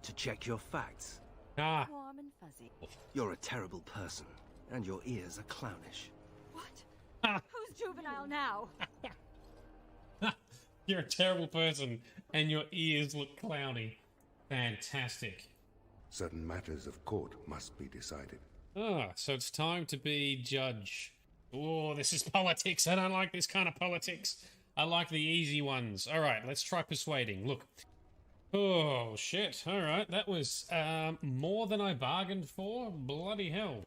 to check your facts. Ah. Warm and fuzzy. You're a terrible person, and your ears are clownish. What? Who's juvenile now? You're a terrible person, and your ears look clowny. Fantastic. Certain matters of court must be decided. Ah, so it's time to be judge. Oh, this is politics. I don't like this kind of politics. I like the easy ones. All right, let's try persuading. Look. Oh, shit. All right, that was more than I bargained for. Bloody hell.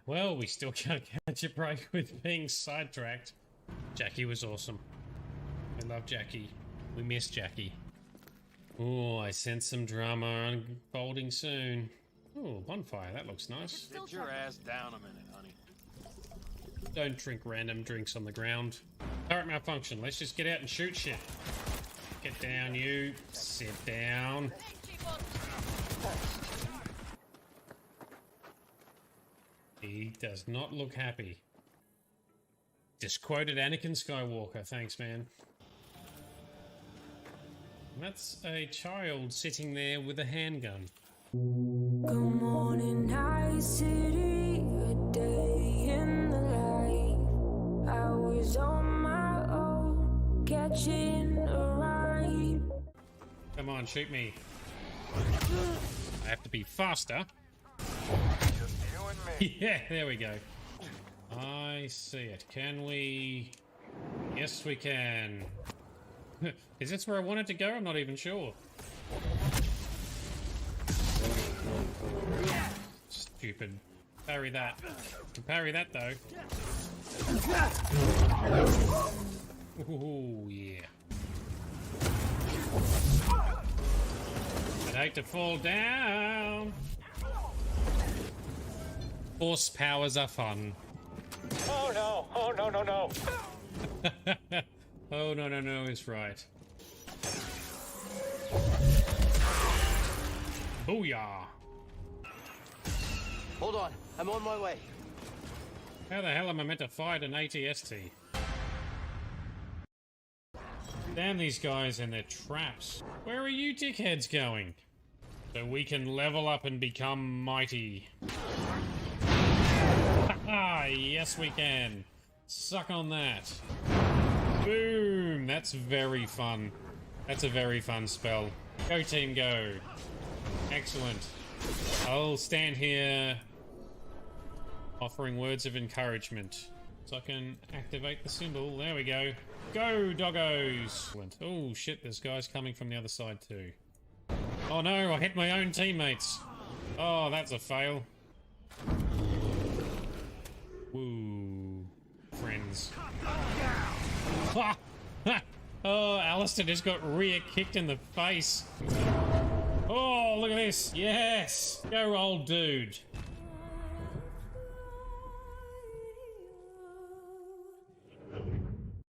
Well, we still can't catch a break with being sidetracked. Jackie was awesome. I love Jackie. We miss Jackie. Oh, I sense some drama unfolding soon. Oh, bonfire. That looks nice. Sit your ass down a minute, honey. Don't drink random drinks on the ground. Turret malfunction. Let's just get out and shoot shit. Get down, you. Sit down. He does not look happy. Just quoted Anakin Skywalker. Thanks, man. That's a child sitting there with a handgun. Good morning, night city, a day in the life. I was on my own, catching a ride. Come on, shoot me. I have to be faster. Just you and me. Yeah, there we go. I see it. Can we... Yes, we can. Is this where I wanted to go? I'm not even sure. Stupid. Parry that. Can parry that, though. Ooh, yeah. I'd hate to fall down. Force powers are fun. Oh no! Oh no no no! Oh, no, no, no, is right. Booyah! Hold on, I'm on my way. How the hell am I meant to fight an ATST? Damn these guys and their traps. Where are you dickheads going? So we can level up and become mighty. Haha, yes we can. Suck on that. Boom! That's very fun. That's a very fun spell. Go team, go. Excellent. I'll stand here offering words of encouragement. So I can activate the symbol. There we go. Go, doggos! Oh shit, there's guys coming from the other side too. Oh no, I hit my own teammates. Oh, that's a fail. Woo. Friends. Ha! Ha! Oh, Alistair just got rear kicked in the face. Oh, look at this. Yes! Go, old dude.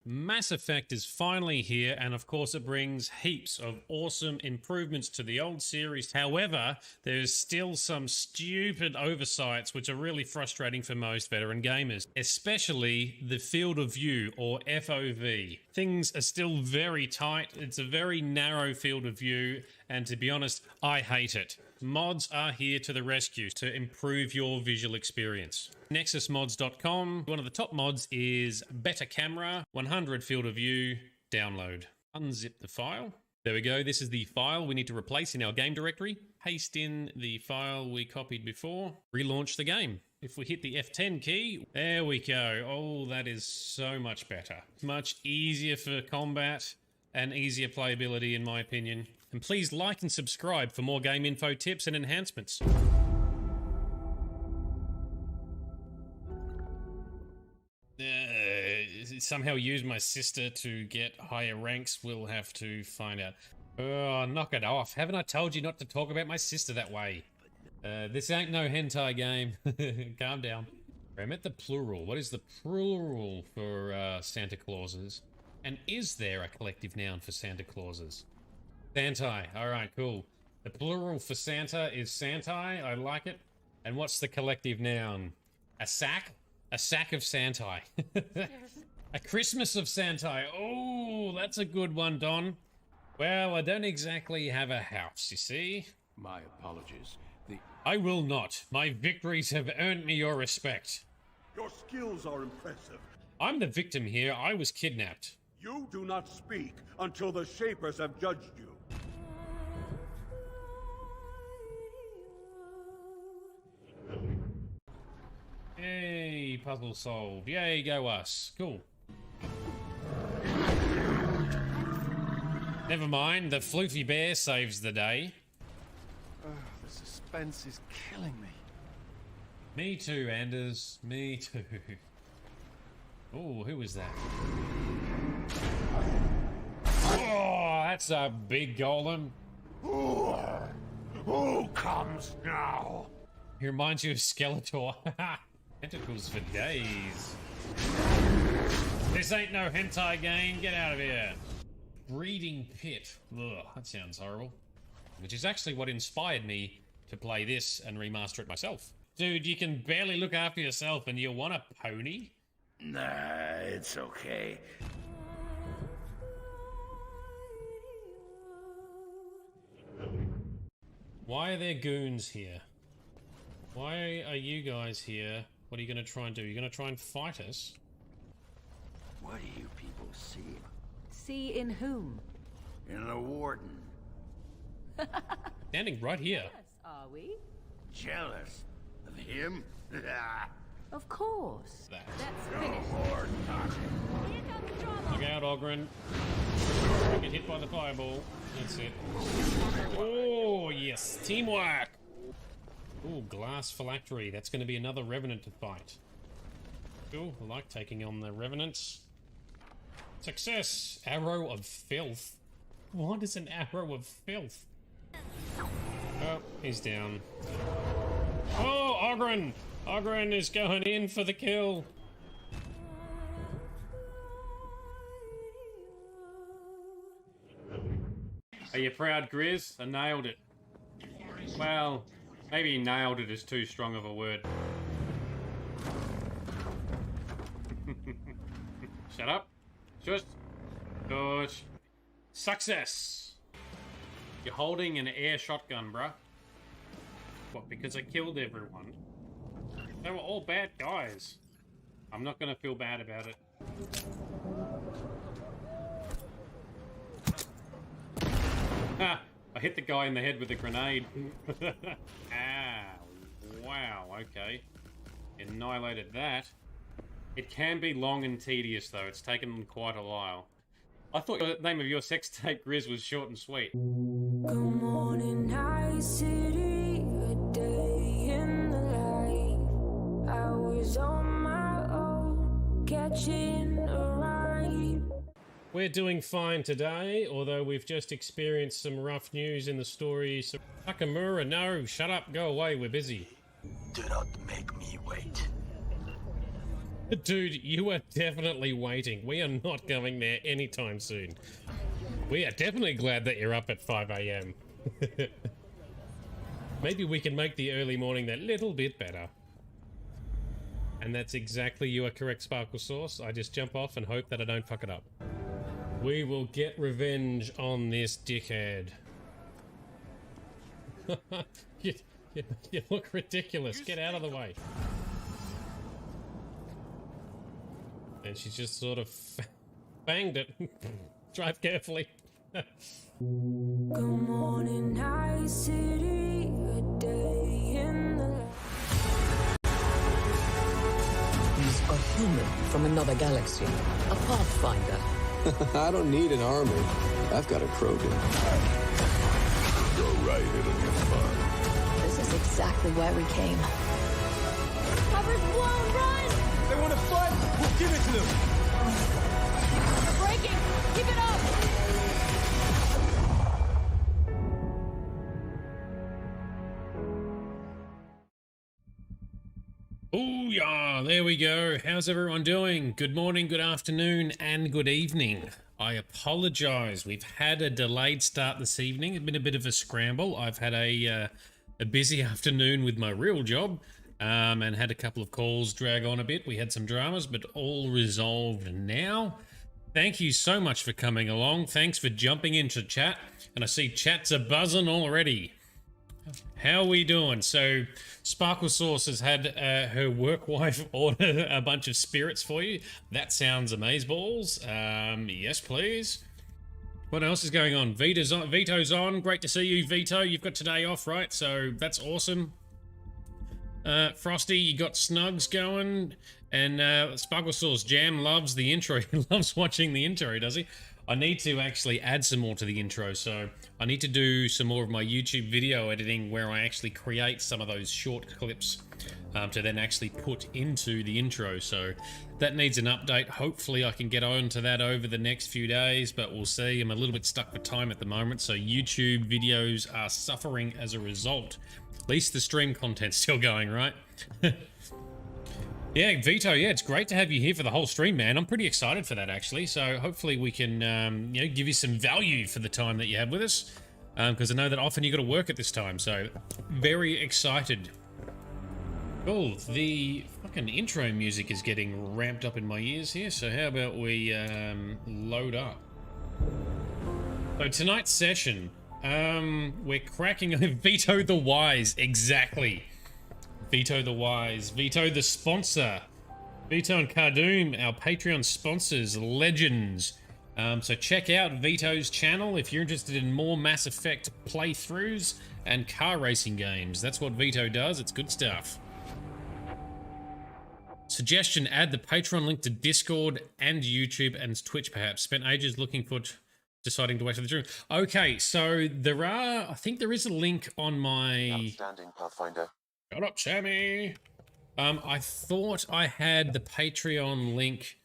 Mass Effect is finally here, and of course it brings heaps of awesome improvements to the old series. However, there's still some stupid oversights which are really frustrating for most veteran gamers, especially the field of view, or FOV. Things are still very tight, it's a very narrow field of view, and to be honest, I hate it. Mods are here to the rescue to improve your visual experience. NexusMods.com. One of the top mods is Better Camera, 100 field of view, download. Unzip the file. There we go. This is the file we need to replace in our game directory. Paste in the file we copied before. Relaunch the game. If we hit the F10 key, there we go. Oh, that is so much better. Much easier for combat and easier playability in my opinion. And please like and subscribe for more game info tips and enhancements. Somehow use my sister to get higher ranks. We'll have to find out. Oh, knock it off. Haven't I told you not to talk about my sister that way? This ain't no hentai game. Calm down. I meant the plural. What is the plural for Santa Clauses? And is there a collective noun for Santa Clauses? Santai. Alright, cool. The plural for Santa is Santai. I like it. And what's the collective noun? A sack? A sack of Santai. A Christmas of Santai. Oh, that's a good one, Don. Well, I don't exactly have a house, you see. My apologies. I will not. My victories have earned me your respect. Your skills are impressive. I'm the victim here. I was kidnapped. You do not speak until the Shapers have judged you. Yay, puzzle solved. Yay, go us. Cool. Never mind, the floofy bear saves the day. The suspense is killing me. Me too, Anders. Me too. Oh, who was that? Oh, that's a big golem. Who comes now? He reminds you of Skeletor. Tentacles for days. This ain't no hentai game. Get out of here. Breeding pit. Ugh, that sounds horrible. Which is actually what inspired me to play this and remaster it myself. Dude, you can barely look after yourself and you want a pony? Nah, it's okay. Why are there goons here? Why are you guys here? What are you going to try and do? You're going to try and fight us? What do you people see? See in whom? In the Warden. Standing right here. Yes, are we? Jealous of him? Of course. That. Let's finish. More talking. Here comes drama. Look out, Ogren. You get hit by the fireball. That's it. Oh, yes. Teamwork. Oh, glass phylactery. That's going to be another Revenant to fight. Cool. I like taking on the Revenants. Success. Arrow of Filth. What is an Arrow of Filth? Oh, he's down. Oh, Ogren! Ogren is going in for the kill. Are you proud, Grizz? I nailed it. Well, maybe nailed it is too strong of a word. Shut up. Just. George. Success! You're holding an air shotgun, bruh. What, because I killed everyone? They were all bad guys. I'm not gonna feel bad about it. Ha! I hit the guy in the head with a grenade. Ow. Wow, okay. Annihilated that. It can be long and tedious, though. It's taken quite a while. I thought the name of your sex tape, Grizz, was short and sweet. Good morning, night city, a day in the life. I was on my own, catching a ride. We're doing fine today, although we've just experienced some rough news in the story. So, Nakamura, no, shut up, go away, we're busy. Do not make me wait. Dude, you are definitely waiting. We are not going there anytime soon. We are definitely glad that you're up at 5 AM. Maybe we can make the early morning that little bit better. And that's exactly, you are correct, Sparkle Sauce. I just jump off and hope that I don't fuck it up. We will get revenge on this dickhead. You look ridiculous. Get out of the way. And she's just sort of banged it. Drive carefully. Good morning, night city, a day in the life. He's a human from another galaxy, a Pathfinder. I don't need an army. I've got a Krogan. Go right, it'll be fun. This is exactly why we came. Cover's blown, run! They want to fight? We'll give it to them. We're breaking! Keep it up! Booyah! There we go. How's everyone doing? Good morning, good afternoon, and good evening. I apologize. We've had a delayed start this evening. It's been a bit of a scramble. I've had a busy afternoon with my real job, and had a couple of calls drag on a bit. We had some dramas, but all resolved now. Thank you so much for coming along. Thanks for jumping into chat. And I see chats are buzzing already. How are we doing? So, Sparkle Sauce has had her work wife order a bunch of spirits for you. That sounds amazeballs. Yes, please. What else is going on? Vito's on. Great to see you, Vito. You've got today off, right? So, that's awesome. Frosty, you got Snugs going. And Sparkle Sauce Jam loves the intro. He loves watching the intro, does he? I need to actually add some more to the intro, so I need to do some more of my YouTube video editing where I actually create some of those short clips to then actually put into the intro. So that needs an update. Hopefully I can get on to that over the next few days, but we'll see. I'm a little bit stuck for time at the moment, so YouTube videos are suffering as a result. At least the stream content's still going, right? Yeah, Vito, yeah, it's great to have you here for the whole stream, man. I'm pretty excited for that, actually. So hopefully we can, you know, give you some value for the time that you have with us. Because I know that often you got to work at this time. So very excited. Oh, the fucking intro music is getting ramped up in my ears here. So how about we load up? So tonight's session, we're cracking Vito the Wise, exactly. Vito the Wise, Vito the sponsor, Vito and Cardoon, our Patreon sponsors, legends. So check out Vito's channel if you're interested in more Mass Effect playthroughs and car racing games. That's what Vito does, it's good stuff. Suggestion, add the Patreon link to Discord and YouTube and Twitch perhaps. Spent ages looking for deciding to wait for the stream. Okay, so there are, I think there is a link on my... Outstanding, Pathfinder. Shut up, Sammy. I thought I had the Patreon link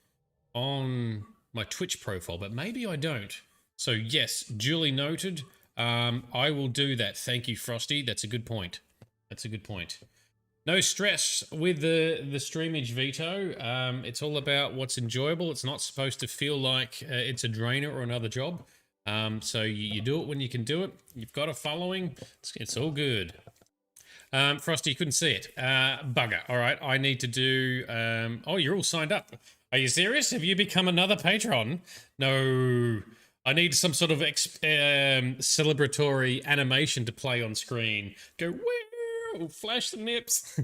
on my Twitch profile, but maybe I don't. So yes, duly noted. I will do that. Thank you, Frosty. That's a good point. That's a good point. No stress with the streamage, Vito. It's all about what's enjoyable. It's not supposed to feel like it's a drainer or another job. So you do it when you can do it. You've got a following. It's all good. Frosty, you couldn't see it. Bugger. All right, I need to do... oh, you're all signed up. Are you serious? Have you become another patron? No. I need some sort of celebratory animation to play on screen. Go, woo, flash the nips.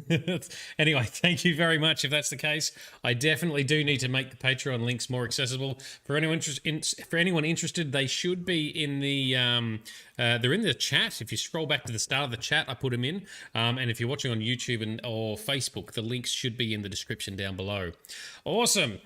Anyway, thank you very much if that's the case. I definitely do need to make the Patreon links more accessible. For anyone interested, they should be in the... they're in the chat. If you scroll back to the start of the chat, I put them in. And if you're watching on YouTube or Facebook, the links should be in the description down below. Awesome.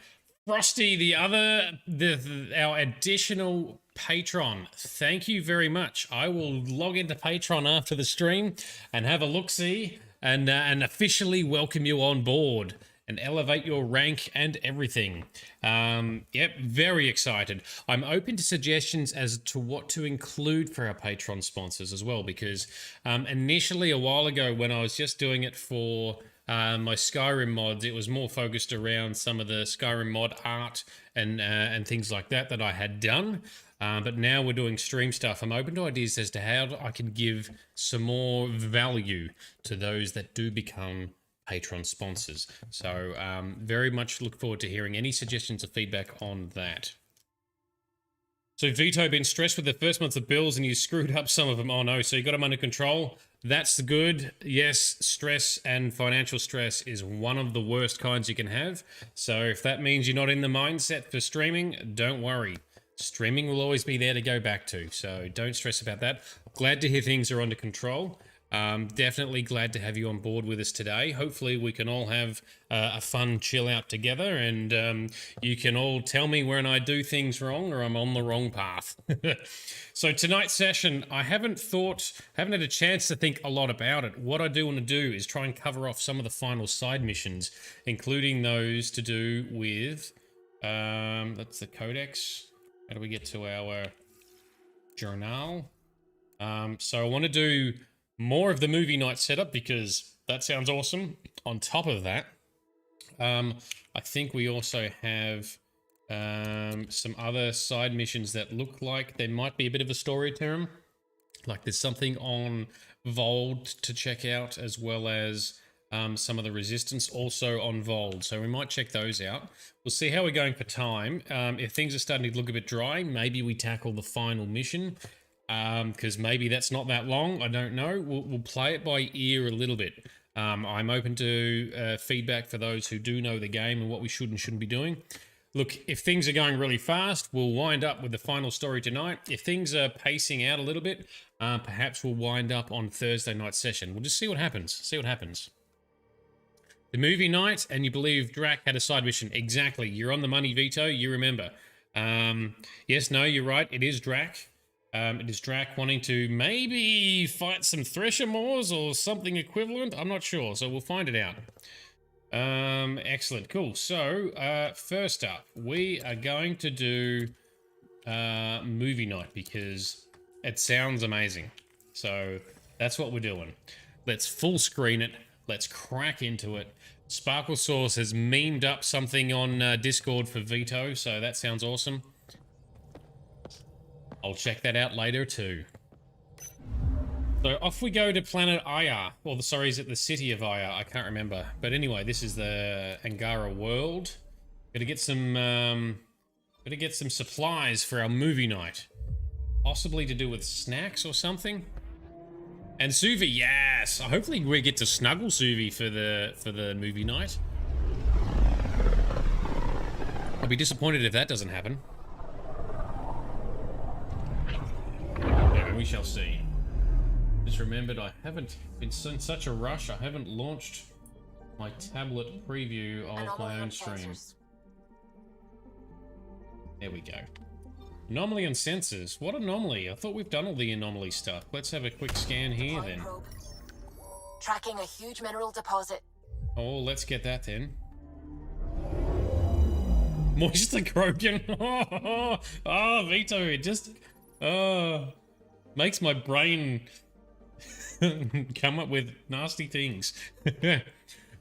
Frosty, our additional patron, thank you very much. I will log into Patreon after the stream and have a look-see and officially welcome you on board and elevate your rank and everything. Yep, very excited. I'm open to suggestions as to what to include for our Patreon sponsors as well, because initially a while ago when I was just doing it for my Skyrim mods, it was more focused around some of the Skyrim mod art and things like that I had done. But now we're doing stream stuff. I'm open to ideas as to how I can give some more value to those that do become Patreon sponsors. So very much look forward to hearing any suggestions or feedback on that. So Vito, been stressed with the first month of bills and you screwed up some of them. Oh no, so you got them under control. That's good. Yes, stress and financial stress is one of the worst kinds you can have. So if that means you're not in the mindset for streaming, don't worry. Streaming will always be there to go back to. So don't stress about that. Glad to hear things are under control. Definitely glad to have you on board with us today. Hopefully we can all have a fun chill out together and you can all tell me when I do things wrong or I'm on the wrong path. So tonight's session, I haven't had a chance to think a lot about it. What I do want to do is try and cover off some of the final side missions, including those to do with, that's the codex. How do we get to our journal? So I want to do more of the movie night setup because that sounds awesome. On top of that, I think we also have some other side missions that look like there might be a bit of a story to them. Like there's something on Vold to check out, as well as some of the resistance also on Vold, so we might check those out. We'll see how we're going for time. If things are starting to look a bit dry, maybe we tackle the final mission, because maybe that's not that long. I don't know. We'll play it by ear a little bit. I'm open to feedback for those who do know the game and what we should and shouldn't be doing. Look, if things are going really fast, we'll wind up with the final story tonight. If things are pacing out a little bit, perhaps we'll wind up on Thursday night session. We'll just see what happens. See what happens. The movie night, and you believe Drac had a side mission. Exactly. You're on the money, Vito. You remember. Yes, no, you're right. It is Drac. It is Drac wanting to maybe fight some Thresher Maws or something equivalent. I'm not sure, so we'll find it out. Excellent. Cool. So, first up, we are going to do movie night because it sounds amazing. So, that's what we're doing. Let's full screen it. Let's crack into it. Sparkle Source has memed up something on Discord for Vito, so that sounds awesome. I'll check that out later too. So off we go to planet Aya, or sorry, is it the city of Aya? I can't remember. But anyway, this is the Angara world. Gotta get some supplies for our movie night. Possibly to do with snacks or something. And Suvi, yes! Hopefully we get to snuggle Suvi for the movie night. I'll be disappointed if that doesn't happen. Yeah, we shall see. Just remembered I haven't been in such a rush. I haven't launched my tablet preview of my own stream. There we go. Anomaly on sensors. What anomaly? I thought we've done all the anomaly stuff. Let's have a quick scan here then. Tracking a huge mineral deposit. Oh, let's get that then. Moisture Krogan. Oh, Vito, it just makes my brain come up with nasty things.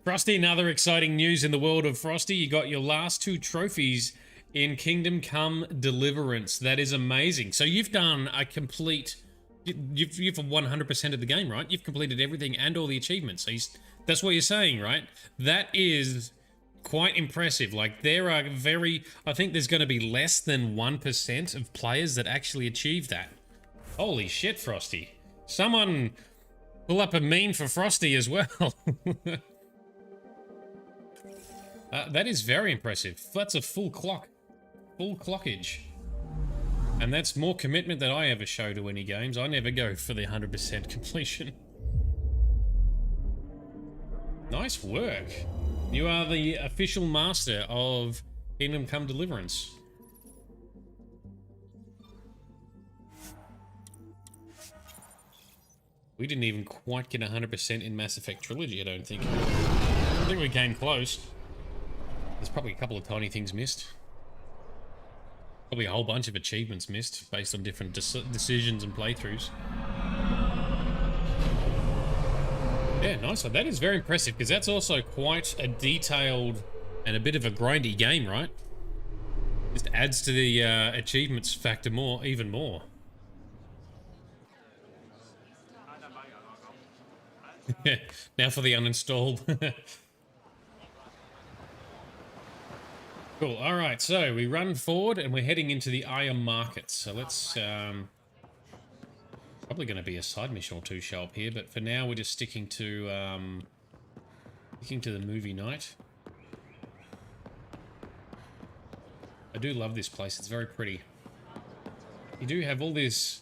Frosty, another exciting news in the world of Frosty. You got your last 2 trophies in Kingdom Come Deliverance. That is amazing. So you've done a complete... You've 100% of the game, right? You've completed everything and all the achievements. So that's what you're saying, right? That is quite impressive. Like, there are I think there's going to be less than 1% of players that actually achieve that. Holy shit, Frosty. Someone pull up a meme for Frosty as well. That is very impressive. That's a full clock. Full clockage. And that's more commitment than I ever show to any games. I never go for the 100% completion. Nice work. You are the official master of Kingdom Come Deliverance. We didn't even quite get 100% in Mass Effect Trilogy, I don't think. I think we came close. There's probably a couple of tiny things missed. Probably a whole bunch of achievements missed based on different decisions and playthroughs. Yeah, nice one. That is very impressive because that's also quite a detailed and a bit of a grindy game, right? Just adds to the achievements factor even more. Now for the uninstalled. Cool. All right. So we run forward and we're heading into the Aya market. So let's probably going to be a side mission or 2 show up here, but for now we're just sticking to the movie night. I do love this place. It's very pretty. You do have all this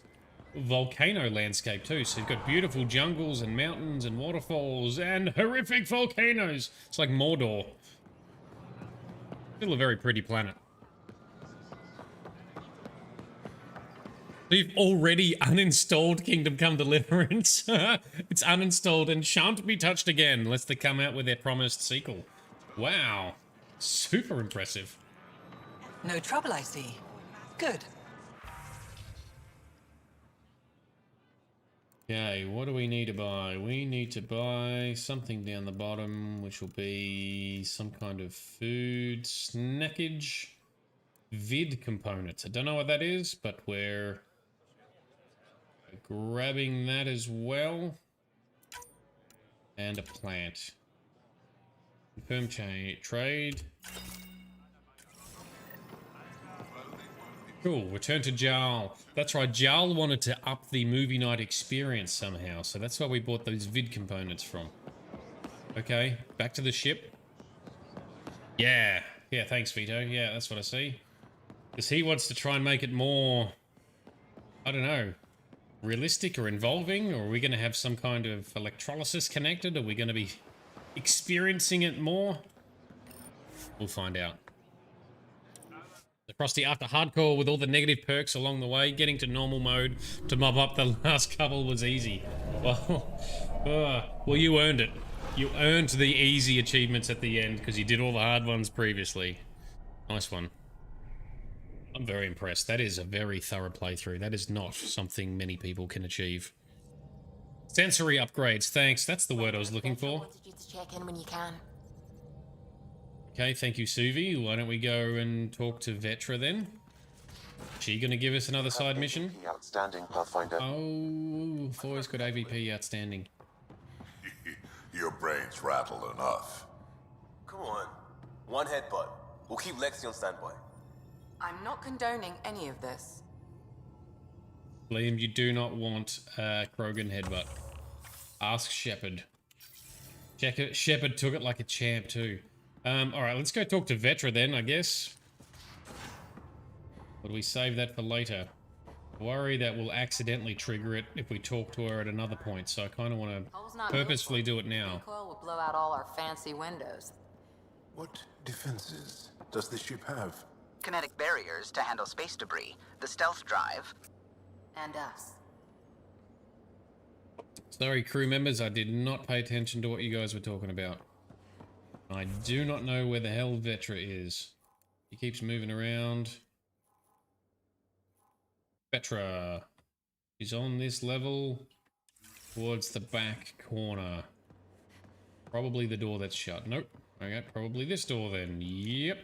volcano landscape too, so you've got beautiful jungles and mountains and waterfalls and horrific volcanoes. It's like Mordor. Still a very pretty planet. We've already uninstalled Kingdom Come Deliverance. It's uninstalled and shan't be touched again unless they come out with their promised sequel. Wow. Super impressive. No trouble, I see. Good. Okay, what do we need to buy? We need to buy something down the bottom, which will be some kind of food snackage vid components. I don't know what that is, but we're grabbing that as well. And a plant. Confirm trade. Cool, return to Jarl. That's right, Jarl wanted to up the movie night experience somehow, so that's why we bought those vid components from. Okay, back to the ship. Yeah, thanks Vito. Yeah, that's what I see. Because he wants to try and make it more, I don't know, realistic or involving, or are we going to have some kind of electrolysis connected? Are we going to be experiencing it more? We'll find out. Frosty, after hardcore with all the negative perks along the way, getting to normal mode to mob up the last couple was easy. Well, you earned it. You earned the easy achievements at the end because you did all the hard ones previously. Nice one. I'm very impressed. That is a very thorough playthrough. That is not something many people can achieve. Sensory upgrades, thanks. That's the word I was looking for. Check in when you can. Okay, thank you, Suvi. Why don't we go and talk to Vetra then? She gonna give us another side mission? Outstanding, Pathfinder. Oh, Foy's got AVP outstanding. Your brains rattle enough. Come on. One headbutt. We'll keep Lexi on standby. I'm not condoning any of this. Liam, you do not want Krogan headbutt. Ask Shepard. Shepard took it like a champ too. Alright, let's go talk to Vetra then, I guess. Or do we save that for later? I worry that we'll accidentally trigger it if we talk to her at another point, so I kind of want to purposefully do it now. Recoil will blow out all our fancy windows. What defenses does the ship have? Kinetic barriers to handle space debris, the stealth drive, and us. Sorry, crew members, I did not pay attention to what you guys were talking about. I do not know where the hell Vetra is. He keeps moving around. Vetra. He's on this level towards the back corner. Probably the door that's shut. Nope. Okay, probably this door then. Yep.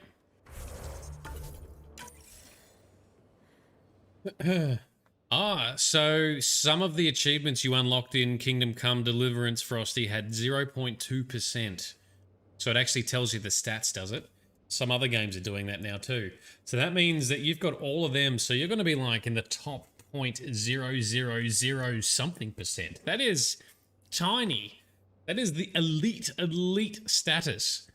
So some of the achievements you unlocked in Kingdom Come Deliverance, Frosty, had 0.2%. So it actually tells you the stats, does it? Some other games are doing that now too. So that means that you've got all of them. So you're going to be like in the top 0.000 something %. That is tiny. That is the elite status.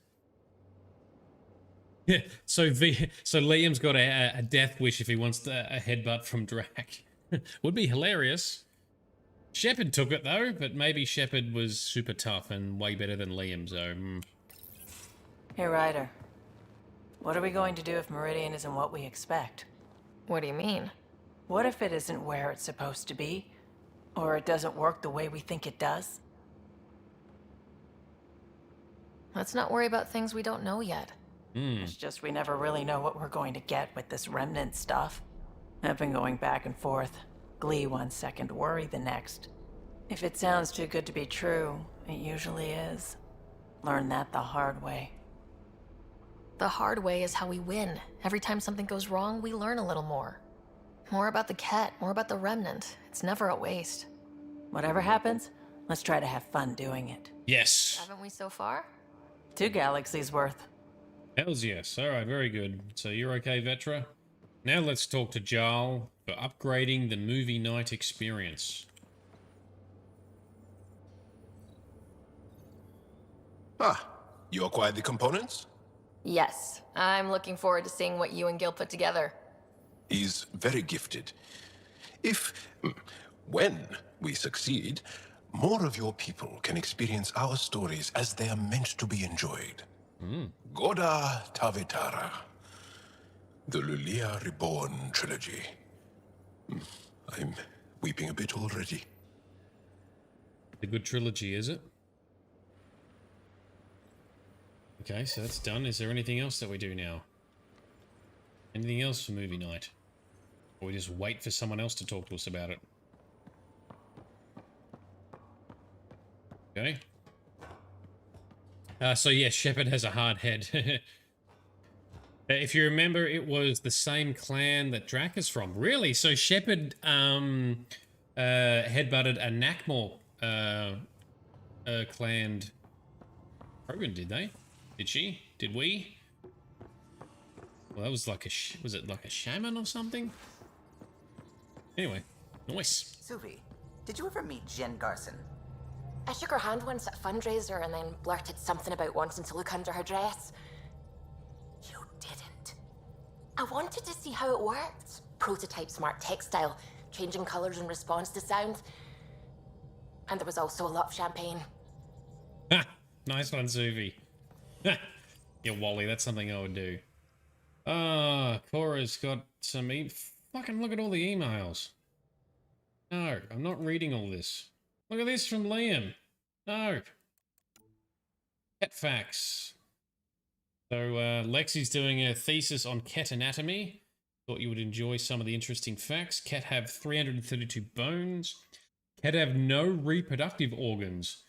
Yeah. So Liam's got a death wish if he wants a headbutt from Drac. Would be hilarious. Shepard took it though, but maybe Shepard was super tough and way better than Liam, so... Hey, Ryder. What are we going to do if Meridian isn't what we expect? What do you mean? What if it isn't where it's supposed to be? Or it doesn't work the way we think it does? Let's not worry about things we don't know yet. It's just we never really know what we're going to get with this Remnant stuff. I've been going back and forth. Glee 1 second, worry the next. If it sounds too good to be true, it usually is. Learn that the hard way. The hard way is how we win. Every time something goes wrong, we learn a little more. More about the Kett, more about the Remnant. It's never a waste. Whatever happens, let's try to have fun doing it. Yes. Haven't we so far? 2 galaxies worth. Hells yes. Alright, very good. So you're okay, Vetra? Now let's talk to Jarl for upgrading the movie night experience. Ah, you acquired the components? Yes. I'm looking forward to seeing what you and Gil put together. He's very gifted. When we succeed, more of your people can experience our stories as they are meant to be enjoyed. Goda Tavitara. The Lulia Reborn trilogy. I'm weeping a bit already. A good trilogy, is it? Okay, so that's done. Is there anything else that we do now? Anything else for movie night? Or we just wait for someone else to talk to us about it? Okay. So yeah, Shepard has a hard head. If you remember, it was the same clan that Drac is from. Really? So Shepard headbutted a Nakmor clanned Krogan, did they? Did she? Did we? Well, that was like a... was it like a shaman or something? Anyway, nice. Suvi, did you ever meet Jen Garson? I shook her hand once at a fundraiser and then blurted something about wanting to look under her dress. You didn't. I wanted to see how it worked. Prototype smart textile, changing colours in response to sound. And there was also a lot of champagne. Ha! Nice one, Suvi. Ha! Yeah, Wally, that's something I would do. Cora's got some fucking look at all the emails. No, I'm not reading all this. Look at this from Liam. No. Kett facts. So, Lexi's doing a thesis on Kett anatomy. Thought you would enjoy some of the interesting facts. Kett have 332 bones. Kett have no reproductive organs.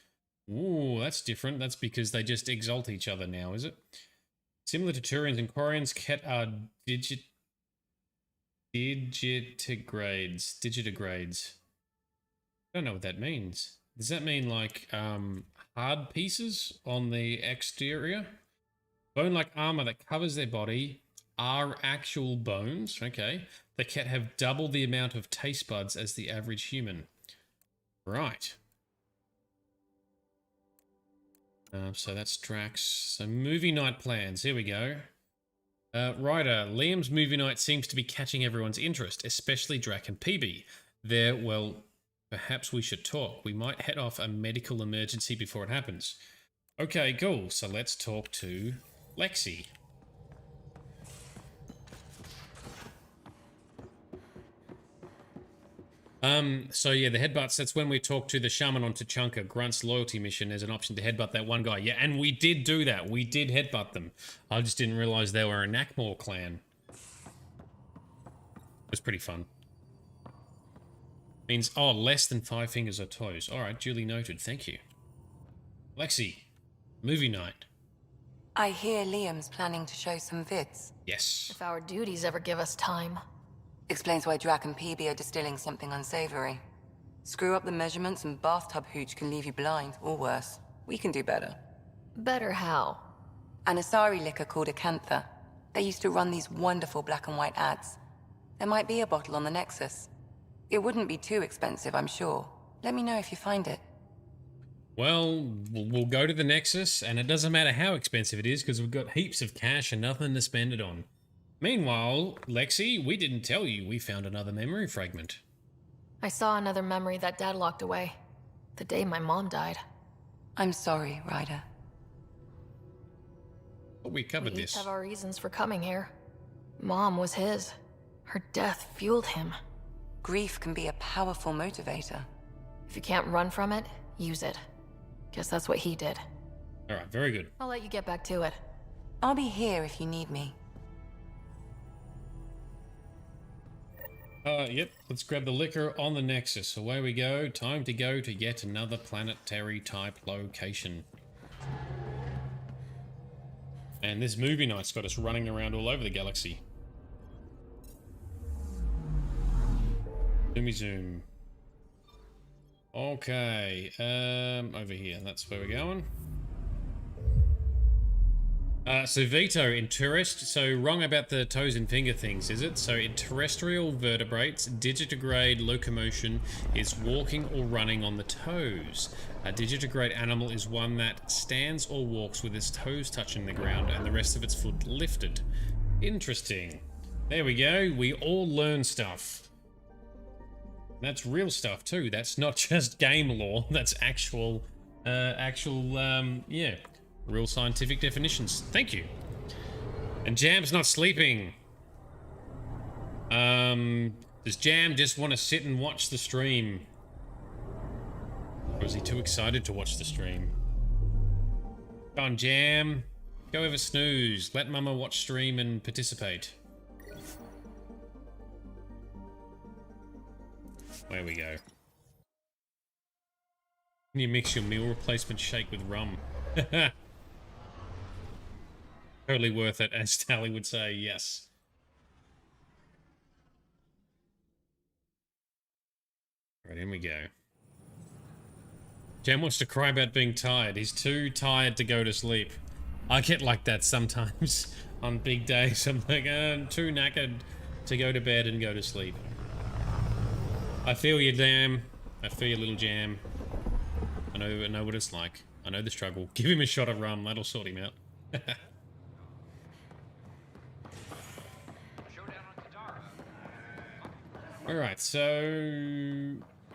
Ooh, that's different. That's because they just exalt each other now, is it? Similar to Turians and Quarians, Kett are digitigrades. I don't know what that means. Does that mean like hard pieces on the exterior? Bone-like armor that covers their body are actual bones. Okay. The Kett have double the amount of taste buds as the average human. Right. So that's Drax. So movie night plans. Here we go. Ryder, Liam's movie night seems to be catching everyone's interest, especially Drac and PB. Well, perhaps we should talk. We might head off a medical emergency before it happens. Okay, cool. So let's talk to Lexi. So yeah, the headbutts, that's when we talk to the shaman on Tachanka, Grunt's loyalty mission. There's an option to headbutt that one guy. Yeah, and we did do that. We did headbutt them. I just didn't realize they were a Nakmor clan. It was pretty fun. Means, oh, less than 5 fingers or toes. Alright, duly noted. Thank you. Lexi, movie night. I hear Liam's planning to show some vids. Yes. If our duties ever give us time. Explains why Drac and PB are distilling something unsavory. Screw up the measurements and bathtub hooch can leave you blind, or worse. We can do better. Better how? An Asari liquor called Acantha. They used to run these wonderful black and white ads. There might be a bottle on the Nexus. It wouldn't be too expensive, I'm sure. Let me know if you find it. Well, we'll go to the Nexus, and it doesn't matter how expensive it is, because we've got heaps of cash and nothing to spend it on. Meanwhile, Lexi, we didn't tell you we found another memory fragment. I saw another memory that Dad locked away. The day my mom died. I'm sorry, Ryder. But we covered We this. each have our reasons for coming here. Mom was his. Her death fueled him. Grief can be a powerful motivator. If you can't run from it, use it. Guess that's what he did. Alright, very good. I'll let you get back to it. I'll be here if you need me. Yep, let's grab the liquor on the Nexus. Away we go. Time to go to yet another planetary type location. And this movie night's got us running around all over the galaxy. Zoomy zoom. Okay, over here, that's where we're going. So Vito, in tourist, so wrong about the toes and finger things, is it? So in terrestrial vertebrates, digitigrade locomotion is walking or running on the toes. A digitigrade animal is one that stands or walks with its toes touching the ground and the rest of its foot lifted. Interesting. There we go, we all learn stuff. That's real stuff too, that's not just game lore, that's actual, yeah. Real scientific definitions. Thank you. And Jam's not sleeping. Does Jam just want to sit and watch the stream? Or is he too excited to watch the stream? Go on, Jam. Go have a snooze. Let Mama watch stream and participate. There we go. Can you mix your meal replacement shake with rum? Totally worth it, as Tally would say, yes. Right, in we go. Jam wants to cry about being tired. He's too tired to go to sleep. I get like that sometimes on big days. I'm like, I'm too knackered to go to bed and go to sleep. I feel you, damn. I feel you, little jam. I know what it's like. I know the struggle. Give him a shot of rum. That'll sort him out. Alright, so...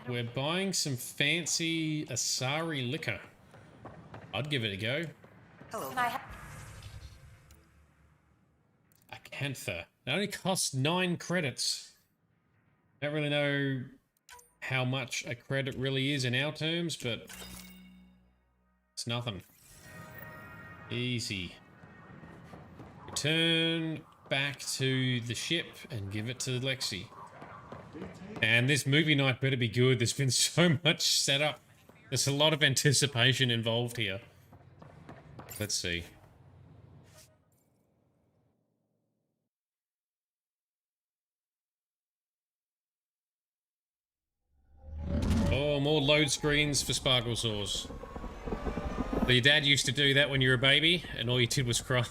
we're buying some fancy Asari liquor. I'd give it a go. Hello. Can I have... Acantha. It only costs 9 credits. Don't really know how much a credit really is in our terms, but... it's nothing. Easy. Return back to the ship and give it to Lexi. And this movie night better be good. There's been so much setup. There's a lot of anticipation involved here. Let's see. Oh, more load screens for Sparkle Sauce. So your dad used to do that when you were a baby, and all you did was cry.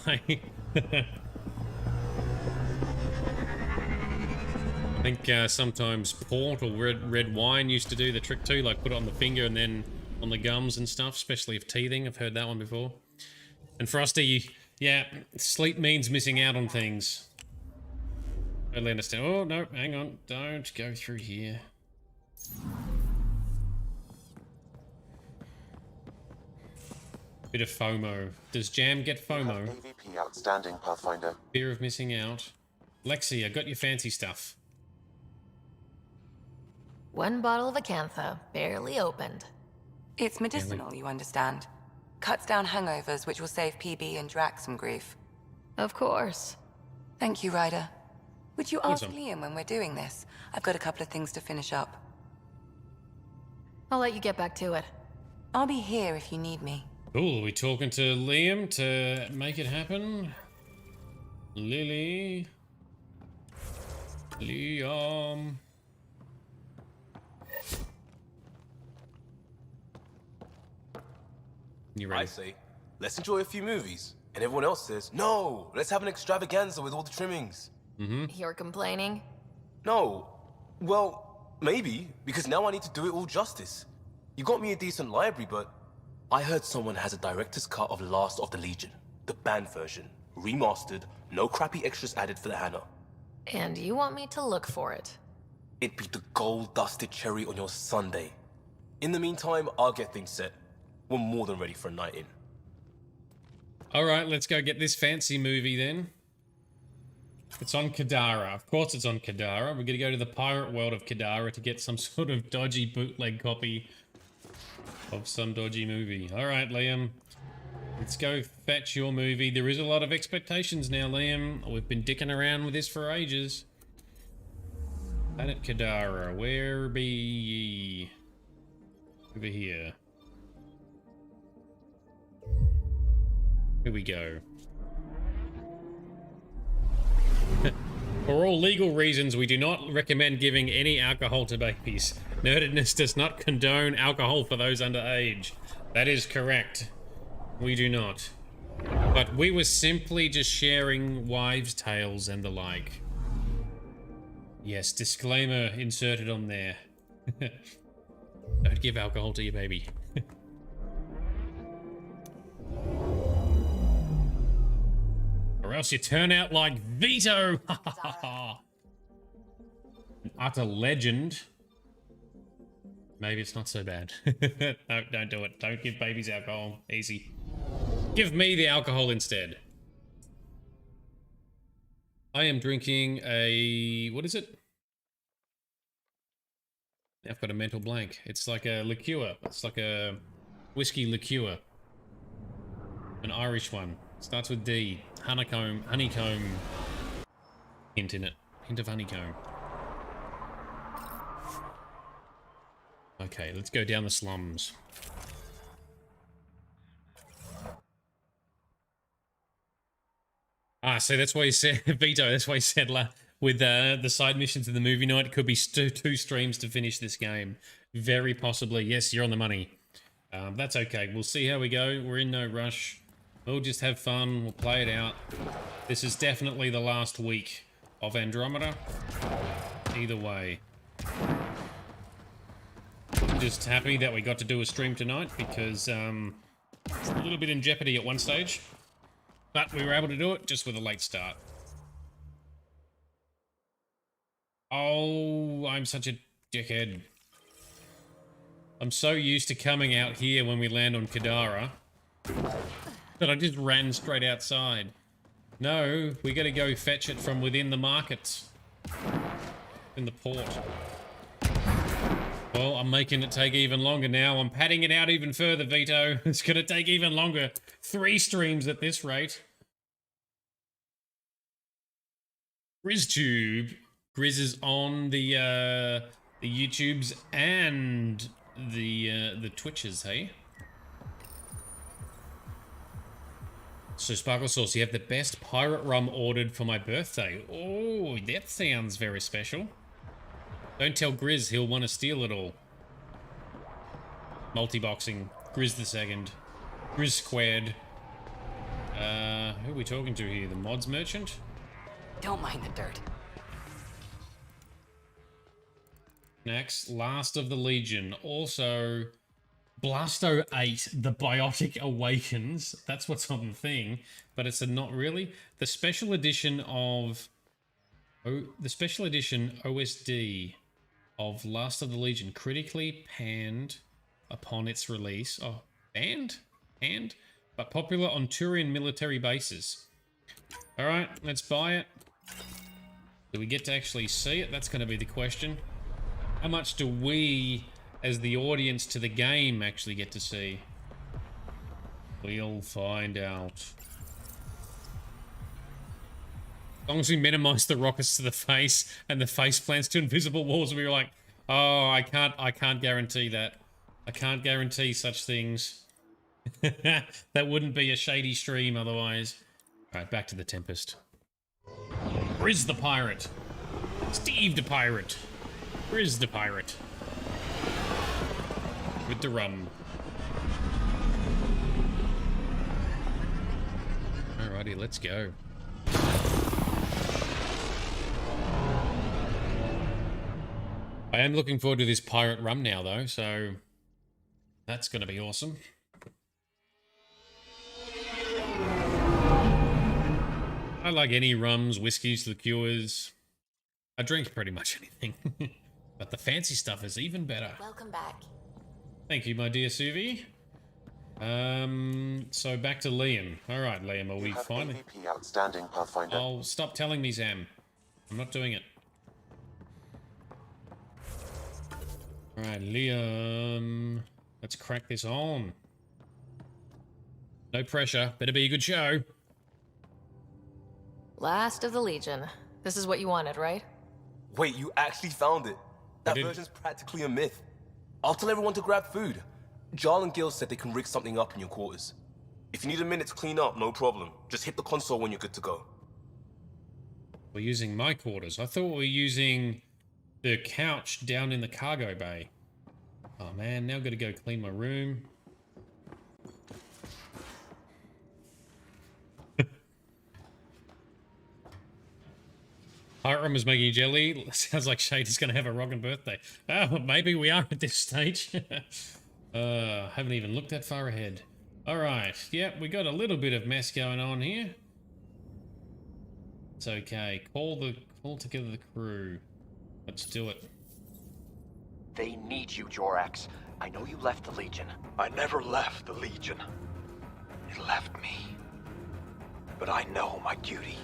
I think sometimes port or red wine used to do the trick too, like put it on the finger and then on the gums and stuff, especially if teething. I've heard that one before. And Frosty, yeah, sleep means missing out on things. Totally understand. Oh, no, hang on. Don't go through here. Bit of FOMO. Does Jam get FOMO? AVP outstanding, Pathfinder. Fear of missing out. Lexi, I got your fancy stuff. 1 bottle of Acantha, barely opened. It's medicinal, you understand. Cuts down hangovers, which will save PB and Drax some grief. Of course. Thank you, Ryder. Would you ask Awesome. Liam when we're doing this? I've got a couple of things to finish up. I'll let you get back to it. I'll be here if you need me. Cool, are we talking to Liam to make it happen? Lily. Liam. You ready? I say, let's enjoy a few movies. And everyone else says, no, let's have an extravaganza with all the trimmings. You're complaining? No. Well, maybe, because now I need to do it all justice. You got me a decent library, but I heard someone has a director's cut of Last of the Legion. The banned version. Remastered, no crappy extras added for the Hannah. And you want me to look for it? It'd be the gold-dusted cherry on your sundae. In the meantime, I'll get things set. We're more than ready for a night in. Alright, let's go get this fancy movie then. It's on Kadara. Of course it's on Kadara. We're gonna go to the pirate world of Kadara to get some sort of dodgy bootleg copy of some dodgy movie. Alright, Liam. Let's go fetch your movie. There is a lot of expectations now, Liam. We've been dicking around with this for ages. Planet Kadara, where be ye? Over here. Here we go. For all legal reasons, we do not recommend giving any alcohol to babies. Nerdedness does not condone alcohol for those underage. That is correct. We do not. But we were simply just sharing wives' tales and the like. Yes, disclaimer inserted on there. Don't give alcohol to your baby. Or else you turn out like Vito! An utter legend. Maybe it's not so bad. No, don't do it. Don't give babies alcohol. Easy. Give me the alcohol instead. I am drinking a... what is it? I've got a mental blank. It's like a liqueur. It's like a whiskey liqueur. An Irish one. Starts with D. Honeycomb hint in it. Hint of honeycomb. Okay, let's go down the slums. Ah, so that's why you said, Vito, that's why you said with the side missions in the movie night, it could be two streams to finish this game. Very possibly. Yes, you're on the money. That's okay. We'll see how we go. We're in no rush. We'll just have fun. We'll play it out. This is definitely the last week of Andromeda. Either way. Just happy that we got to do a stream tonight because it's a little bit in jeopardy at one stage. But we were able to do it just with a late start. Oh, I'm such a dickhead. I'm so used to coming out here when we land on Kadara that I just ran straight outside. No, we gotta go fetch it from within the market. In the port. Well, I'm making it take even longer now. I'm padding it out even further, Vito. It's gonna take even longer. 3 streams at this rate. GrizzTube. Grizz is on the YouTubes and the Twitches, hey? So, Sparkle Sauce, you have the best pirate rum ordered for my birthday. Oh, that sounds very special. Don't tell Grizz, he'll want to steal it all. Multi-boxing. Grizz the second. Grizz squared. Who are we talking to here? The mods merchant? Don't mind the dirt. Next, Last of the Legion. Also, Blasto 8, The Biotic Awakens. That's what's on the thing, but it's a not really. The special edition of... the special edition OSD of Last of the Legion, critically panned upon its release. Oh, banned? Panned? But popular on Turian military bases. Alright, let's buy it. Do we get to actually see it? That's going to be the question. How much do we, as the audience to the game, actually get to see? We'll find out. As long as we minimize the rockets to the face and the face plants to invisible walls, we were like, oh, I can't guarantee that. I can't guarantee such things. That wouldn't be a shady stream otherwise. Alright, back to the Tempest. Grizz the pirate. Steve the pirate. Grizz the pirate. With the rum. Alrighty, let's go. I am looking forward to this pirate rum now, though, so that's going to be awesome. I like any rums, whiskies, liqueurs. I drink pretty much anything. But the fancy stuff is even better. Welcome back. Thank you, my dear Suvi. So back to Liam. Alright, Liam, are we finally... AVP outstanding, Pathfinder. Oh, stop telling me, Zam. I'm not doing it. Alright, Liam. Let's crack this on. No pressure. Better be a good show. Last of the Legion. This is what you wanted, right? Wait, you actually found it? That version's practically a myth. I'll tell everyone to grab food. Jarl and Gil said they can rig something up in your quarters. If you need a minute to clean up, no problem. Just hit the console when you're good to go. We're using my quarters. I thought we were using the couch down in the cargo bay. Oh man, now I've got to go clean my room. Pirate Rum is making jelly. Sounds like Shady's going to have a rockin' birthday. Oh, maybe we are at this stage. Haven't even looked that far ahead. Alright, yep, we got a little bit of mess going on here. It's okay. Call together the crew. Let's do it. They need you, Jorax. I know you left the Legion. I never left the Legion. It left me. But I know my duty.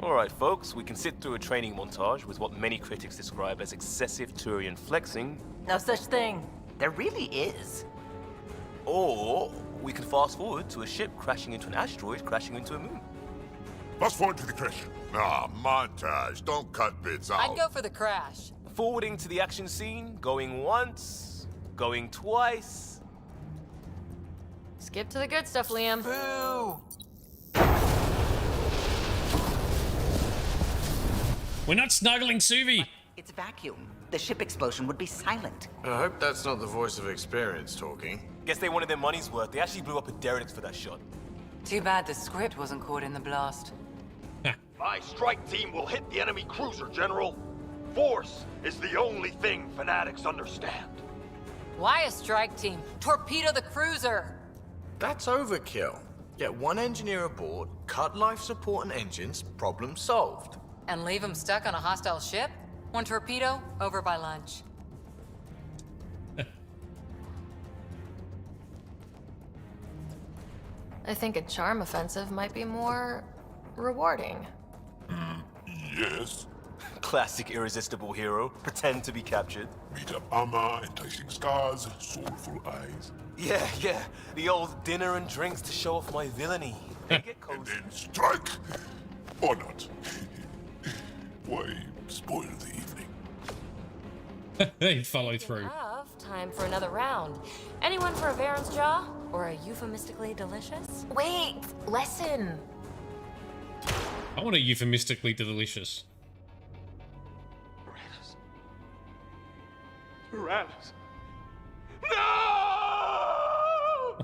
Alright folks, we can sit through a training montage with what many critics describe as excessive Turian flexing. No such thing. There really is. Or we can fast forward to a ship crashing into an asteroid, crashing into a moon. Fast forward to the crash. Ah, montage. Don't cut bits out. I'd go for the crash. Forwarding to the action scene, going once, going twice. Skip to the good stuff, Liam. Boo! We're not snuggling Suvi. It's vacuum. The ship explosion would be silent. I hope that's not the voice of experience talking. Guess they wanted their money's worth. They actually blew up a derelict for that shot. Too bad the script wasn't caught in the blast. My strike team will hit the enemy cruiser, General. Force is the only thing fanatics understand. Why a strike team? Torpedo the cruiser! That's overkill. Get one engineer aboard, cut life support and engines, problem solved. And leave them stuck on a hostile ship? One torpedo, over by lunch. I think a charm offensive might be more rewarding. Yes. Classic irresistible hero. Pretend to be captured. Beat up armor, enticing scars, soulful eyes. Yeah. The old dinner and drinks to show off my villainy. They get cold. And then strike! Or not. Why spoil the evening? They follow through. Time for another round. Anyone for a Varen's Jaw? Or a euphemistically delicious? Wait, listen. I want a euphemistically delicious. Tyrannus. No!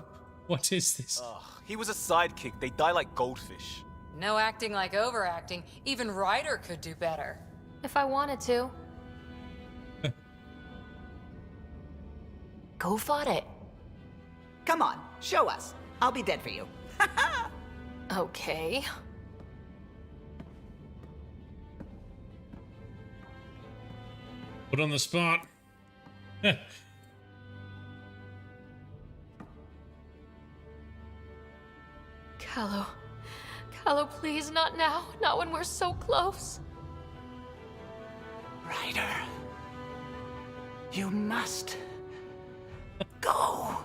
What is this? He was a sidekick. They die like goldfish. No acting like overacting. Even Ryder could do better. If I wanted to. Go for it. Come on, show us. I'll be dead for you. Okay. Put on the spot. Callow. Callow, please, not now. Not when we're so close. Ryder. You must go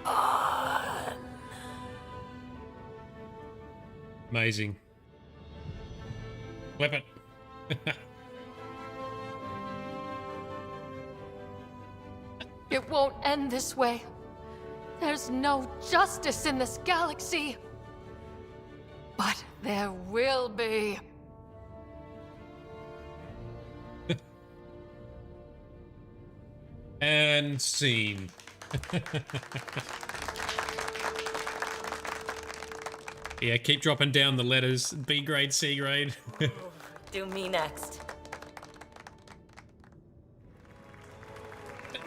on. Amazing. Flip it. It won't end this way. There's no justice in this galaxy. But there will be. And scene. Yeah, keep dropping down the letters. B grade, C grade. Do me next.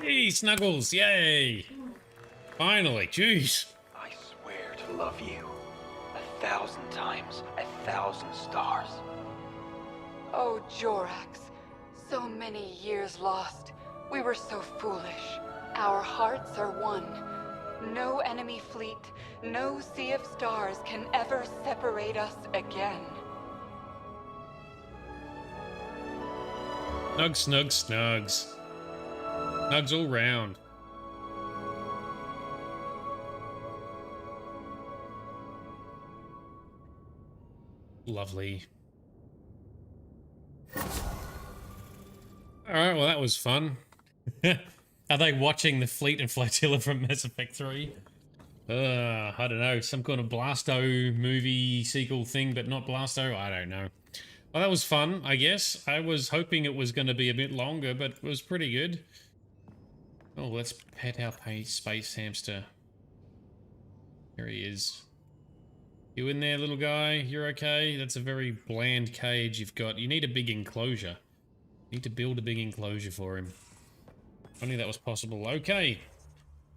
Hey, Snuggles, yay! Finally, jeez. I swear to love you 1,000 times, 1,000 stars. Oh, Jorax. So many years lost. We were so foolish. Our hearts are one. No enemy fleet, no sea of stars can ever separate us again. Snugs. Snugs all round. Lovely. Alright, well that was fun. Are they watching the fleet and flotilla from Mass Effect 3? I don't know, some kind of Blasto movie sequel thing, but not Blasto? I don't know. Well, that was fun, I guess. I was hoping it was going to be a bit longer, but it was pretty good. Oh, let's pet our space hamster. Here he is. You in there, little guy? You're okay? That's a very bland cage you've got. You need a big enclosure. You need to build a big enclosure for him. If only that was possible. Okay.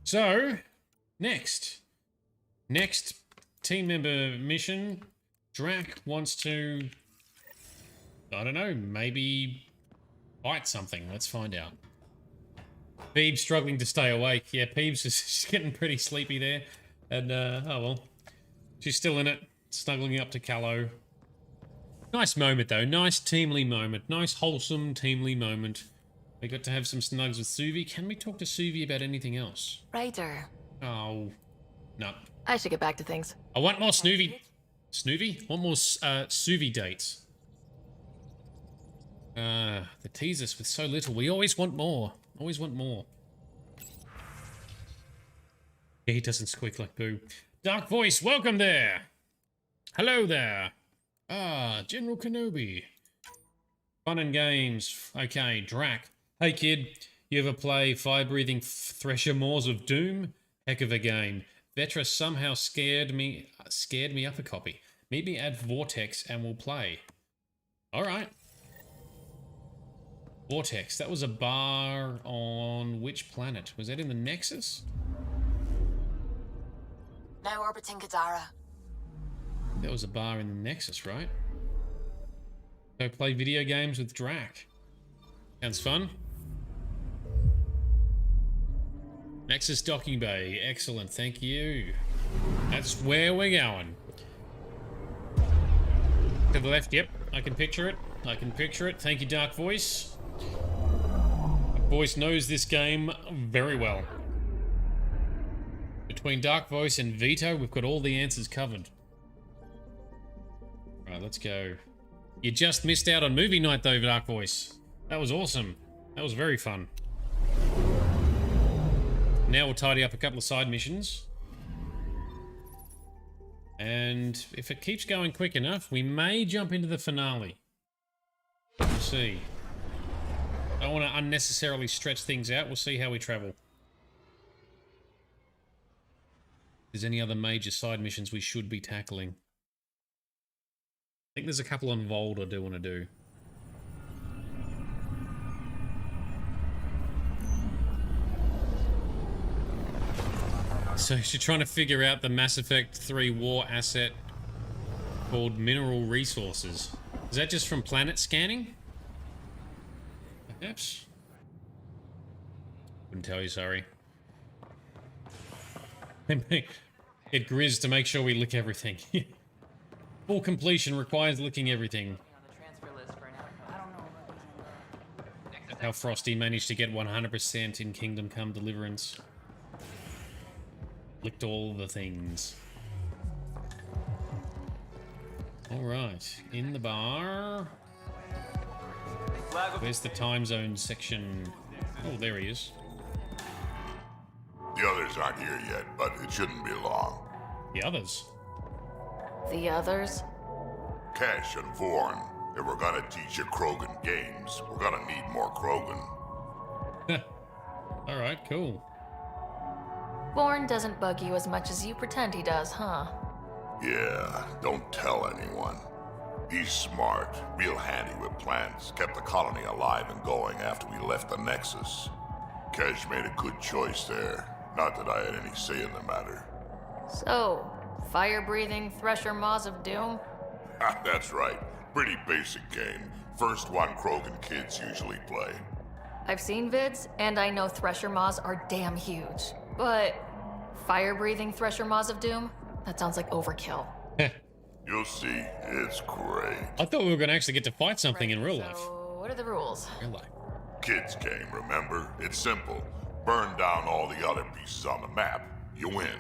So, next team member mission. Drac wants to, I don't know, maybe bite something. Let's find out. Peeb's struggling to stay awake. Yeah, Peeb's is getting pretty sleepy there. And, oh well. She's still in it, snuggling up to Callow. Nice moment, though. Nice teamly moment. Nice, wholesome, teamly moment. We got to have some snugs with Suvi. Can we talk to Suvi about anything else? Ryder. Oh, no. I should get back to things. I want more Snoovy. Snoovy? Want more Suvi dates. They tease us with so little. We always want more. Always want more. Yeah, he doesn't squeak like Boo. Dark Voice, welcome there. Hello there. Ah, General Kenobi. Fun and games. Okay, Drac. Hey kid, you ever play fire-breathing Thresher Maws of Doom? Heck of a game. Vetra somehow scared me up a copy. Meet me at Vortex and we'll play. Alright. Vortex. That was a bar on which planet? Was that in the Nexus? Now orbiting Kadara. That was a bar in the Nexus, right? Go play video games with Drac. Sounds fun. Nexus Docking Bay. Excellent, thank you. That's where we're going. To the left, yep. I can picture it. I can picture it. Thank you, Dark Voice. Dark Voice knows this game very well. Between Dark Voice and Vito, we've got all the answers covered. Right, let's go. You just missed out on movie night though, Dark Voice. That was awesome. That was very fun. Now we'll tidy up a couple of side missions. And if it keeps going quick enough, we may jump into the finale. We'll see. I don't want to unnecessarily stretch things out. We'll see how we travel. If there's any other major side missions we should be tackling. I think there's a couple on Vold I do want to do. So you're trying to figure out the Mass Effect 3 war asset called mineral resources. Is that just from planet scanning? Perhaps. Couldn't tell you, sorry. Get Grizz to make sure we lick everything. Full completion requires licking everything. How Frosty managed to get 100% in Kingdom Come Deliverance. Licked all the things. Alright, in the bar. Where's the time zone section? Oh, there he is. The others aren't here yet, but it shouldn't be long. The others? The others? Kesh and Vorn. If we're gonna teach you Krogan games, we're gonna need more Krogan. Alright, cool. Born doesn't bug you as much as you pretend he does, huh? Yeah, don't tell anyone. He's smart, real handy with plans, kept the colony alive and going after we left the Nexus. Kesh made a good choice there. Not that I had any say in the matter. So, fire-breathing Thresher Maws of Doom? That's right. Pretty basic game. First one Krogan kids usually play. I've seen vids, and I know Thresher Maws are damn huge. But fire-breathing Thresher Maws of Doom? That sounds like overkill. You'll see. It's great. I thought we were going to actually get to fight something in real life. So, what are the rules? Real life. Kids game, remember? It's simple. Burn down all the other pieces on the map. You win.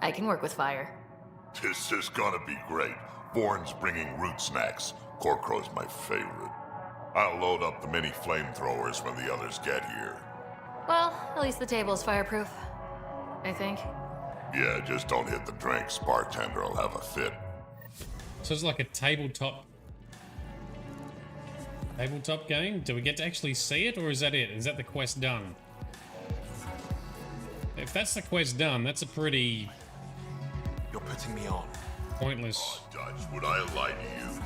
I can work with fire. This is gonna be great. Born's bringing root snacks. Corcrow's my favorite. I'll load up the mini flamethrowers when the others get here. Well, at least the table is fireproof. I think. Yeah, just don't hit the drinks. Bartender will have a fit. So it's like a tabletop game? Do we get to actually see it, or is that it? Is that the quest done? If that's the quest done, that's a pretty... You're putting me on. Pointless. Oh, Dutch, would I lie to you?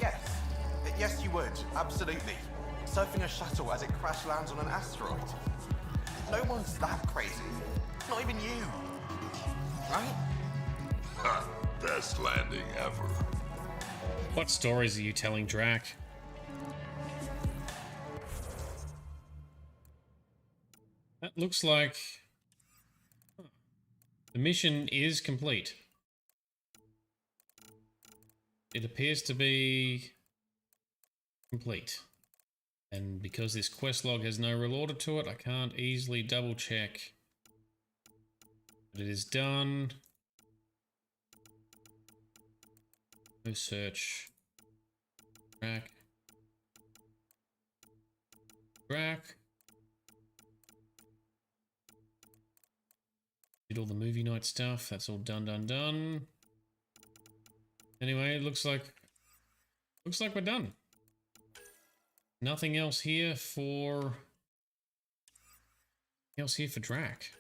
Yes. Yes, you would. Absolutely. Surfing a shuttle as it crash lands on an asteroid. No one's that crazy. Not even you. Right? Ha! Best landing ever. What stories are you telling, Drac? That looks like... The mission is complete. It appears to be complete. And because this quest log has no real order to it, I can't easily double check. But it is done. No search. Track. Track. Did all the movie night stuff. That's all done. Anyway, it looks like looks like we're done. Nothing else here for... Drac.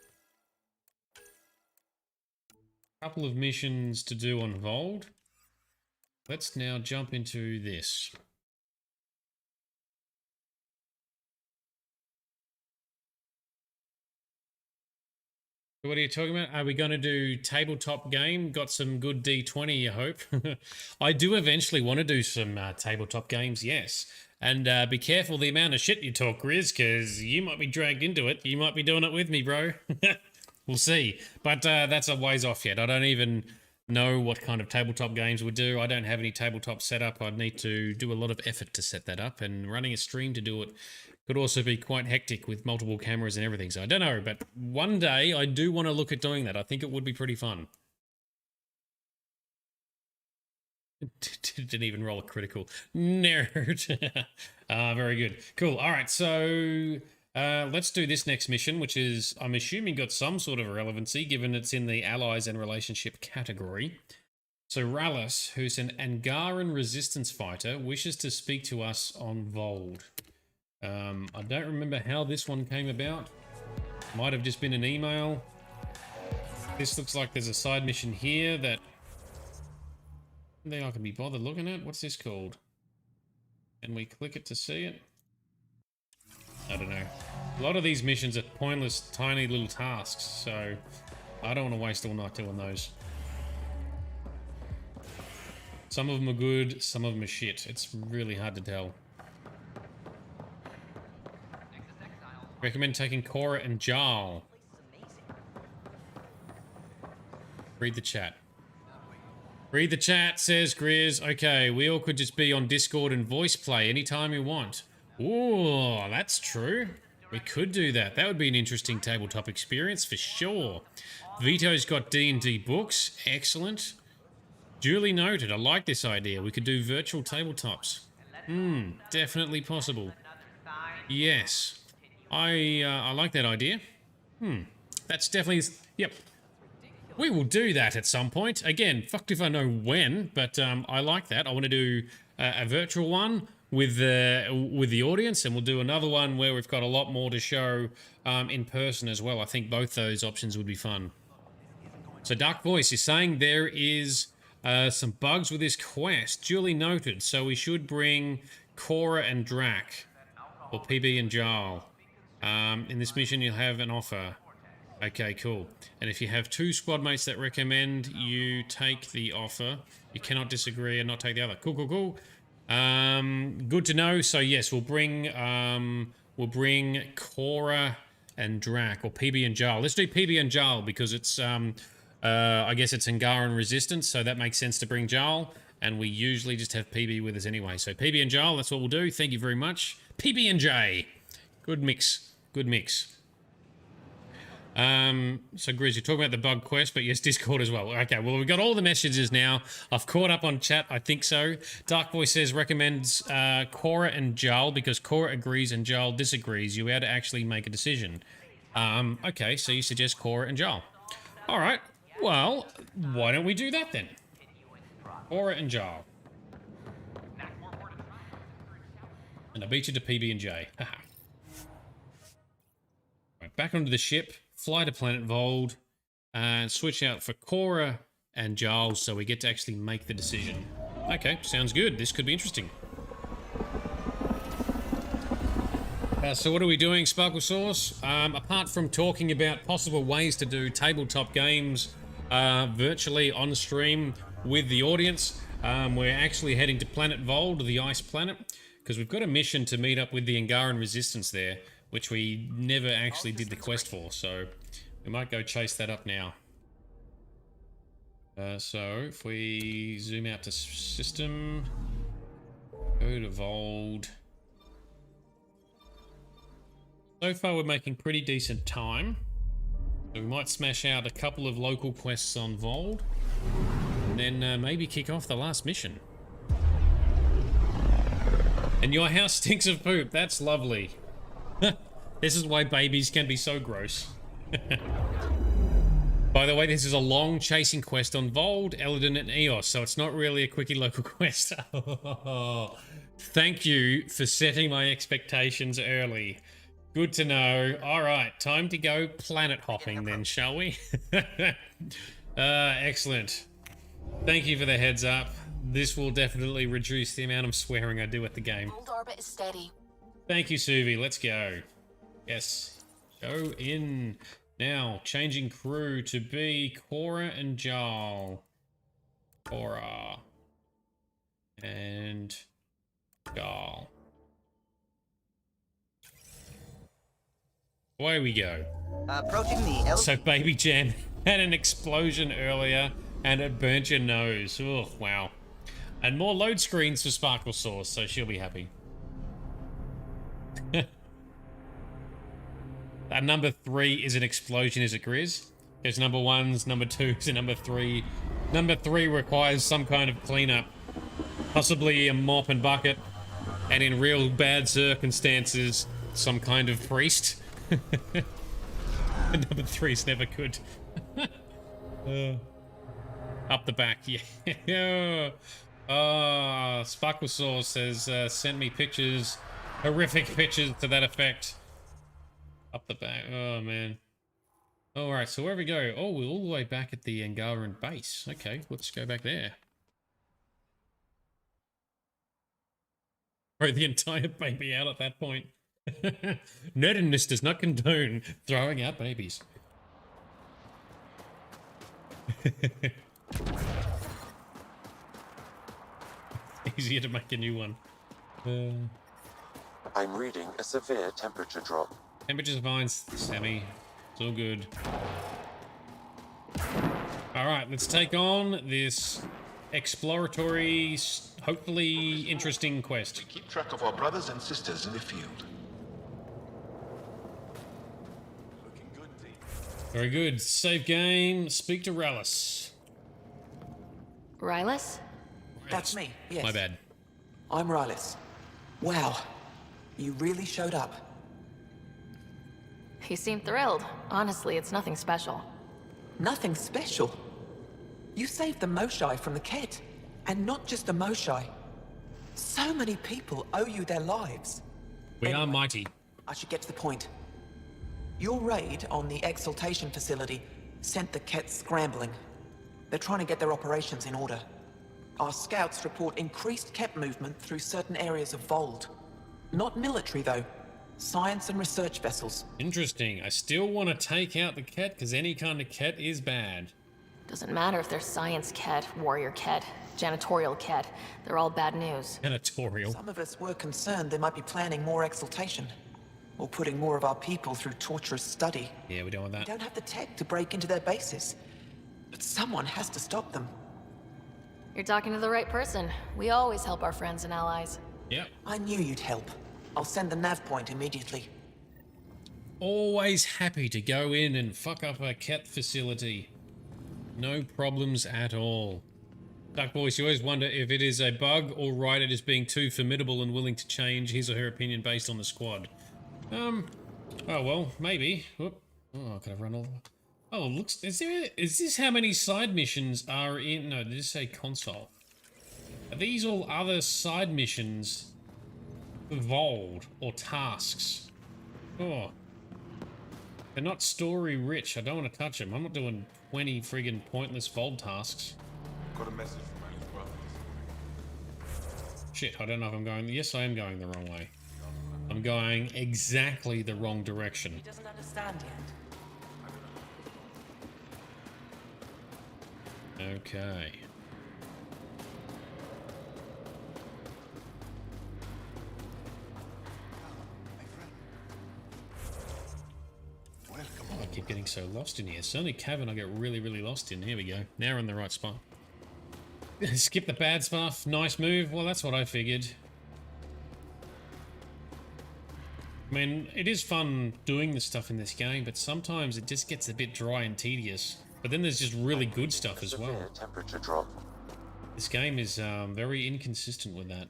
Couple of missions to do on Vold. Let's now jump into this. What are you talking about? Are we going to do tabletop game? Got some good D20, I hope. I do eventually want to do some tabletop games, yes. And be careful the amount of shit you talk, Grizz, because you might be dragged into it. You might be doing it with me, bro. We'll see. But that's a ways off yet. I don't even know what kind of tabletop games we'll do. I don't have any tabletop set up. I'd need to do a lot of effort to set that up. And running a stream to do it could also be quite hectic with multiple cameras and everything. So I don't know. But one day I do want to look at doing that. I think it would be pretty fun. Didn't even roll a critical. Nerd. Very good. Cool. All right. So let's do this next mission, which is, I'm assuming, got some sort of relevancy, given it's in the allies and relationship category. So Rallis, who's an Angaran resistance fighter, wishes to speak to us on Vold. I don't remember how this one came about. Might have just been an email. This looks like there's a side mission here that I think I can be bothered looking at. What's this called? Can we click it to see it? I don't know. A lot of these missions are pointless, tiny little tasks, so I don't want to waste all night doing those. Some of them are good, some of them are shit. It's really hard to tell. Recommend taking Cora and Jarl. Read the chat. Read the chat, says Grizz. Okay, we all could just be on Discord and voice play anytime you want. Ooh, that's true. We could do that. That would be an interesting tabletop experience for sure. Vito's got D&D books. Excellent. Duly noted. I like this idea. We could do virtual tabletops. Definitely possible. Yes. I like that idea. That's definitely... Yep. We will do that at some point. Again, fucked if I know when, but I like that. I want to do a virtual one with the audience, and we'll do another one where we've got a lot more to show in person as well. I think both those options would be fun. So Dark Voice is saying there is some bugs with this quest. Duly noted. So we should bring Cora and Drac, or PB and Jarl. In this mission, you'll have an offer. Okay, cool. And if you have two squad mates that recommend you take the offer, you cannot disagree and not take the other. Cool, cool, cool. Good to know. So yes, we'll bring Cora and Drac, or PB and Jarl. Let's do PB and Jarl because it's I guess it's Angaran resistance, so that makes sense to bring Jarl. And we usually just have PB with us anyway. So PB and Jarl, that's what we'll do. Thank you very much. PB and J. Good mix. Good mix. So Grizz, you're talking about the bug quest, but yes, Discord as well. Okay, well, we've got all the messages now. I've caught up on chat, I think so. Dark Voice says recommends Cora and Jarl because Cora agrees and Jarl disagrees. You're able to actually make a decision. Okay, so you suggest Cora and Jarl. All right, well, why don't we do that then? Cora and Jarl. And I beat you to PB and J. Right, back onto the ship. Fly to planet Vold, and switch out for Cora and Jarl so we get to actually make the decision. Okay, sounds good. This could be interesting. So what are we doing, Sparkle Sauce? Apart from talking about possible ways to do tabletop games virtually on stream with the audience, we're actually heading to planet Vold, the ice planet, because we've got a mission to meet up with the Angaran resistance there, which we never actually did the quest for, so we might go chase that up now. So if we zoom out to system, go to Vold. So far we're making pretty decent time. So we might smash out a couple of local quests on Vold, and then maybe kick off the last mission. And your house stinks of poop, that's lovely. This is why babies can be so gross. By the way, this is a long chasing quest on Vold, Eladin, and Eos, so it's not really a quickie local quest. Thank you for setting my expectations early. Good to know. All right, time to go planet hopping then, shall we? Excellent. Thank you for the heads up. This will definitely reduce the amount of swearing I do at the game. Hold orbit is steady. Thank you, Suvi. Let's go. Yes. Go in. Now, changing crew to be Cora and Jarl. Cora. And Jarl. Away we go. Approaching the So Baby Jan had an explosion earlier and it burnt your nose. Oh, wow. And more load screens for Sparkle Sauce, so she'll be happy. Number 3 is an explosion, is it, Grizz? There's number 1s, number 2s, and number 3. Number 3 requires some kind of cleanup. Possibly a mop and bucket. And in real bad circumstances, some kind of priest. Number 3's never good. Up the back, yeah. Sparkle Sauce has sent me pictures, horrific pictures to that effect. Up the back, oh man. Alright, so where we go? Oh, we're all the way back at the Angaran base. Okay, let's go back there. Throw the entire baby out at that point. Nerdiness does not condone throwing out babies. Easier to make a new one. I'm reading a severe temperature drop. Temperature's fine, Sammy. It's all good. Alright, let's take on this exploratory, hopefully interesting quest. To keep track of our brothers and sisters in the field. Very good. Save game. Speak to Rallis. Rylus? That's me, yes. My bad. I'm Rylus. Wow. You really showed up. He seemed thrilled. Honestly, it's nothing special. Nothing special? You saved the Moshai from the Kett. And not just the Moshai. So many people owe you their lives. We are mighty. I should get to the point. Your raid on the Exaltation facility sent the Kett scrambling. They're trying to get their operations in order. Our scouts report increased Kett movement through certain areas of Vold. Not military, though. Science and research vessels. Interesting. I still want to take out the Kett, because any kind of Kett is bad. Doesn't matter if they're science Kett, warrior Kett, janitorial Kett. They're all bad news. Janitorial? Some of us were concerned they might be planning more Exaltation. Or putting more of our people through torturous study. Yeah, we don't want that. We don't have the tech to break into their bases. But someone has to stop them. You're talking to the right person. We always help our friends and allies. Yep. I knew you'd help. I'll send the nav point immediately. Always happy to go in and fuck up a Kett facility. No problems at all. Dark Voice, you always wonder if it is a bug or Ryder is being too formidable and willing to change his or her opinion based on the squad. Oh well, maybe. Whoop. Oh, could I run all? Oh, looks. Is this how many side missions are in? No, did it say console? Are these all other side missions? Vold or tasks? Oh, they're not story rich. I don't want to touch them. I'm not doing 20 friggin' pointless Vold tasks. Got a message from my little brother. Shit, I don't know if I'm going. Yes, I am going the wrong way. I'm going exactly the wrong direction. He doesn't understand yet. Okay. Oh, I keep getting so lost in here. It's only cavern I get really, really lost in. Here we go. Now we're in the right spot. Skip the bad stuff. Nice move. Well, that's what I figured. I mean, it is fun doing the stuff in this game, but sometimes it just gets a bit dry and tedious. But then there's just really good stuff as well. Temperature drop. This game is very inconsistent with that.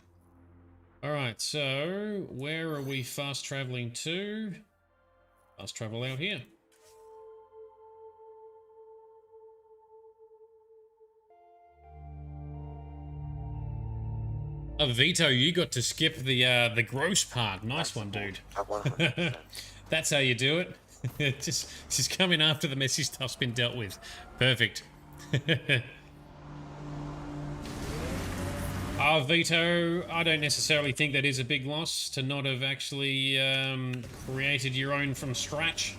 Alright, so where are we fast traveling to? Fast travel out here. Oh, Vito, you got to skip the gross part. Nice one, dude. That's how you do it. just come in after the messy stuff's been dealt with. Perfect. Vito, I don't necessarily think that is a big loss to not have actually created your own from scratch.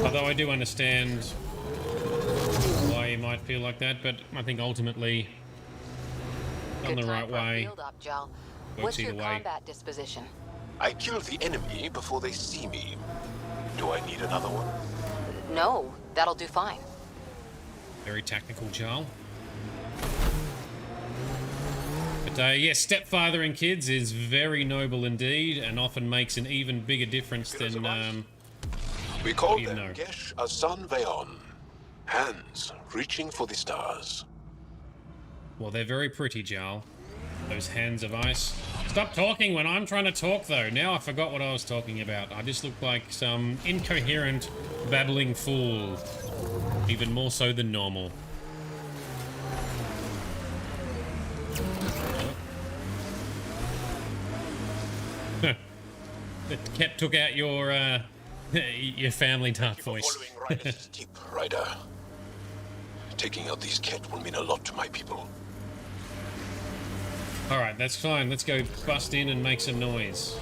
Although I do understand why you might feel like that, but I think ultimately done the right way. What's your combat disposition? I kill the enemy before they see me. Do I need another one? No, that'll do fine. Very tactical, Jarl. But yes, stepfathering kids is very noble indeed, and often makes an even bigger difference than we call them Gesh Asan Veon. Hands reaching for the stars. Well, they're very pretty, Jarl. Those hands of ice. Stop talking when I'm trying to talk, though. Now I forgot what I was talking about. I just look like some incoherent, babbling fool. Even more so than normal. Kett took out your family dark voice. Deep, Ryder. Taking out these Kett will mean a lot to my people. Alright, that's fine. Let's go bust in and make some noise.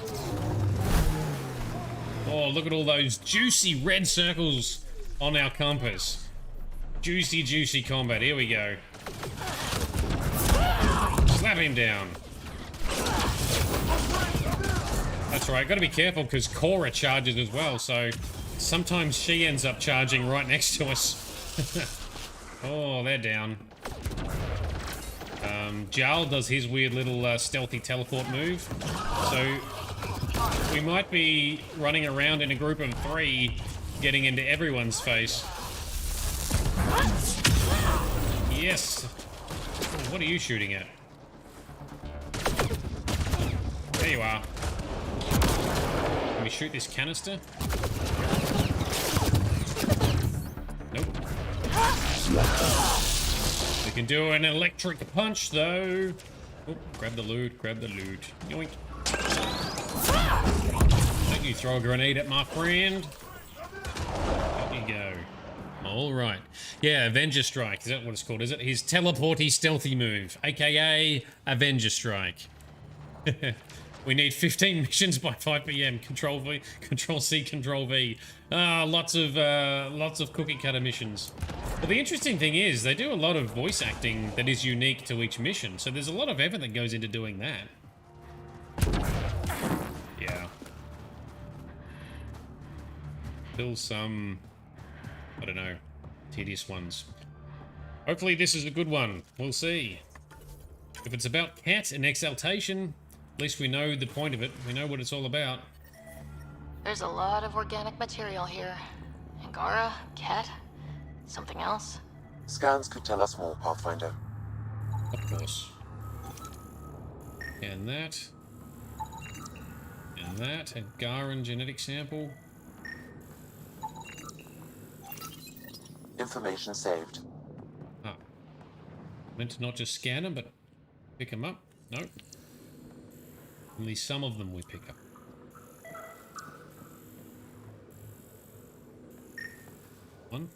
Oh, look at all those juicy red circles on our compass. Juicy, juicy combat. Here we go. Slap him down. That's right, gotta be careful because Cora charges as well, so sometimes she ends up charging right next to us. Oh, they're down. Jarl does his weird little stealthy teleport move, so we might be running around in a group of 3 getting into everyone's face. Yes! Oh, what are you shooting at? There you are. Can we shoot this canister? Nope. We can do an electric punch, though. Oh, grab the loot, grab the loot. Yoink. Don't you throw a grenade at my friend. There you go. All right. Yeah, Avenger Strike. Is that what it's called, is it? His teleporty stealthy move, aka Avenger Strike. We need 15 missions by 5 PM. Control V, Control C, Control V. Lots of cookie cutter missions. But the interesting thing is, they do a lot of voice acting that is unique to each mission. So there's a lot of effort that goes into doing that. Yeah. Still some, I don't know, tedious ones. Hopefully this is a good one. We'll see. If it's about Kett and exaltation, at least we know the point of it. We know what it's all about. There's a lot of organic material here. Angara, Kett, something else? Scans could tell us more, Pathfinder. Of course. And that. And that. A Garan genetic sample. Information saved. Ah. Meant to not just scan them, but pick them up. Nope. Only some of them we pick up. One.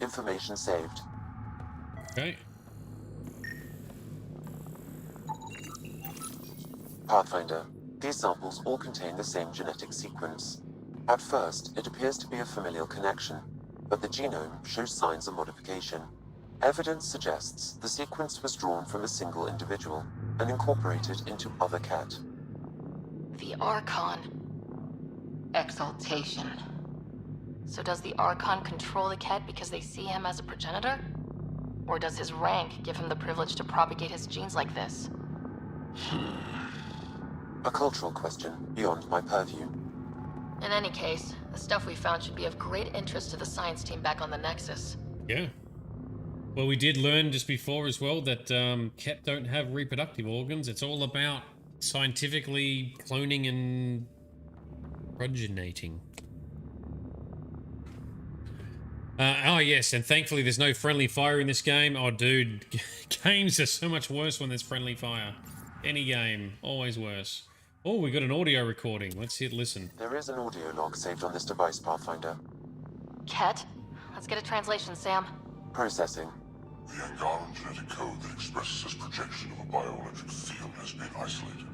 Information saved. Okay. Pathfinder, these samples all contain the same genetic sequence. At first, it appears to be a familial connection, but the genome shows signs of modification. Evidence suggests the sequence was drawn from a single individual and incorporated into other Kett. The Archon. Exaltation. So does the Archon control the Kett because they see him as a progenitor? Or does his rank give him the privilege to propagate his genes like this? A cultural question beyond my purview. In any case, the stuff we found should be of great interest to the science team back on the Nexus. Yeah. Well, we did learn just before as well that Kett don't have reproductive organs. It's all about scientifically cloning and progeniting. Oh yes, and thankfully there's no friendly fire in this game. Oh dude, games are so much worse when there's friendly fire. Any game, always worse. Oh, we got an audio recording. Let's hit listen. There is an audio log saved on this device, Pathfinder. Kett, let's get a translation, Sam. Processing. The Angaran genetic code that expresses this projection of a bioelectric field has been isolated.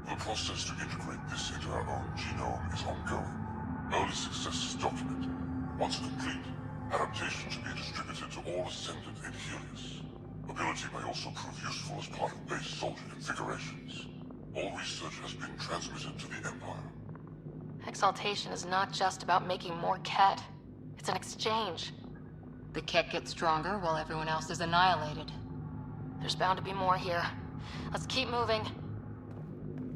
The process to integrate this into our own genome is ongoing. Early success is documented. Once complete, adaptation should be distributed to all ascendant in Helios. Ability may also prove useful as part of base soldier configurations. All research has been transmitted to the Empire. Exaltation is not just about making more Kett. It's an exchange. The Kett gets stronger while everyone else is annihilated. There's bound to be more here. Let's keep moving.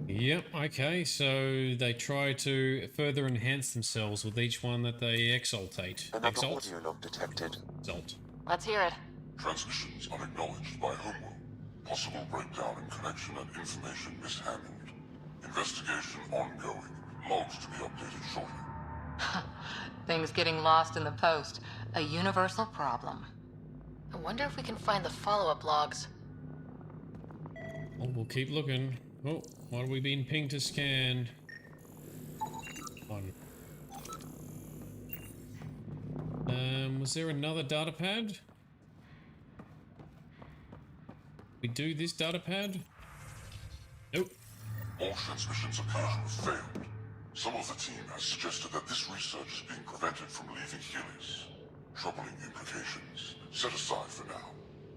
Yep, okay, so they try to further enhance themselves with each one that they exaltate. Another audio log detected. Exalt. Let's hear it. Transmissions unacknowledged by Homeworld. Possible breakdown in connection and information mishandled. Investigation ongoing. Logs to be updated shortly. Things getting lost in the post. A universal problem. I wonder if we can find the follow-up logs. Oh, we'll keep looking. Oh, what are we being pinged to scan? On. Was there another data pad? We do this data pad? Nope. All transmissions appear to have failed. Some of the team has suggested that this research is being prevented from leaving Helios. Troubling implications. Set aside for now.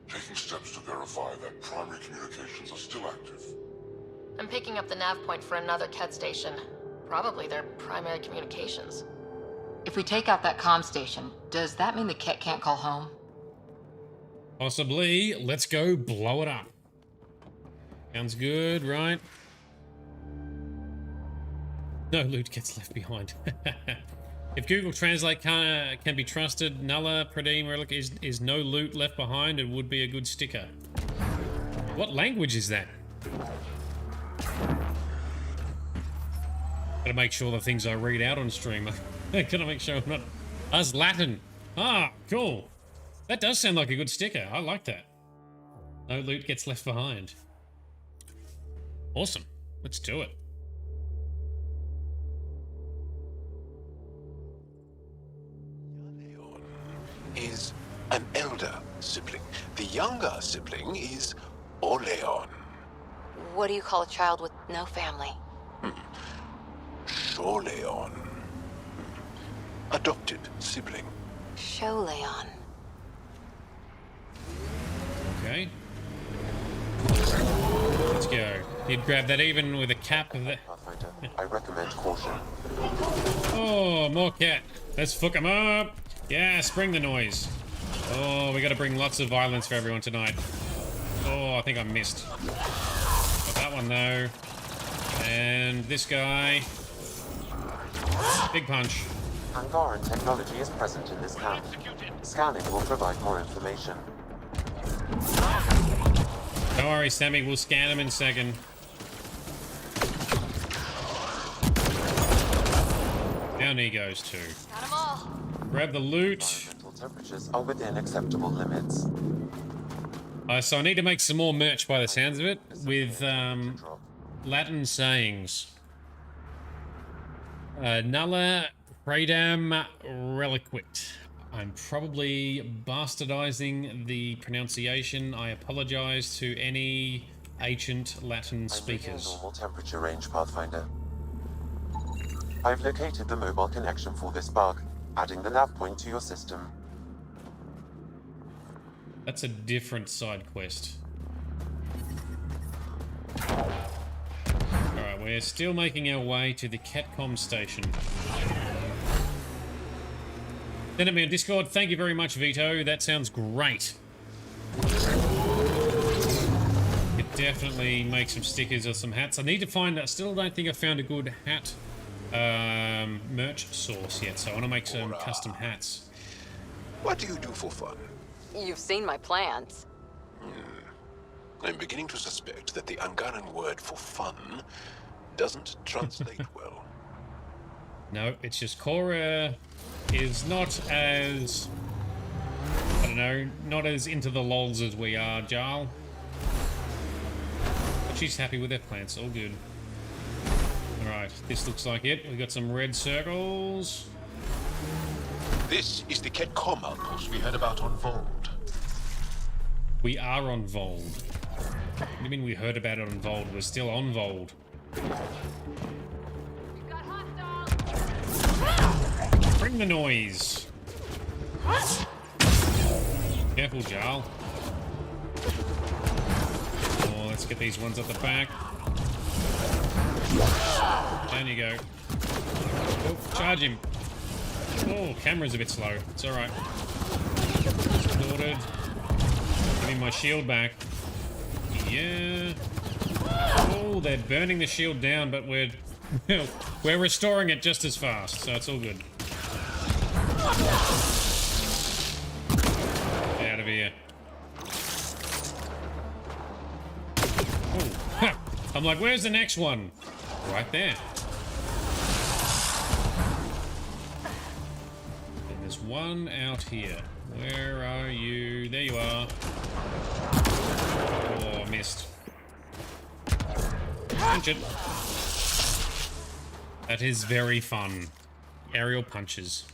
Taking steps to verify that primary communications are still active. I'm picking up the nav point for another Kett station. Probably their primary communications. If we take out that comm station, does that mean the Kett can't call home? Possibly. Let's go blow it up. Sounds good, right? No loot gets left behind. If Google Translate can be trusted, Nulla Pradim Relic is no loot left behind, it would be a good sticker. What language is that? Gotta make sure the things I read out on stream. Gotta make sure I'm not... Us Latin. Ah, cool. That does sound like a good sticker. I like that. No loot gets left behind. Awesome. Let's do it. Is an elder sibling. The younger sibling is Oleon. What do you call a child with no family? Sholeon. Adopted sibling. Sholeon. Okay. Let's go. You'd grab that even with a cap of that. I recommend caution. Oh, more Kett. Let's fuck them up. Yes, bring the noise. Oh, we gotta bring lots of violence for everyone tonight. Oh, I think I missed. Got that one though. And this guy. Big punch. Angaran technology is present in this camp. Scanning will provide more information. Don't worry, Sammy, we'll scan him in a second. Down he goes too. Got 'em all. Grab the loot. Environmental temperatures are within acceptable limits. So I need to make some more merch by the sounds of it with Latin sayings. Nulla Pradam Reliquit. I'm probably bastardizing the pronunciation. I apologize to any ancient Latin speakers. Normal temperature range, Pathfinder. I've located the mobile connection for this bug, adding the nav point to your system. That's a different side quest. Alright, we're still making our way to the Catcom station. Send it me on Discord. Thank you very much, Vito. That sounds great. Could definitely make some stickers or some hats. I need to find... I still don't think I found a good hat merch source yet, so I want to make some custom hats. What do you do for fun? You've seen my plans. I'm beginning to suspect that the Angaran word for fun doesn't translate well. No, it's just Cora is not as know, not as into the lols as we are, Jarl. But she's happy with her plants, all good. Alright, this looks like it. We got some red circles. This is the Kett comm outpost we heard about on Vold. We are on Vold. What do you mean we heard about it on Vold? We're still on Vold. Bring the noise. Careful, Jarl. Oh, let's get these ones at the back. Down you go. Oh, charge him. Oh, camera's a bit slow. It's alright. Ordered. Give me my shield back. Yeah. Oh, they're burning the shield down, but we're restoring it just as fast, so it's all good. Get out of here. Oh, I'm like, where's the next one? Right there. And there's one out here. Where are you? There you are. Oh, I missed. Punch it. That is very fun. Aerial punches.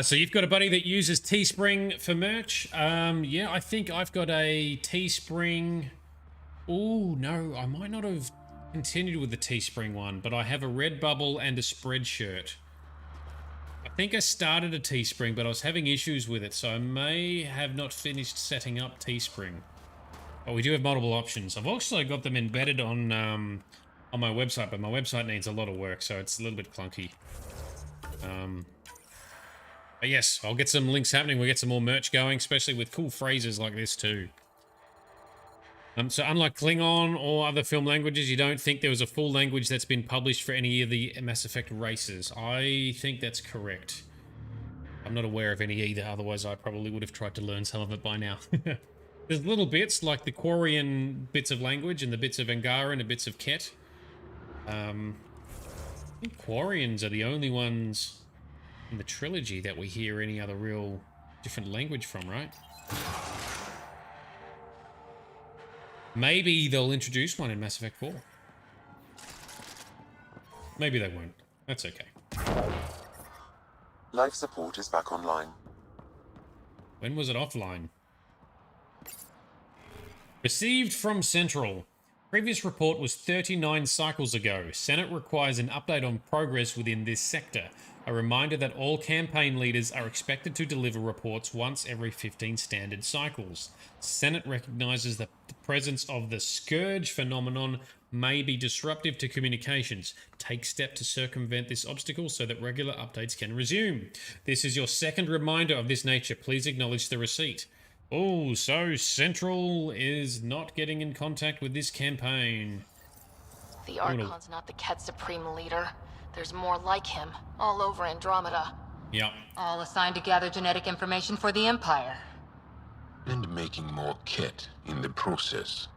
So you've got a buddy that uses Teespring for merch. Yeah, I think I've got a Teespring. Oh, no, I might not have continued with the Teespring one, but I have a Redbubble and a spread shirt. I think I started a Teespring, but I was having issues with it, so I may have not finished setting up Teespring. But we do have multiple options. I've also got them embedded on my website, but my website needs a lot of work, so it's a little bit clunky. But yes, I'll get some links happening. We'll get some more merch going, especially with cool phrases like this too. So unlike Klingon or other film languages, you don't think there was a full language that's been published for any of the Mass Effect races. I think that's correct. I'm not aware of any either, otherwise I probably would have tried to learn some of it by now. There's little bits, like the Quarian bits of language and the bits of Angara and the bits of Kett. I think Quarians are the only ones in the trilogy that we hear any other real different language from, right? Maybe they'll introduce one in Mass Effect 4. Maybe they won't. That's okay. Life support is back online. When was it offline? Received from Central. Previous report was 39 cycles ago. Senate requires an update on progress within this sector. A reminder that all campaign leaders are expected to deliver reports once every 15 standard cycles. Senate recognizes that the presence of the Scourge phenomenon may be disruptive to communications. Take steps to circumvent this obstacle so that regular updates can resume. This is your second reminder of this nature. Please acknowledge the receipt. Oh, so Central is not getting in contact with this campaign. The Archon's not the Kett Supreme Leader. There's more like him, all over Andromeda. Yep. All assigned to gather genetic information for the Empire. And making more Kett in the process.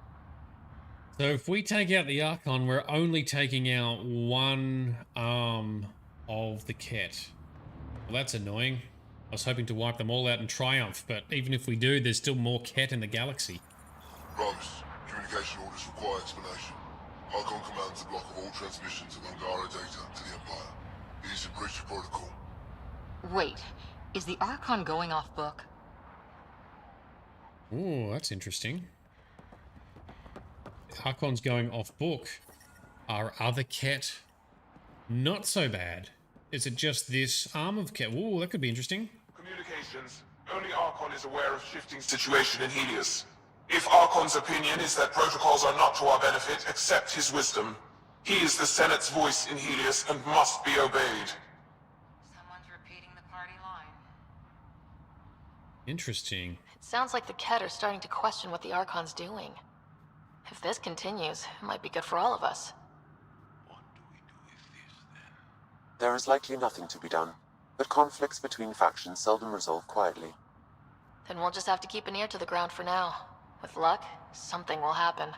So if we take out the Archon, we're only taking out one arm of the Kett. Well, that's annoying. I was hoping to wipe them all out in triumph, but even if we do, there's still more Kett in the galaxy. Rose, communication orders require explanation. Archon commands a block of all transmissions of Angara data to the Empire. It is a breach of protocol. Wait, is the Archon going off book? Ooh, that's interesting. Archon's going off book. Are other Kett not so bad? Is it just this arm of Kett? Ooh, that could be interesting. Communications. Only Archon is aware of shifting situation in Helios. If Archon's opinion is that protocols are not to our benefit, accept his wisdom. He is the Senate's voice in Helios and must be obeyed. Someone's repeating the party line. Interesting. It sounds like the Kett are starting to question what the Archon's doing. If this continues, it might be good for all of us. There is likely nothing to be done, but conflicts between factions seldom resolve quietly. Then we'll just have to keep an ear to the ground for now. With luck, something will happen.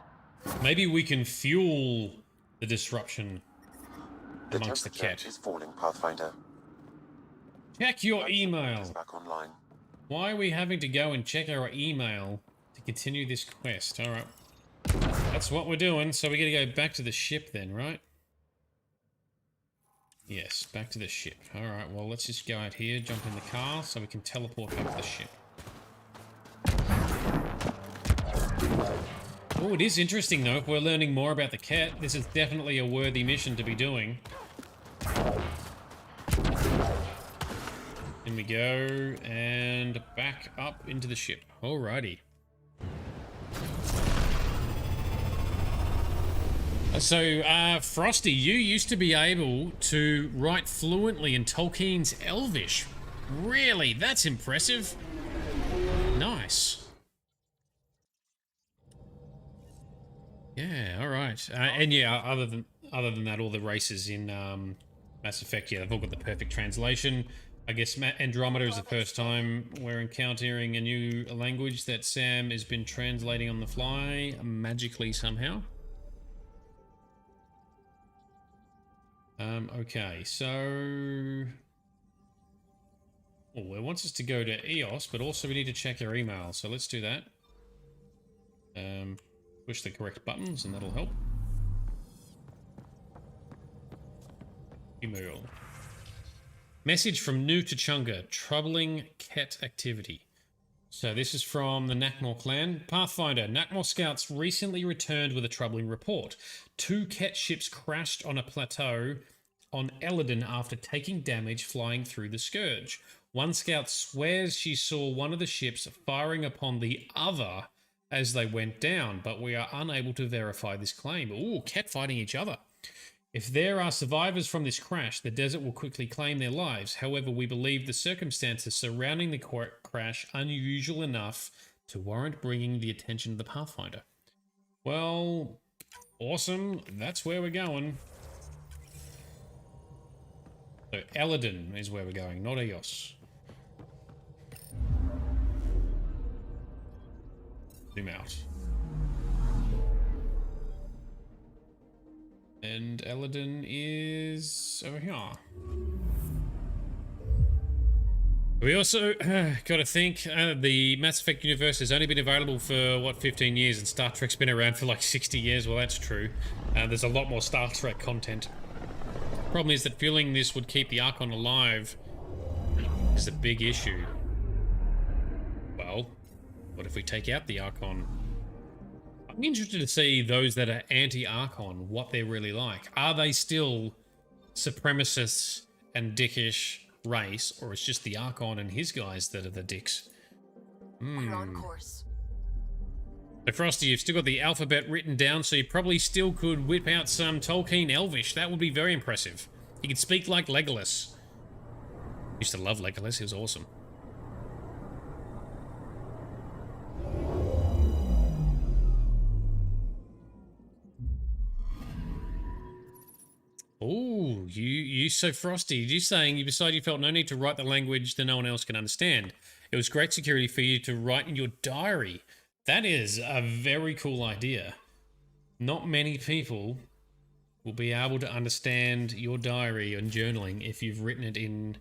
Maybe we can fuel the disruption The amongst the temperature Kett. is falling, Pathfinder. Check your email. Is back online. Why are we having to go and check our email to continue this quest? Alright. That's what we're doing, so we gotta go back to the ship then, right? Yes, back to the ship. Alright, well, let's just go out here, jump in the car, so we can teleport back to the ship. Oh, it is interesting, though, if we're learning more about the Kett. This is definitely a worthy mission to be doing. In we go, and back up into the ship. Alrighty. So, Frosty, you used to be able to write fluently in Tolkien's Elvish. Really? That's impressive. Nice. Yeah, alright. And yeah, other than that, all the races in Mass Effect, yeah, they've all got the perfect translation. I guess Andromeda is the first time we're encountering a new language that Sam has been translating on the fly, magically somehow. Okay, so... Oh, it wants us to go to EOS, but also we need to check our email, so let's do that. Push the correct buttons, and that'll help. Email. Message from New Tachunga. Troubling Kett activity. So this is from the Nakmor clan. Pathfinder. Nakmor scouts recently returned with a troubling report. 2 Kett ships crashed on a plateau on Eladin after taking damage flying through the Scourge. One scout swears she saw one of the ships firing upon the other as they went down, but we are unable to verify this claim. Ooh, Kett fighting each other. If there are survivors from this crash, the desert will quickly claim their lives. However, we believe the circumstances surrounding the crash unusual enough to warrant bringing the attention of the Pathfinder. Well, awesome. That's where we're going. So, Eladin is where we're going, not Eos. Zoom out. And Eladin is over here. We also got to think the Mass Effect universe has only been available for, what, 15 years, and Star Trek's been around for like 60 years. Well, that's true. There's a lot more Star Trek content. Problem is that feeling this would keep the Archon alive is a big issue. Well, what if we take out the Archon? I'm interested to see those that are anti-Archon, what they're really like. Are they still supremacists and dickish race, or it's just the Archon and his guys that are the dicks? We're on course. So Frosty, you've still got the alphabet written down, so you probably still could whip out some Tolkien Elvish. That would be very impressive. You could speak like Legolas. Used to love Legolas, he was awesome. Oh, you so Frosty. You saying you decided you felt no need to write the language that no one else can understand. It was great security for you to write in your diary. That is a very cool idea. Not many people will be able to understand your diary and journaling if you've written it in,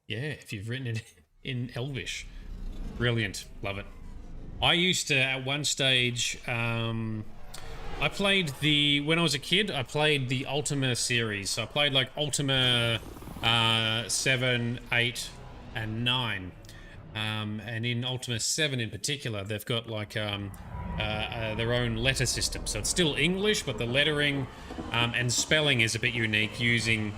if you've written it in Elvish. Brilliant. Love it. I used to, at one stage, I played when I was a kid, I played the Ultima series. So I played like Ultima 7, 8, and 9. And in Ultima 7 in particular, they've got like their own letter system. So it's still English, but the lettering and spelling is a bit unique using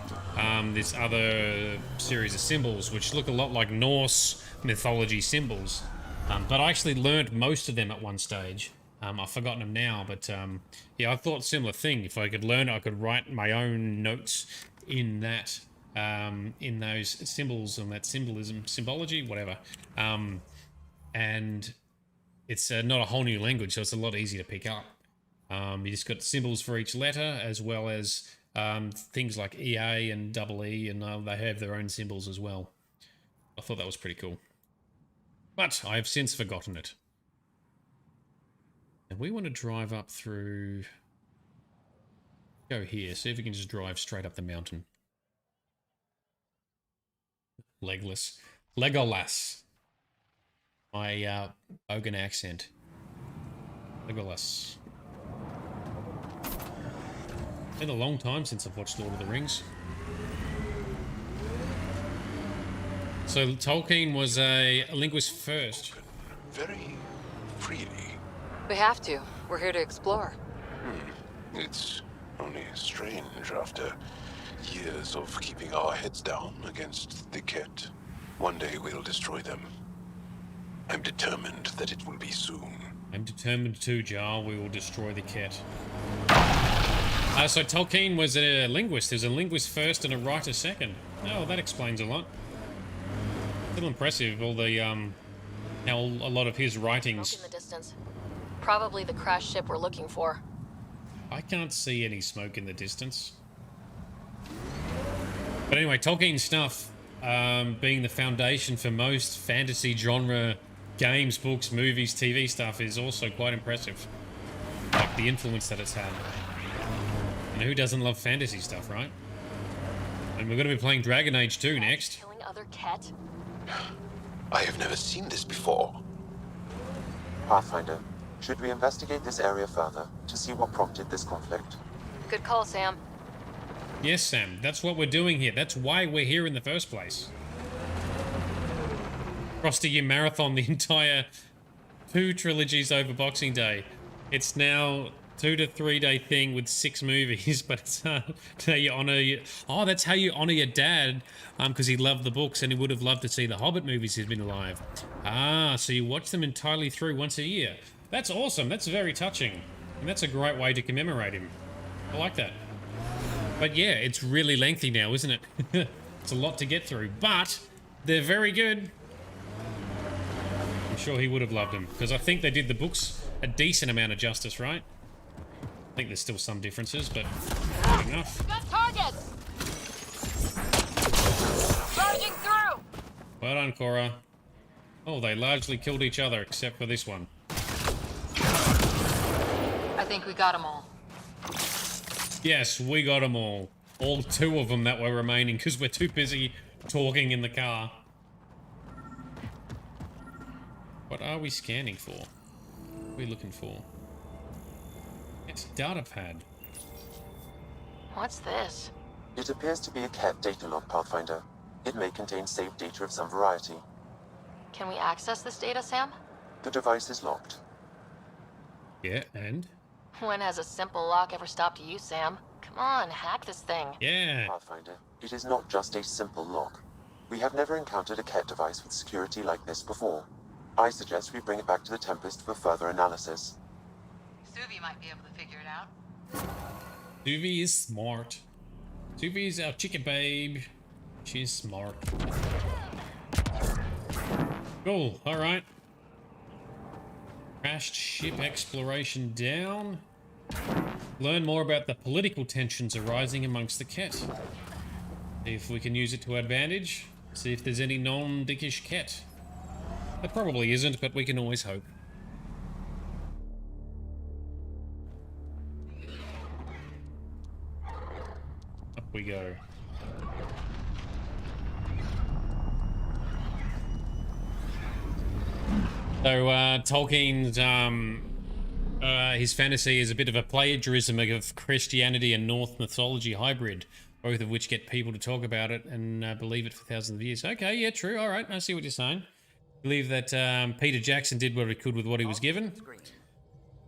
this other series of symbols, which look a lot like Norse mythology symbols. But I actually learned most of them at one stage. I've forgotten them now, but yeah, I thought similar thing. If I could learn it, I could write my own notes in that, in those symbols and that symbology, whatever. And it's not a whole new language, so it's a lot easier to pick up. You just got symbols for each letter, as well as things like EA and double E, and they have their own symbols as well. I thought that was pretty cool. But I have since forgotten it. And we want to drive up through... Go here, see if we can just drive straight up the mountain. Legless. Legolas. My Bogan accent. Legolas. It's been a long time since I've watched Lord of the Rings. So Tolkien was a linguist first. Very freely. We have to. We're here to explore. It's only strange after years of keeping our heads down against the Kett. One day we'll destroy them. I'm determined that it will be soon. I'm determined too, Jarl. We will destroy the Kett. So Tolkien was a linguist. He was a linguist first and a writer second. Oh, that explains a lot. Still impressive, all the, how a lot of his writings... Smoke in the distance. Probably the crashed ship we're looking for. I can't see any smoke in the distance. But anyway, Tolkien stuff, being the foundation for most fantasy genre games, books, movies, TV stuff, is also quite impressive. Like the influence that it's had. And who doesn't love fantasy stuff, right? And we're going to be playing Dragon Age 2 next. Killing other Kett? I have never seen this before. Pathfinder, should we investigate this area further to see what prompted this conflict? Good call, Sam. Yes, Sam, that's what we're doing here. That's why we're here in the first place. Frosty, you marathon the entire 2 trilogies over Boxing Day. It's now 2 to 3 day thing with 6 movies, but it's how you honor that's how you honor your dad, because he loved the books and he would have loved to see the Hobbit movies he's been alive. So you watch them entirely through once a year. That's awesome. That's very touching, and that's a great way to commemorate him. I like that. But yeah, it's really lengthy now, isn't it? It's a lot to get through, but they're very good. I'm sure he would have loved them, because I think they did the books a decent amount of justice, right? I think there's still some differences, but good enough. Got targets! Charging through! Well done, Cora. Oh, they largely killed each other, except for this one. I think we got them all. Yes, we got them all. All 2 of them that were remaining, because we're too busy talking in the car. What are we scanning for? What are we looking for? It's a data pad. What's this? It appears to be a Kett data log, Pathfinder. It may contain saved data of some variety. Can we access this data, Sam? The device is locked. Yeah, and? When has a simple lock ever stopped you, Sam? Come on, hack this thing. Yeah. Pathfinder, it is not just a simple lock. We have never encountered a Kett device with security like this before. I suggest we bring it back to the Tempest for further analysis. Suvi might be able to figure it out. Suvi is smart. Suvi is our chicken babe. She's smart. Cool, alright. Crashed ship exploration down. Learn more about the political tensions arising amongst the Kett. See if we can use it to our advantage. See if there's any non-dickish Kett. There probably isn't, but we can always hope. Up we go. So, Tolkien's, his fantasy is a bit of a plagiarism of Christianity and Norse mythology hybrid, both of which get people to talk about it and believe it for thousands of years. Okay, yeah, true, alright, I see what you're saying. Believe that Peter Jackson did what he could with what he was given.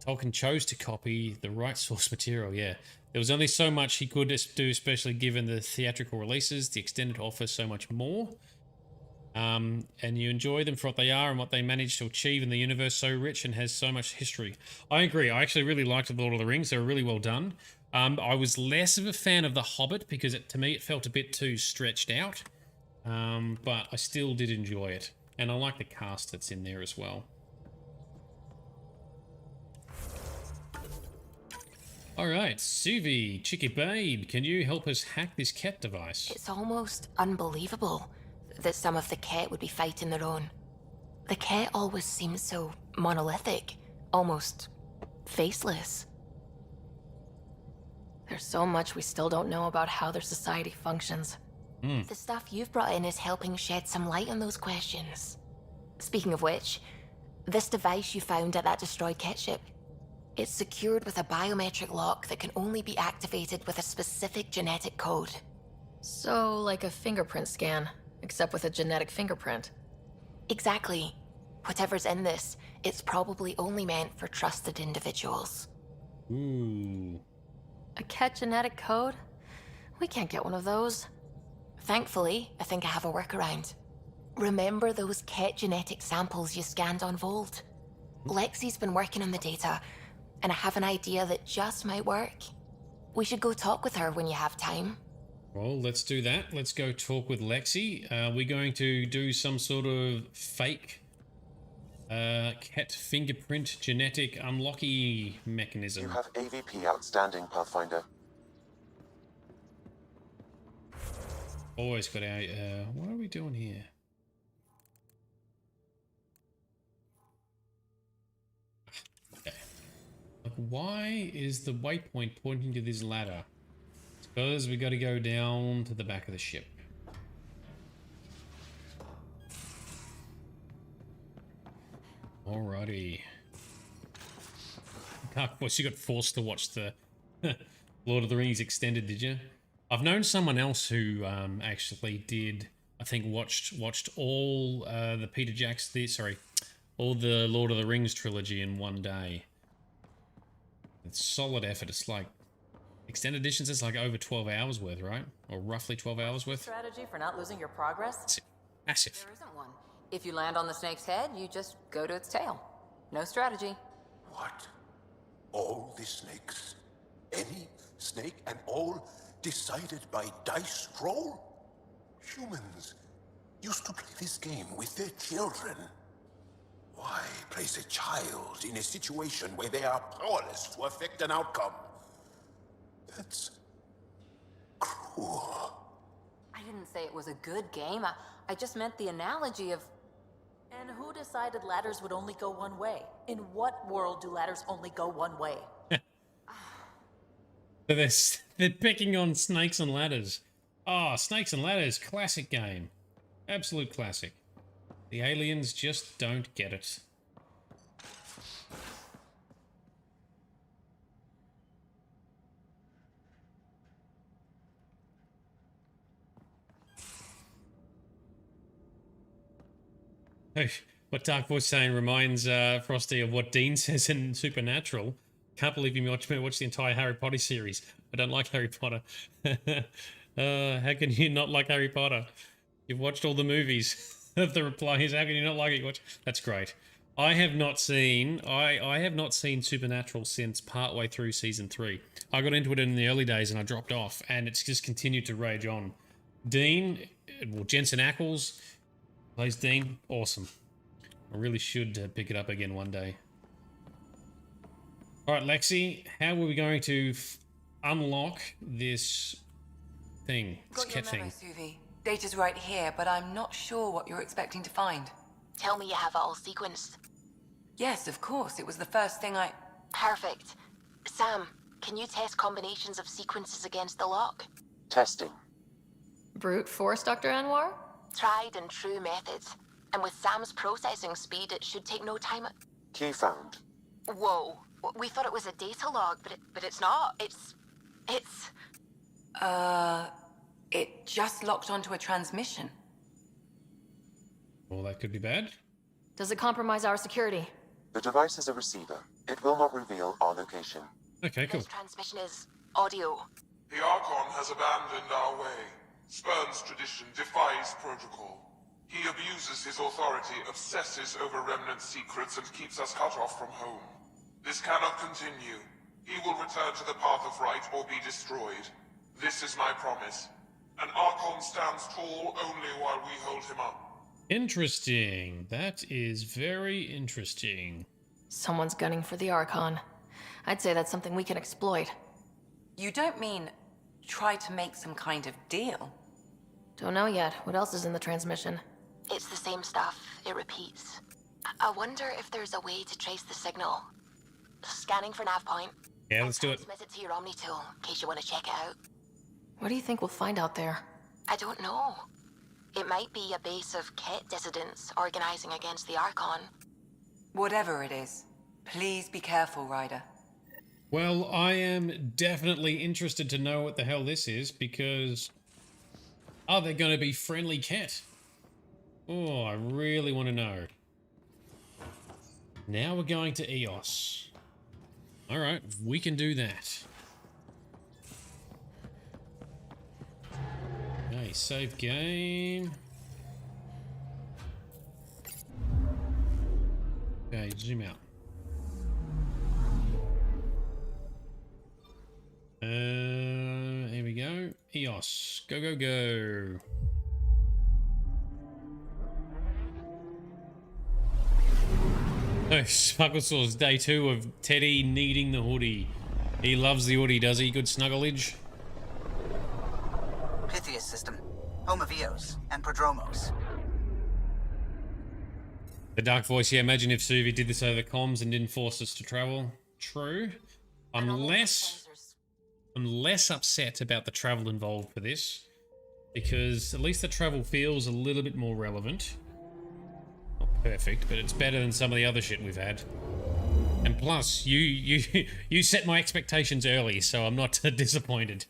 Tolkien chose to copy the right source material, yeah. There was only so much he could do, especially given the theatrical releases. The extended offers so much more. And you enjoy them for what they are and what they managed to achieve in the universe so rich and has so much history. I agree. I actually really liked The Lord of the Rings. They were really well done. I was less of a fan of The Hobbit because to me it felt a bit too stretched out. But I still did enjoy it. And I like the cast that's in there as well. Alright, Suvi, Chicky Babe, can you help us hack this Kett device? It's almost unbelievable that some of the Kett would be fighting their own. The Kett always seem so monolithic, almost faceless. There's so much we still don't know about how their society functions. The stuff you've brought in is helping shed some light on those questions. Speaking of which, this device you found at that destroyed Kett ship, it's secured with a biometric lock that can only be activated with a specific genetic code. So, like a fingerprint scan, except with a genetic fingerprint. Exactly. Whatever's in this, it's probably only meant for trusted individuals. Ooh. A Kett genetic code? We can't get one of those. Thankfully, I think I have a workaround. Remember those Kett genetic samples you scanned on Vold? Lexi's been working on the data, and I have an idea that just might work. We should go talk with her when you have time. Well, let's do that. Let's go talk with Lexi. We're going to do some sort of fake Kett fingerprint genetic unlocky mechanism. You have AVP outstanding, Pathfinder. Always got our... what are we doing here? Okay. Like, why is the waypoint pointing to this ladder? It's because we got to go down to the back of the ship. Alrighty. Of course, you got forced to watch the Lord of the Rings extended, did you? I've known someone else who actually did, I think, watched all the Peter Jackson, all the Lord of the Rings trilogy in one day. It's solid effort. It's like extended editions. It's like over 12 hours worth, right? Or roughly 12 hours worth. Strategy for not losing your progress? Massive. There isn't one. If you land on the snake's head, you just go to its tail. No strategy. What? All the snakes? Any snake and all decided by dice roll? Humans used to play this game with their children. Why place a child in a situation where they are powerless to affect an outcome? That's cruel. I didn't say it was a good game. I just meant the analogy of... And who decided ladders would only go one way? In what world do ladders only go one way? They're picking on snakes and ladders. Oh, Snakes and Ladders, classic game. Absolute classic. The aliens just don't get it. What Dark Voice saying reminds Frosty of what Dean says in Supernatural. Can't believe you watched the entire Harry Potter series. I don't like Harry Potter. How can you not like Harry Potter? You've watched all the movies. Of the reply is, how can you not like it? That's great. I have not seen Supernatural since partway through season 3. I got into it in the early days and I dropped off, and it's just continued to rage on. Dean, well, Jensen Ackles plays Dean. Awesome. I really should pick it up again one day. All right, Lexi, how are we going to unlock this thing, this Kett thing? Suvi. Data's right here, but I'm not sure what you're expecting to find. Tell me you have it all sequenced. Yes, of course. It was the first thing I... Perfect. Sam, can you test combinations of sequences against the lock? Testing. Brute force, Dr. Anwar? Tried and true methods. And with Sam's processing speed, it should take no time. Key found. Whoa. We thought it was a data log, but it's not. It's... It just locked onto a transmission. Well, that could be bad. Does it compromise our security? The device is a receiver. It will not reveal our location. Okay, cool. This transmission is audio. The Archon has abandoned our way, spurns tradition, defies protocol. He abuses his authority, obsesses over Remnant secrets, and keeps us cut off from home. This cannot continue. He will return to the path of right or be destroyed. This is my promise. An Archon stands tall only while we hold him up. Interesting. That is very interesting. Someone's gunning for the Archon. I'd say that's something we can exploit. You don't mean try to make some kind of deal? Don't know yet. What else is in the transmission? It's the same stuff. It repeats. I wonder if there's a way to trace the signal. Scanning for nav point. Yeah, let's do it. Transmit it to your Omni tool, in case you want to check it out. What do you think we'll find out there? I don't know. It might be a base of Kett dissidents organizing against the Archon. Whatever it is, please be careful, Ryder. Well, I am definitely interested to know what the hell this is, because... Are they going to be friendly Kett? Oh, I really want to know. Now we're going to EOS. Alright, we can do that. Okay, save game. Okay, zoom out. Here we go. EOS. Go, go, go. Oh, Sparklesaw's day 2 of Teddy needing the hoodie. He loves the hoodie, does he? Good snugglage. Pythias system, home of Eos and Prodromos. The Dark Voice, yeah, imagine if Suvi did this over the comms and didn't force us to travel. True. I'm less upset about the travel involved for this, because at least the travel feels a little bit more relevant. Not perfect, but it's better than some of the other shit we've had. And plus, you set my expectations early, so I'm not disappointed.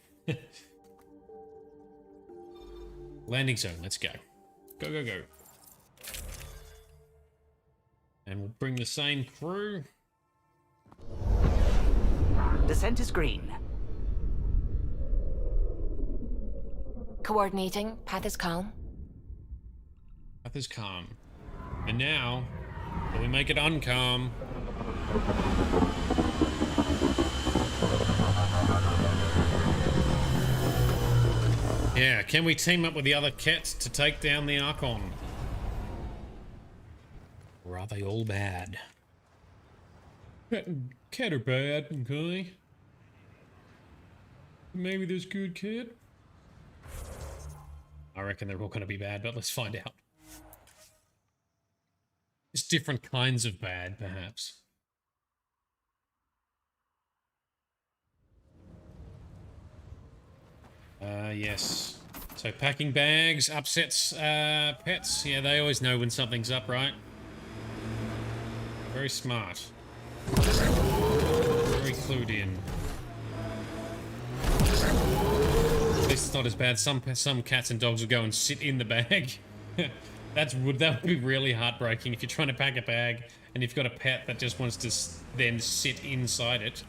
Landing zone, let's go. Go, go, go. And we'll bring the same crew. Descent is green. Coordinating. Path is calm. Path is calm. And now, will we make it uncalm? Yeah, can we team up with the other Ketts to take down the Archon? Or are they all bad? Kett are bad, okay? Maybe there's good Kett? I reckon they're all going to be bad, but let's find out. It's different kinds of bad, perhaps. Yes. So packing bags, upsets pets. Yeah, they always know when something's up, right? Very smart. Very clued in. At least it's not as bad. Some cats and dogs will go and sit in the bag. That would be really heartbreaking if you're trying to pack a bag and you've got a pet that just wants to then sit inside it.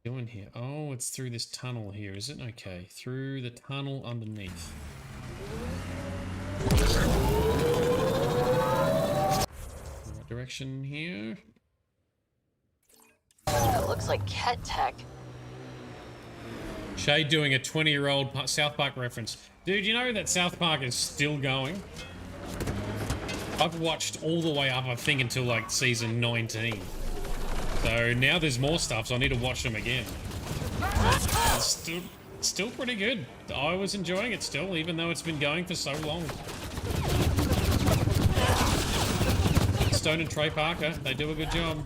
Doing here? Oh, it's through this tunnel here, is it? Okay, through the tunnel underneath. What direction here? It looks like Kett tech. Shay doing a 20-year-old South Park reference. Dude, you know that South Park is still going? I've watched all the way up, I think, until like season 19. So now there's more stuff, so I need to watch them again. It's still pretty good. I was enjoying it still, even though it's been going for so long. Stone and Trey Parker, they do a good job.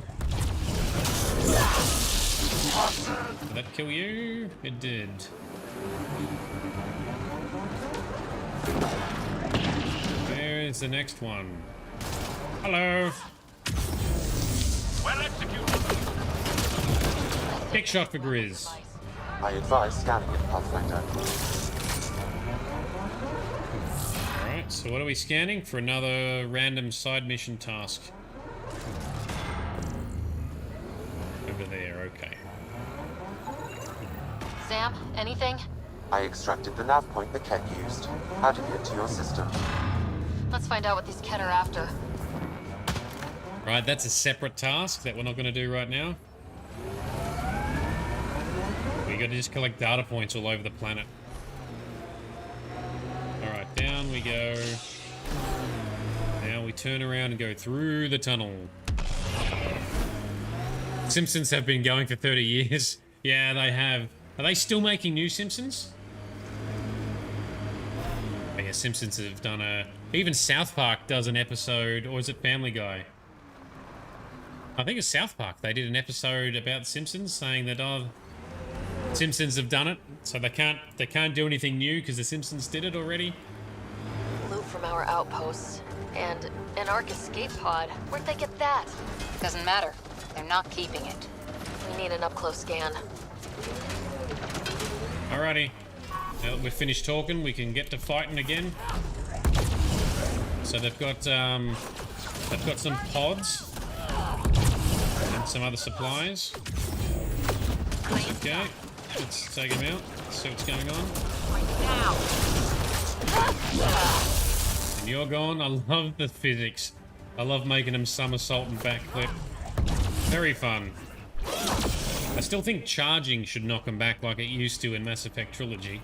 Did that kill you? It did. There's the next one. Hello. Well executed. Big shot for Grizz. I advise scanning in Pathfinder. Alright, so what are we scanning? For another random side mission task. Over there, okay. Sam, anything? I extracted the nav point the Kett used, adding it to your system. Let's find out what these Kett are after. Right, that's a separate task that we're not going to do right now. We got to just collect data points all over the planet. Alright, down we go. Now we turn around and go through the tunnel. Simpsons have been going for 30 years. Yeah, they have. Are they still making new Simpsons? Oh yeah, Simpsons have done a... Even South Park does an episode, or is it Family Guy? I think it's South Park. They did an episode about The Simpsons saying that, oh, Simpsons have done it, so they can't do anything new because the Simpsons did it already. Loot from our outposts and an Ark escape pod. Where'd they get that? Doesn't matter. They're not keeping it. We need an up-close scan. Alrighty. Now that we've finished talking, we can get to fighting again. So they've got some pods and some other supplies. Okay, let's take them out. See what's going on. And you're gone. I love the physics. I love making them somersault and backflip. Very fun. I still think charging should knock them back like it used to in Mass Effect Trilogy.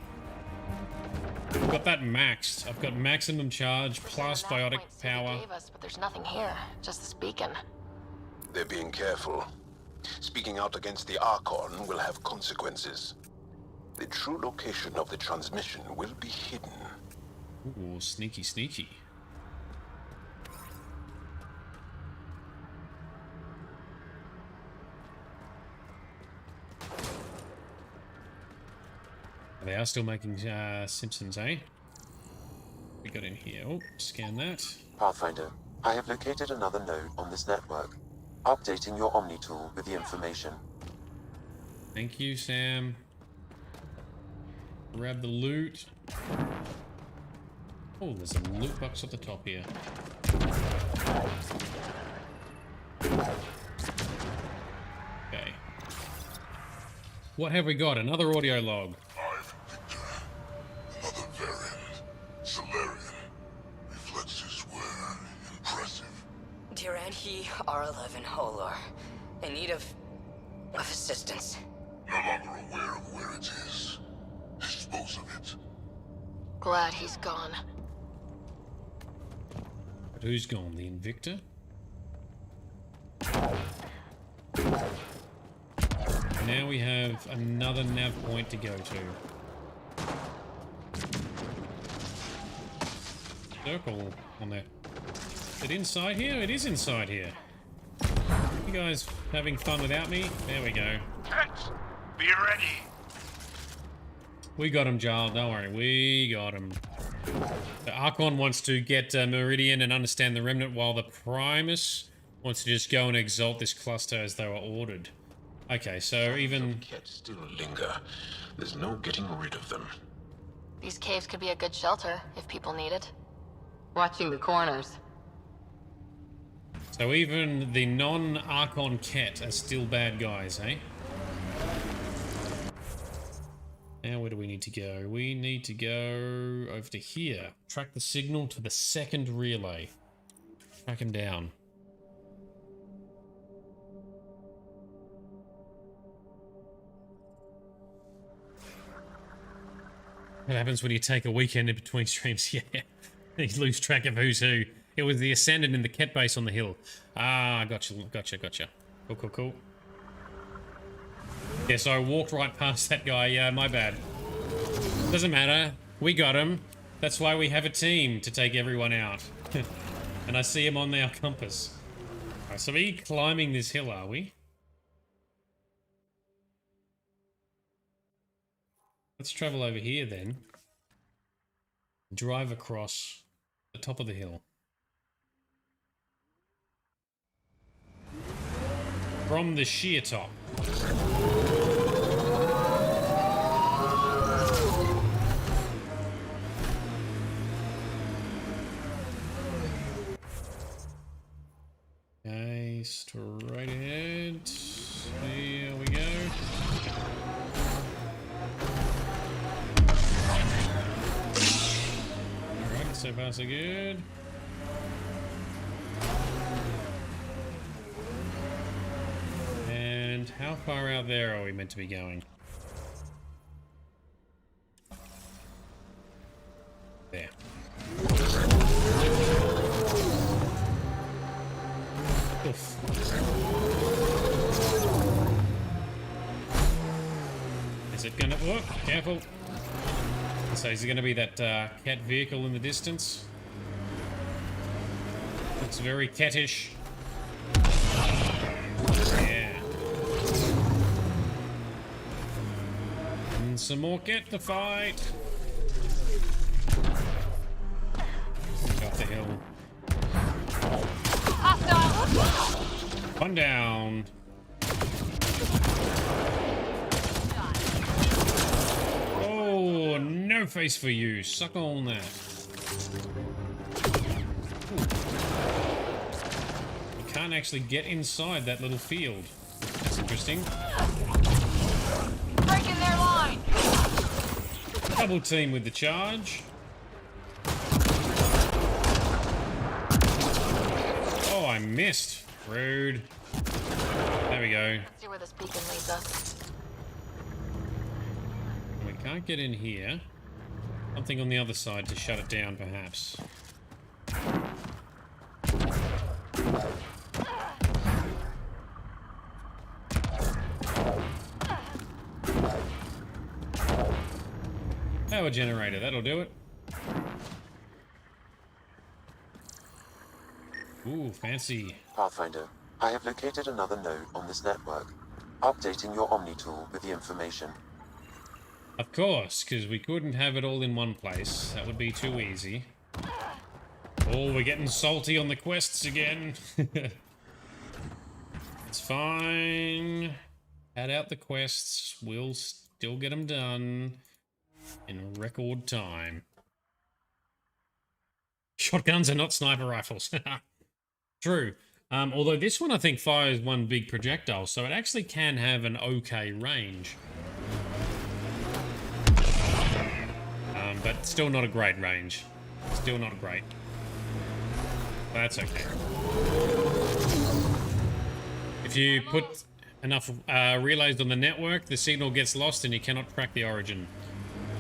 I've got that maxed. I've got maximum charge plus biotic power. Gave us, but there's nothing here. Just this beacon. They're being careful. Speaking out against the Archon will have consequences. The true location of the transmission will be hidden. Ooh, sneaky, sneaky. They are still making Simpsons, eh? We got in here. Oh, scan that. Pathfinder, I have located another node on this network. Updating your Omni tool with the information. Thank you, Sam. Grab the loot. Oh, there's a loot box at the top here. Okay. What have we got? Another audio log. Another variant. Solarian. Reflexes were impressive. Duranhi R11 Holor. In need of assistance. No longer aware of where it is. Dispose of it. Glad he's gone. But who's gone? The Invictor? Now we have another nav point to go to. Circle on there. Is it inside here? It is inside here. You guys having fun without me? There we go. Kett, be ready. We got him, Jarl. Don't worry. We got him. The Archon wants to get Meridian and understand the Remnant, while the Primus wants to just go and exalt this cluster as they were ordered. Okay, so even... Kett still linger. There's no getting rid of them. These caves could be a good shelter if people need it. Watching the corners. So even the non-Archon Kett are still bad guys, eh? Now where do we need to go? We need to go over to here. Track the signal to the second relay. Track him down. What happens when you take a weekend in between streams? Yeah, you lose track of who's who. It was the Ascendant in the Kett base on the hill. Ah, gotcha. Cool. Yeah, so I walked right past that guy. Yeah, my bad. Doesn't matter. We got him. That's why we have a team, to take everyone out. And I see him on our compass. Alright, so we're climbing this hill, are we? Let's travel over here then. Drive across the top of the hill. From the sheer top. Okay, straight ahead. Here we go. Alright, so far so good. And how far out there are we meant to be going? There. Oof. Is it gonna... Oh, careful. So is it gonna be that Kett vehicle in the distance? Looks very Kettish. Yeah. And some more Kett to fight. Up the hill. One down. Oh, no face for you. Suck on that. Ooh. You can't actually get inside that little field. That's interesting. Breaking their line. Double team with the charge. Oh, I missed. Rude. There we go. See where this beacon leads us. We can't get in here. Something on the other side to shut it down, perhaps. Power generator, that'll do it. Ooh, fancy. Pathfinder, I have located another node on this network. Updating your Omni tool with the information. Of course, because we couldn't have it all in one place. That would be too easy. Oh, we're getting salty on the quests again. It's fine. Add out the quests. We'll still get them done in record time. Shotguns are not sniper rifles. True. Although this one I think fires one big projectile, so it actually can have an okay range. But still not a great range. Still not great. That's okay. If you put enough relays on the network, the signal gets lost and you cannot track the origin.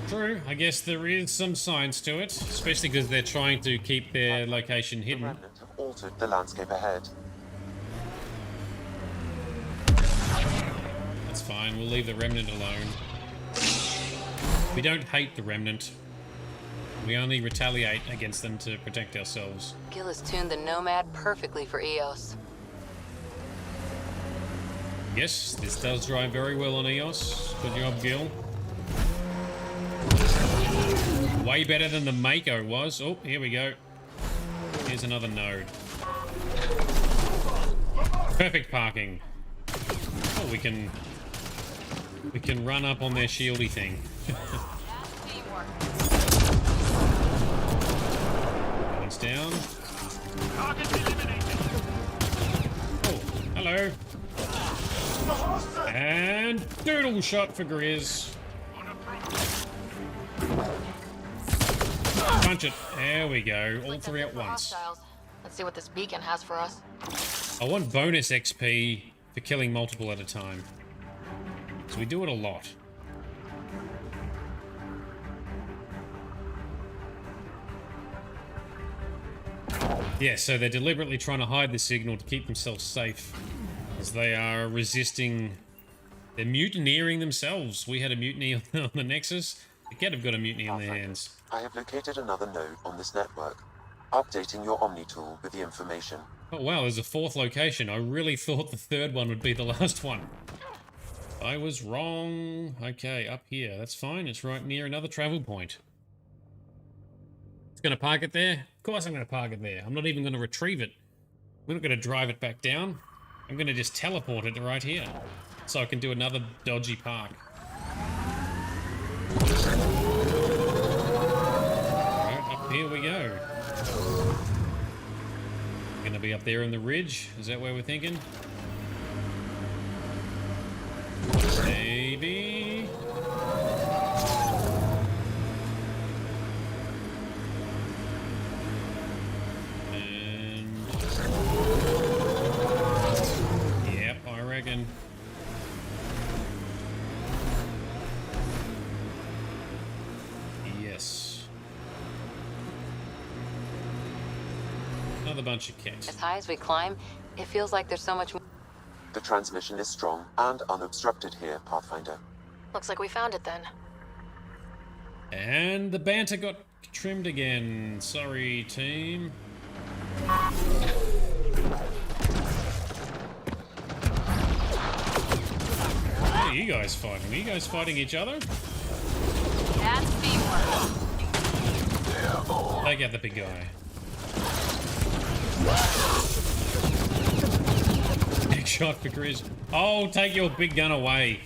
True, I guess there is some science to it, especially because they're trying to keep their location hidden. The Remnant have altered the landscape ahead. That's fine, we'll leave the Remnant alone. We don't hate the Remnant. We only retaliate against them to protect ourselves. Gil has tuned the Nomad perfectly for EOS. Yes, this does drive very well on EOS. Good job, Gil. Way better than the Mako was. Oh, here we go. Here's another node. Perfect parking. Oh, we can run up on their shieldy thing. One's down. Oh, hello. And doodle shot for Grizz. Punch it. There we go. All three at once. Let's see what this beacon has for us. I want bonus XP for killing multiple at a time. So we do it a lot. Yeah, so they're deliberately trying to hide the signal to keep themselves safe. As they are resisting... They're mutineering themselves. We had a mutiny on the Nexus. The Kett have got a mutiny on their hands. I have located another node on this network. Updating your Omni tool with the information. Oh wow, there's a fourth location. I really thought the third one would be the last one. I was wrong. Okay, up here. That's fine. It's right near another travel point. It's going to park it there? Of course I'm going to park it there. I'm not even going to retrieve it. We're not going to drive it back down. I'm going to just teleport it right here. So I can do another dodgy park. Right, up here we go. We're going to be up there in the ridge. Is that where we're thinking? Maybe. And yep, I reckon. Yes. Another bunch of Kett. As high as we climb, it feels like there's so much more. The transmission is strong and unobstructed here, Pathfinder. Looks like we found it then. And the banter got trimmed again. Sorry, team. What are you guys fighting? Are you guys fighting each other? That's teamwork. Take out the big guy. Big shot for Chris. Oh, take your big gun away.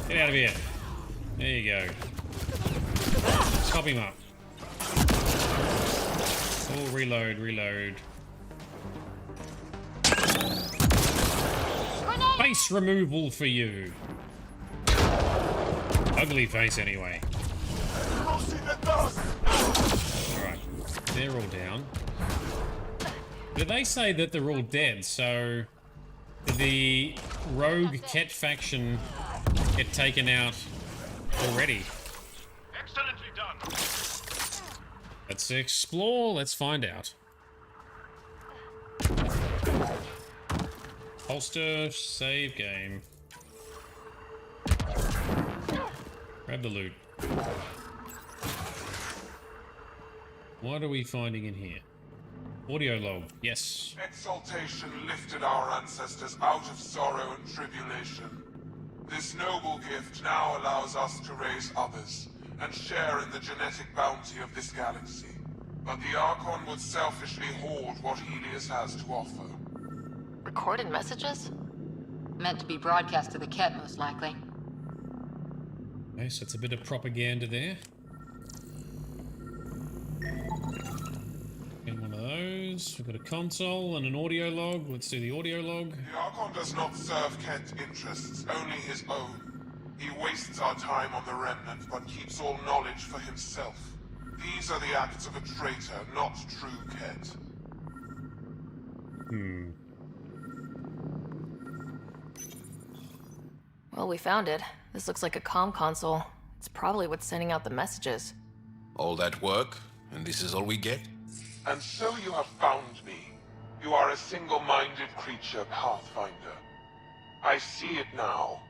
Get out of here. There you go. Chop him up. Oh, reload, reload. Face removal for you. Ugly face, anyway. Alright, they're all down. Did they say that they're all dead? So, did the rogue Kett faction get taken out already? Excellently done. Let's explore. Let's find out. Holster, save game. Grab the loot. What are we finding in here? Audio log, yes. Exaltation lifted our ancestors out of sorrow and tribulation. This noble gift now allows us to raise others and share in the genetic bounty of this galaxy. But the Archon would selfishly hoard what Helios has to offer. Recorded messages? Meant to be broadcast to the Kett, most likely. Okay, so it's a bit of propaganda there. Get one of those. We've got a console and an audio log. Let's do the audio log. The Archon does not serve Kett interests, only his own. He wastes our time on the Remnant, but keeps all knowledge for himself. These are the acts of a traitor, not true Kett. Well, we found it. This looks like a comm console. It's probably what's sending out the messages. All that work, and this is all we get? And so you have found me. You are a single-minded creature, Pathfinder. I see it now.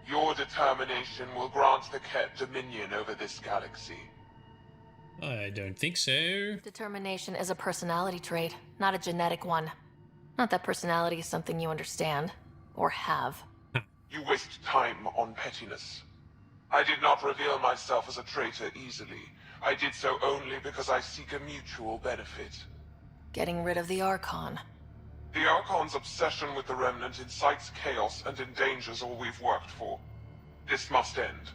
Your determination will grant the Kett dominion over this galaxy. I don't think so. Determination is a personality trait, not a genetic one. Not that personality is something you understand. Or have. You waste time on pettiness. I did not reveal myself as a traitor easily. I did so only because I seek a mutual benefit. Getting rid of the Archon. The Archon's obsession with the Remnant incites chaos and endangers all we've worked for. This must end.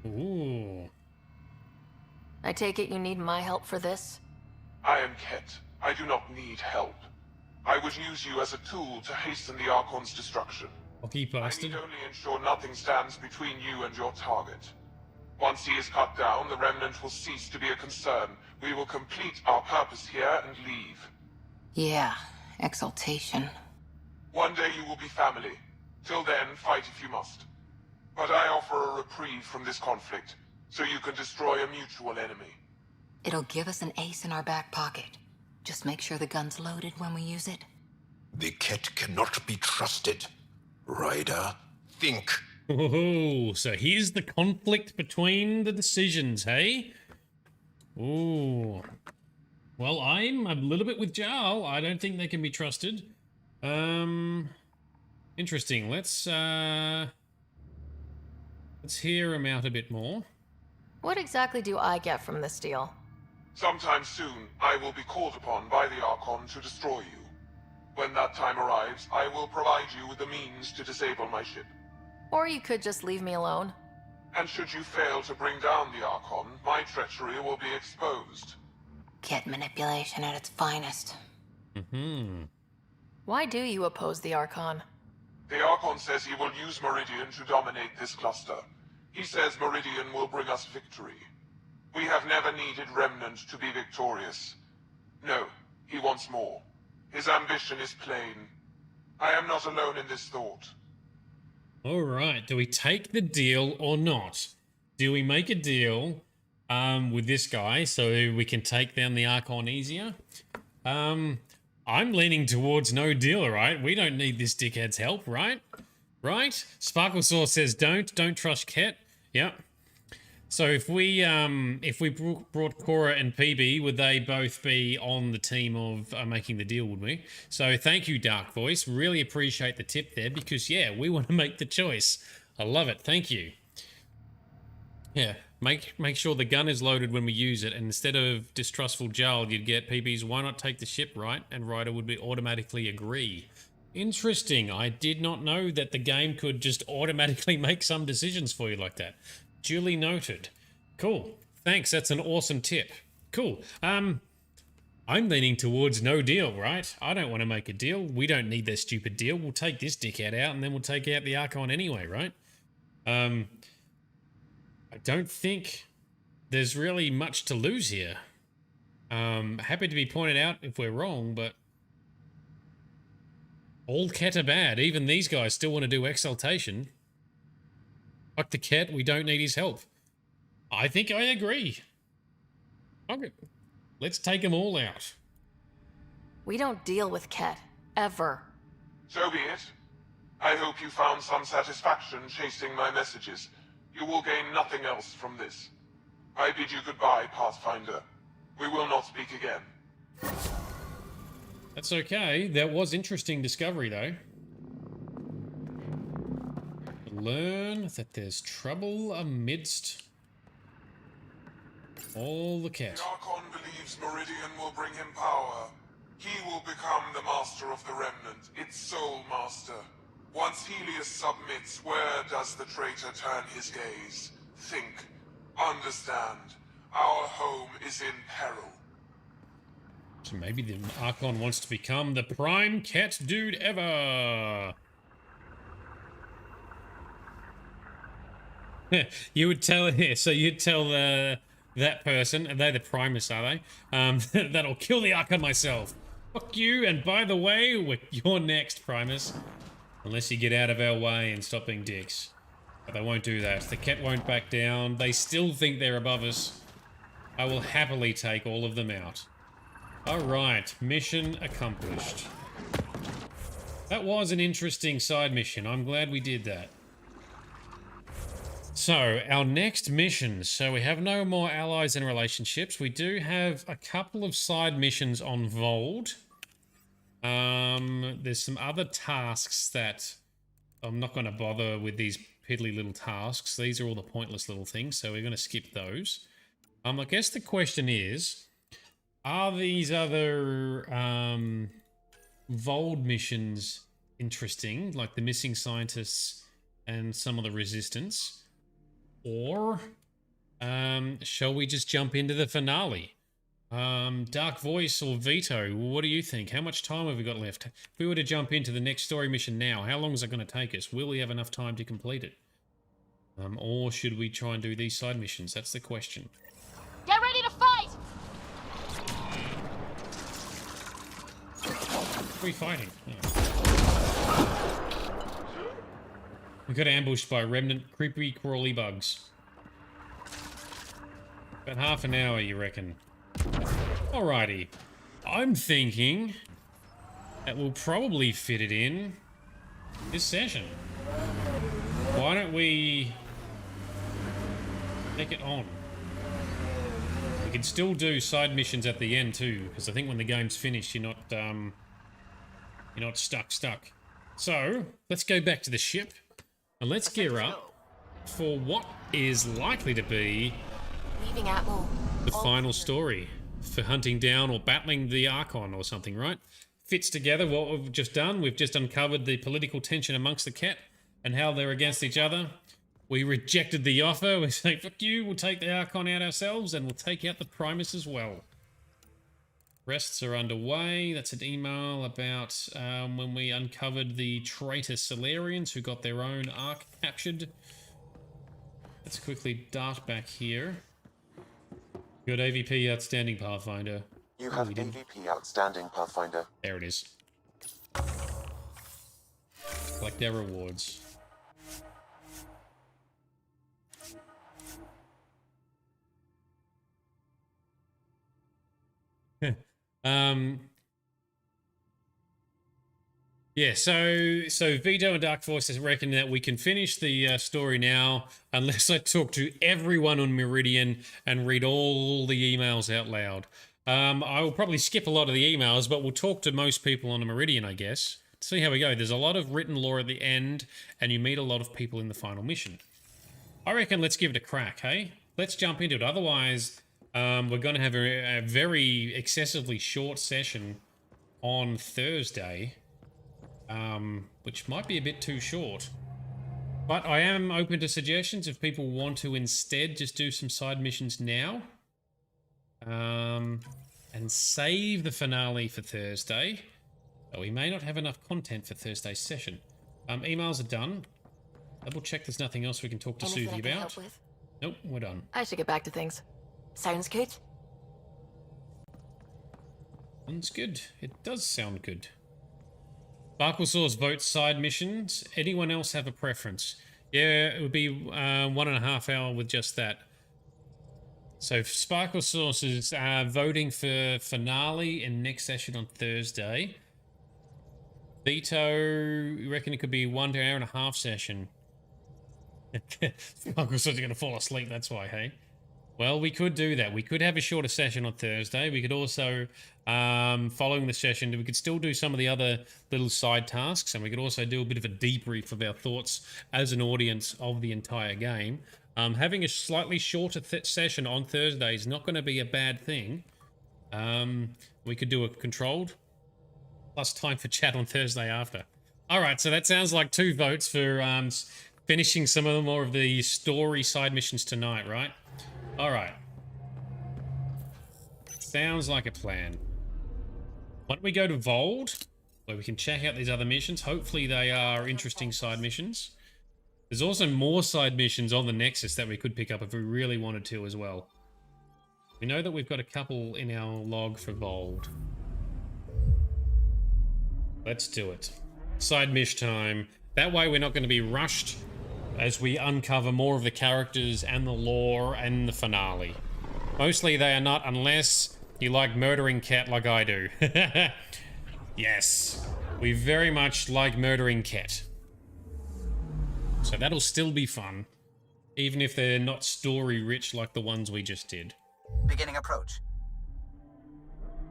Ooh. I take it you need my help for this? I am Kett. I do not need help. I would use you as a tool to hasten the Archon's destruction. Okay, bastard. I need only ensure nothing stands between you and your target. Once he is cut down, the Remnant will cease to be a concern. We will complete our purpose here and leave. Yeah, exaltation. One day you will be family. Till then, fight if you must. But I offer a reprieve from this conflict, so you can destroy a mutual enemy. It'll give us an ace in our back pocket. Just make sure the gun's loaded when we use it. The Kett cannot be trusted. Ryder, think. Oh, so here's the conflict between the decisions, hey? Ooh. Well, I'm a little bit with Jarl. I don't think they can be trusted. Interesting. Let's hear him out a bit more. What exactly do I get from this deal? Sometime soon, I will be called upon by the Archon to destroy you. When that time arrives, I will provide you with the means to disable my ship. Or you could just leave me alone. And should you fail to bring down the Archon, my treachery will be exposed. Kett manipulation at its finest. Why do you oppose the Archon? The Archon says he will use Meridian to dominate this cluster. He says Meridian will bring us victory. We have never needed Remnant to be victorious. No, he wants more. His ambition is plain. I am not alone in this thought. Alright, do we take the deal or not? Do we make a deal with this guy so we can take down the Archon easier? I'm leaning towards no deal, right? We don't need this dickhead's help, right? Right? Sparklesaw says don't trust Kett. Yep. So if we brought Cora and PB, would they both be on the team of making the deal, would we? So thank you, Dark Voice. Really appreciate the tip there because, yeah, we want to make the choice. I love it. Thank you. Yeah, make sure the gun is loaded when we use it, and instead of distrustful Jarl, you'd get PB's why not take the ship, right? And Ryder would be automatically agree. Interesting. I did not know that the game could just automatically make some decisions for you like that. Duly noted. Cool. Thanks, that's an awesome tip. Cool. I'm leaning towards no deal, right? I don't want to make a deal. We don't need their stupid deal. We'll take this dickhead out, and then we'll take out the Archon anyway, right? I don't think there's really much to lose here. Happy to be pointed out if we're wrong, but all Kett are bad. Even these guys still want to do exaltation. Fuck the Kett, we don't need his help. I think I agree. Okay, let's take them all out. We don't deal with Kett, ever. So be it. I hope you found some satisfaction chasing my messages. You will gain nothing else from this. I bid you goodbye, Pathfinder. We will not speak again. That's okay. That was interesting discovery, though. Learn that there's trouble amidst all the Kett. The Archon believes Meridian will bring him power. He will become the master of the Remnant, its sole master. Once Helios submits, where does the traitor turn his gaze? Think. Understand. Our home is in peril. So maybe the Archon wants to become the prime Kett dude ever. You would tell so you'd tell that person, and they're the Primus, are they? That'll kill the Archon myself. Fuck you, and by the way, you're next, Primus. Unless you get out of our way and stop being dicks. But they won't do that. The Kett won't back down. They still think they're above us. I will happily take all of them out. Alright, mission accomplished. That was an interesting side mission. I'm glad we did that. So, our next mission. So we have no more allies and relationships. We do have a couple of side missions on Vold. There's some other tasks that I'm not going to bother with these piddly little tasks. These are all the pointless little things, so we're going to skip those. I guess the question is, are these other Vold missions interesting, like the missing scientists and some of the resistance? Or shall we just jump into the finale? Dark Voice or Veto, what do you think? How much time have we got left? If we were to jump into the next story mission now, how long is it going to take us? Will we have enough time to complete it? Or should we try and do these side missions? That's the question. Get ready to fight! What are we fighting? Oh. We got ambushed by Remnant creepy crawly bugs. About half an hour, you reckon? Alrighty. I'm thinking that we'll probably fit it in this session. Why don't we take it on? We can still do side missions at the end too, because I think when the game's finished, you're not stuck. So let's go back to the ship and let's gear up for what is likely to be Leaving Atmo. the final story for hunting down or battling the Archon or something, right? Fits together what we've just done. We've just uncovered the political tension amongst the Kett and how they're against each other. We rejected the offer. We say, fuck you, we'll take the Archon out ourselves and we'll take out the Primus as well. Rests are underway. That's an email about when we uncovered the traitor Solarians who got their own Ark captured. Let's quickly dart back here. Good AVP outstanding, Pathfinder. You have AVP outstanding, Pathfinder. There it is. Collect their rewards. Yeah, so Vito and Dark Forces reckon that we can finish the story now unless I talk to everyone on Meridian and read all the emails out loud. I will probably skip a lot of the emails, but we'll talk to most people on the Meridian, I guess. See how we go. There's a lot of written lore at the end, and you meet a lot of people in the final mission. I reckon let's give it a crack, hey? Let's jump into it. Otherwise, we're going to have a very excessively short session on Thursday, which might be a bit too short. But I am open to suggestions if people want to instead just do some side missions now. And save the finale for Thursday. But we may not have enough content for Thursday's session. Emails are done. Double check there's nothing else we can talk to Susie about. Nope, we're done. I should get back to things. Sounds good. Sounds good. It does sound good. Sparklesaur's votes side missions. Anyone else have a preference? Yeah, it would be 1.5 hours with just that. So Sparklesaur is voting for finale in next session on Thursday. Vito, you reckon it could be 1 to 1.5 hour session? Sparklesaur's going to fall asleep, that's why, hey? Well, we could do that. We could have a shorter session on Thursday. We could also, following the session, we could still do some of the other little side tasks, and we could also do a bit of a debrief of our thoughts as an audience of the entire game. Having a slightly shorter session on Thursday is not going to be a bad thing. We could do a controlled, plus time for chat on Thursday after. All right, so that sounds like 2 votes for finishing some of the more of the story side missions tonight, right? All right. Sounds like a plan. Why don't we go to Vold, where we can check out these other missions. Hopefully they are interesting side missions. There's also more side missions on the Nexus that we could pick up if we really wanted to as well. We know that we've got a couple in our log for Vold. Let's do it. Side mish time. That way we're not going to be rushed as we uncover more of the characters and the lore and the finale. Mostly they are not, unless you like murdering Kett like I do. Yes, we very much like murdering Kett. So that'll still be fun, even if they're not story rich like the ones we just did. Beginning approach.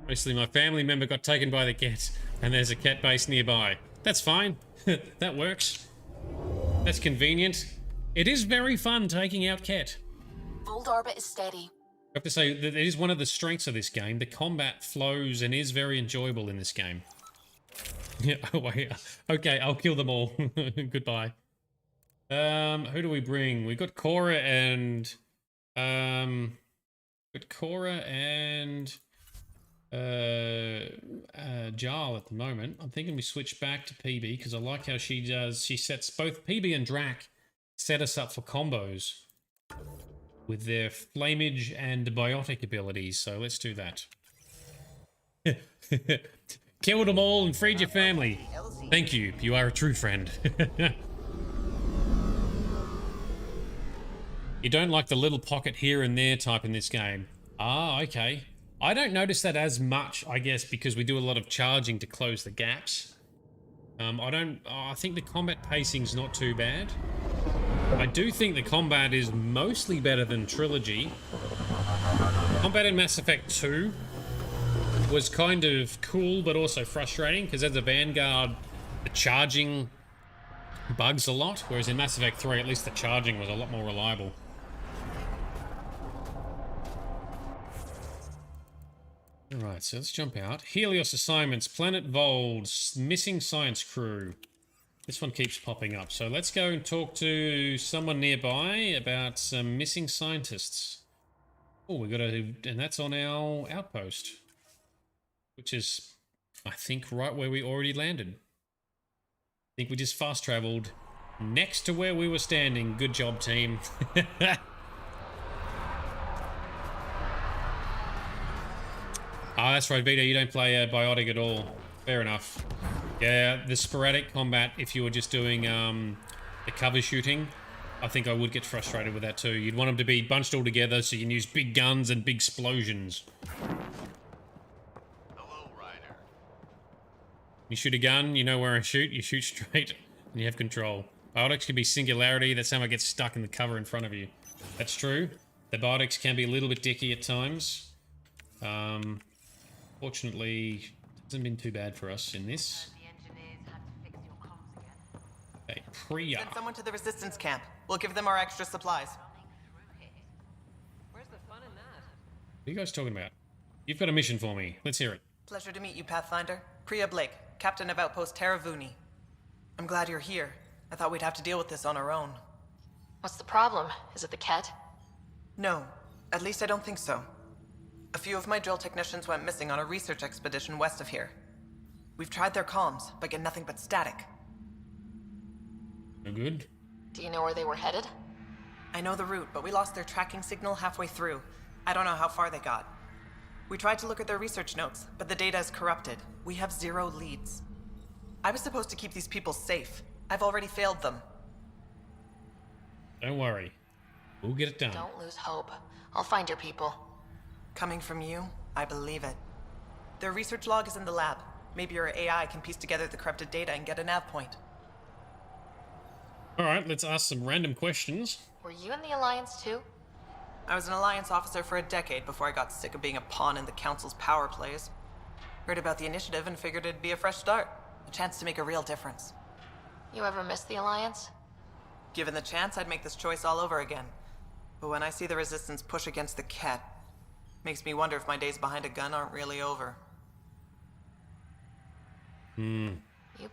Mostly my family member got taken by the Kett, and there's a Kett base nearby. That's fine. That works. That's convenient. It is very fun taking out Kett. Vold orbit is steady. I have to say, that it is one of the strengths of this game. The combat flows and is very enjoyable in this game. Yeah, oh wait. Okay, I'll kill them all. Goodbye. Who do we bring? We've got Cora and... Jarl at the moment. I'm thinking we switch back to PB because I like how she does. She sets both PB and Drac set us up for combos with their flamage and biotic abilities. So let's do that. Killed them all and freed your family. Thank you. You are a true friend. You don't like the little pocket here and there type in this game. Ah, okay. I don't notice that as much, I guess, because we do a lot of charging to close the gaps. I think the combat pacing's not too bad. I do think the combat is mostly better than Trilogy. Combat in Mass Effect 2 was kind of cool, but also frustrating, because as a Vanguard, the charging bugs a lot, whereas in Mass Effect 3, at least the charging was a lot more reliable. Alright, so let's jump out. Helios assignments, Planet Vold, missing science crew. This one keeps popping up. So let's go and talk to someone nearby about some missing scientists. Oh, we got to, and that's on our outpost, which is, I think, right where we already landed. I think we just fast traveled next to where we were standing. Good job, team. Ah, that's right, Vito, you don't play Biotic at all. Fair enough. Yeah, the sporadic combat, if you were just doing the cover shooting, I think I would get frustrated with that too. You'd want them to be bunched all together so you can use big guns and big explosions. Hello, Ryder. You shoot a gun, you know where I shoot, you shoot straight, and you have control. Biotics can be singularity, that's how it gets stuck in the cover in front of you. That's true. The biotics can be a little bit dicky at times. Fortunately, it hasn't been too bad for us in this. Okay, Priya. Send someone to the resistance camp. We'll give them our extra supplies. What are you guys talking about? You've got a mission for me. Let's hear it. Pleasure to meet you, Pathfinder. Priya Blake, captain of Outpost Taravuni. I'm glad you're here. I thought we'd have to deal with this on our own. What's the problem? Is it the Kett? No, at least I don't think so. A few of my drill technicians went missing on a research expedition west of here. We've tried their comms, but get nothing but static. No good. Do you know where they were headed? I know the route, but we lost their tracking signal halfway through. I don't know how far they got. We tried to look at their research notes, but the data is corrupted. We have 0 leads. I was supposed to keep these people safe. I've already failed them. Don't worry. We'll get it done. Don't lose hope. I'll find your people. Coming from you, I believe it. Their research log is in the lab. Maybe your AI can piece together the corrupted data and get a nav point. Alright, let's ask some random questions. Were you in the Alliance too? I was an Alliance officer for a decade before I got sick of being a pawn in the Council's power plays. Heard about the initiative and figured it'd be a fresh start. A chance to make a real difference. You ever miss the Alliance? Given the chance, I'd make this choice all over again. But when I see the Resistance push against the Kett, makes me wonder if my days behind a gun aren't really over. You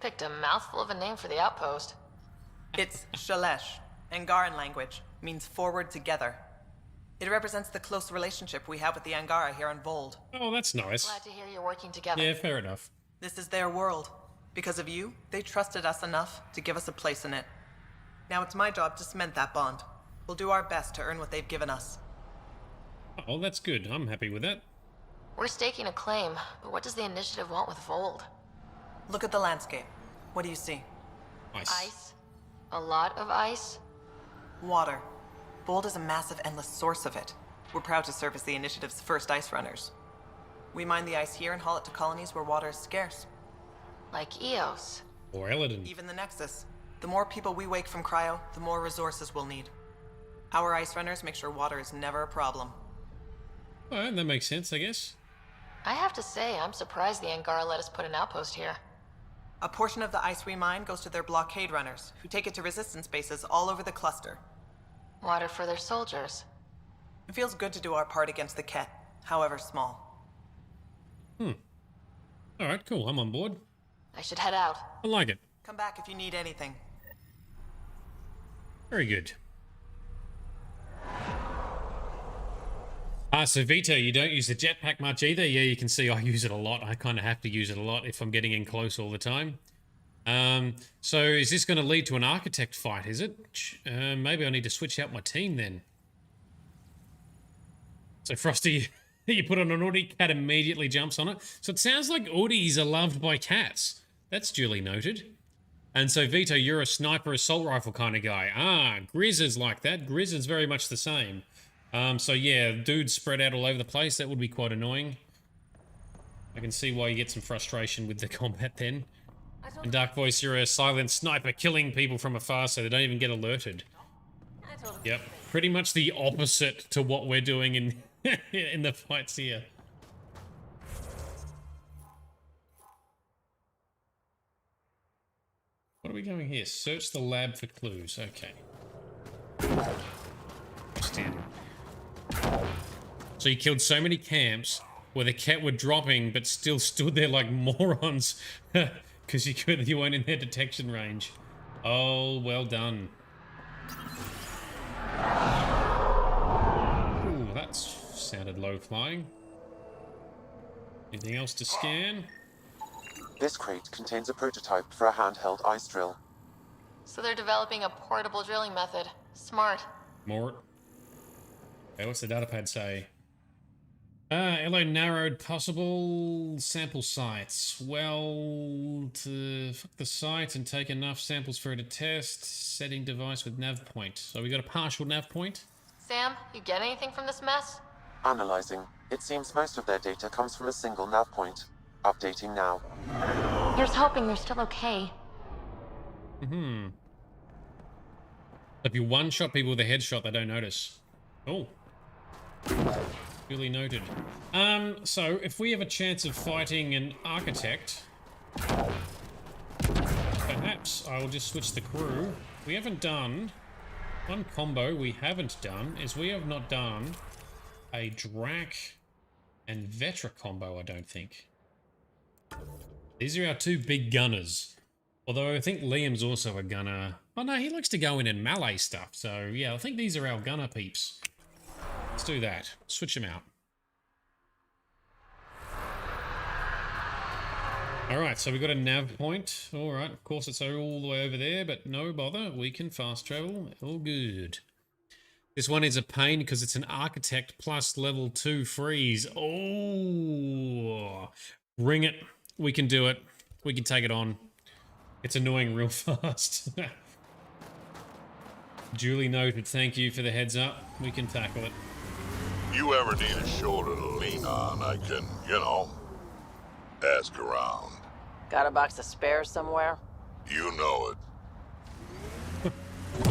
picked a mouthful of a name for the outpost. It's Shalesh. Angaran language. Means forward together. It represents the close relationship we have with the Angara here on Vold. Oh, that's nice. Glad to hear you're working together. Yeah, fair enough. This is their world. Because of you, they trusted us enough to give us a place in it. Now it's my job to cement that bond. We'll do our best to earn what they've given us. Oh, that's good. I'm happy with that. We're staking a claim, but what does the Initiative want with Vold? Look at the landscape. What do you see? Ice. Ice? A lot of ice? Water. Vold is a massive, endless source of it. We're proud to serve as the Initiative's first ice runners. We mine the ice here and haul it to colonies where water is scarce. Like Eos. Or Eladin. Even the Nexus. The more people we wake from cryo, the more resources we'll need. Our ice runners make sure water is never a problem. Alright, that makes sense, I guess. I have to say, I'm surprised the Angara let us put an outpost here. A portion of the ice we mine goes to their blockade runners, who take it to resistance bases all over the cluster. Water for their soldiers. It feels good to do our part against the Kett, however small. Alright, cool. I'm on board. I should head out. I like it. Come back if you need anything. Very good. So Vito, you don't use the jetpack much either? Yeah, you can see I use it a lot. I kind of have to use it a lot if I'm getting in close all the time. So is this going to lead to an architect fight, is it? Maybe I need to switch out my team then. So Frosty, you put on an Audi, cat immediately jumps on it. So it sounds like Audis are loved by cats. That's duly noted. And so Vito, you're a sniper assault rifle kind of guy. Ah, Grizz is like that. Grizz is very much the same. So yeah, dudes spread out all over the place. That would be quite annoying. I can see why you get some frustration with the combat then. And Dark Voice, you're a silent sniper killing people from afar so they don't even get alerted. Yep, pretty much the opposite to what we're doing in in the fights here. What are we going here? Search the lab for clues. Okay. Stand. So you killed so many camps where the Kett were dropping but still stood there like morons because you weren't in their detection range. Oh, well done. Ooh, that sounded low flying. Anything else to scan? This crate contains a prototype for a handheld ice drill. So they're developing a portable drilling method. Smart. More. Okay, what's the datapad say? Hello, narrowed possible sample sites. Well, to fuck the site and take enough samples for it to test. Setting device with nav point. So we got a partial nav point. Sam, you get anything from this mess? Analyzing. It seems most of their data comes from a single nav point. Updating now. Here's hoping they're still okay. If you one-shot people with a headshot, they don't notice. Oh. Duly noted. So if we have a chance of fighting an architect, perhaps perhaps I'll just switch the crew. We haven't done... One combo we haven't done is we have not done a Drac and Vetra combo, I don't think. These are our two big gunners. Although I think Liam's also a gunner. Oh no, he likes to go in and melee stuff. So yeah, I think these are our gunner peeps. Let's do that. Switch them out. Alright, so we've got a nav point. Alright, of course it's all the way over there, but no bother. We can fast travel. All good. This one is a pain because it's an architect plus level 2 freeze. Oh, bring it. We can do it. We can take it on. It's annoying real fast. Duly noted. Thank you for the heads up. We can tackle it. You ever need a shoulder to lean on, I can, you know, ask around. Got a box of spares somewhere? You know it.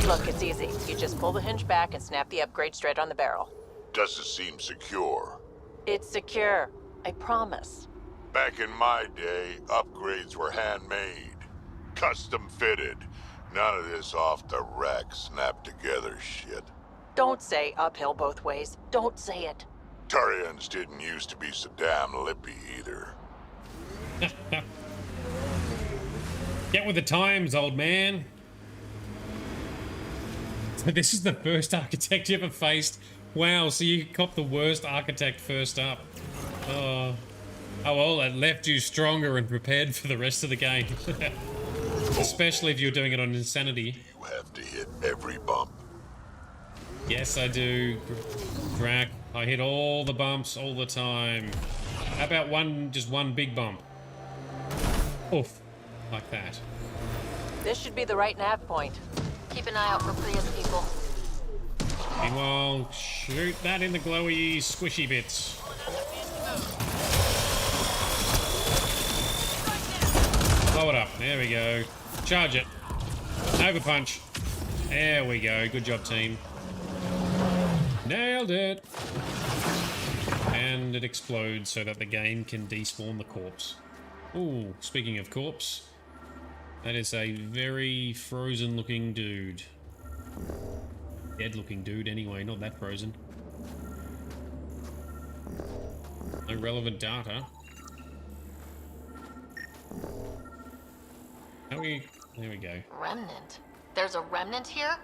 Look, it's easy. You just pull the hinge back and snap the upgrade straight on the barrel. Does it seem secure? It's secure. I promise. Back in my day, upgrades were handmade. Custom fitted. None of this off the rack snap together shit. Don't say uphill both ways. Don't say it. Turians didn't used to be so damn lippy either. Get with the times, old man. So this is the first architect you ever faced. Wow, so you copped the worst architect first up. Oh well, that left you stronger and prepared for the rest of the game. Especially if you're doing it on Insanity. You have to hit every bump. Yes, I do. Drac, I hit all the bumps all the time. How about just one big bump? Oof. Like that. This should be the right nav point. Keep an eye out for Priya's people. Meanwhile, shoot that in the glowy, squishy bits. Blow it up. There we go. Charge it. Overpunch. There we go. Good job, team. Nailed it. And it explodes so that the game can despawn the corpse. Ooh, speaking of corpse, that is a very frozen looking dude. Dead looking dude anyway, not that frozen. No relevant data. There we go. Remnant? There's a remnant here?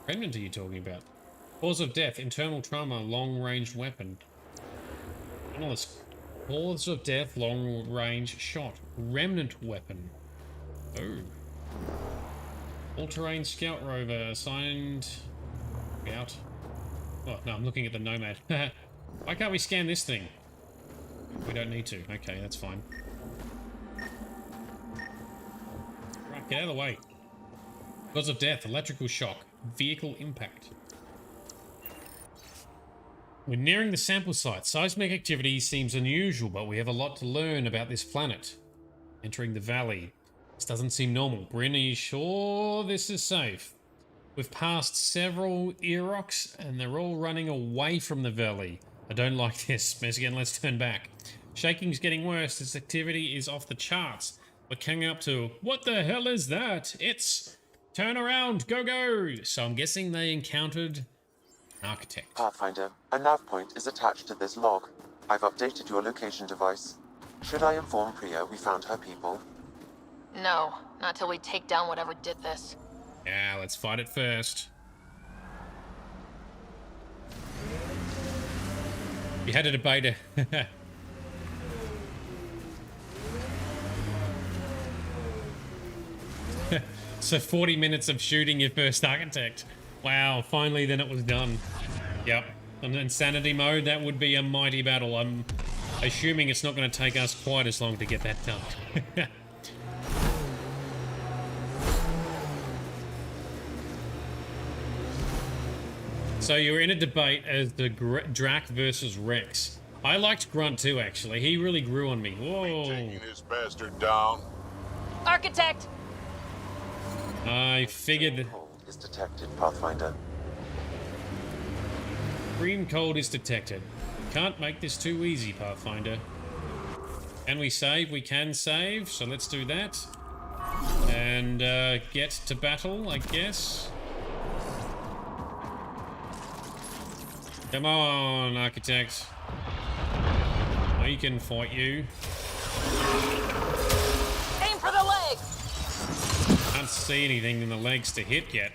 Remnant are you talking about? Cause of death, internal trauma, long-range weapon. Analyst. Cause of death, long-range shot. Remnant weapon. Oh. All-terrain scout rover, assigned... Scout. Oh, no, I'm looking at the Nomad. Why can't we scan this thing? We don't need to. Okay, that's fine. Right, get out of the way. Cause of death, electrical shock, vehicle impact. We're nearing the sample site. Seismic activity seems unusual, but we have a lot to learn about this planet. Entering the valley. This doesn't seem normal. Bryn, are you sure this is safe? We've passed several Erocs, and they're all running away from the valley. I don't like this. Again, let's turn back. Shaking's getting worse. This activity is off the charts. We're coming up to... What the hell is that? It's... Turn around! Go, go! So I'm guessing they encountered... an architect. Pathfinder, a nav point is attached to this log. I've updated your location device. Should I inform Priya we found her people? No, not till we take down whatever did this. Yeah, let's fight it first. You had a debate. So 40 minutes of shooting your first architect. Wow, finally then it was done. Yep. On insanity mode, that would be a mighty battle. I'm assuming it's not going to take us quite as long to get that done. So you were in a debate as the Drac versus Rex. I liked Grunt too, actually. He really grew on me. Whoa. Taking this bastard down. Architect! I figured that... Is detected, Pathfinder. Extreme cold is detected. Can't make this too easy, Pathfinder. Can we save? We can save, so let's do that. And get to battle, I guess. Come on, Architect. We can fight you. Aim for the legs! Can't see anything in the legs to hit yet.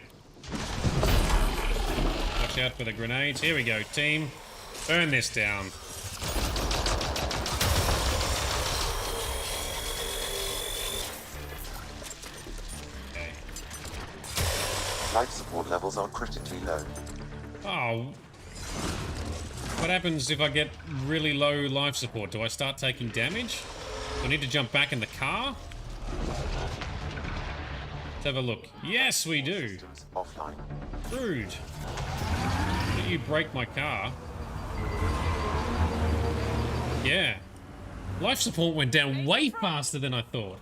Watch out for the grenades. Here we go, team. Burn this down. Okay. Life support levels are critically low. Oh. What happens if I get really low life support? Do I start taking damage? Do I need to jump back in the car? Let's have a look. Yes, we do. Offline. Rude. Did you break my car? Yeah. Life support went down way faster than I thought.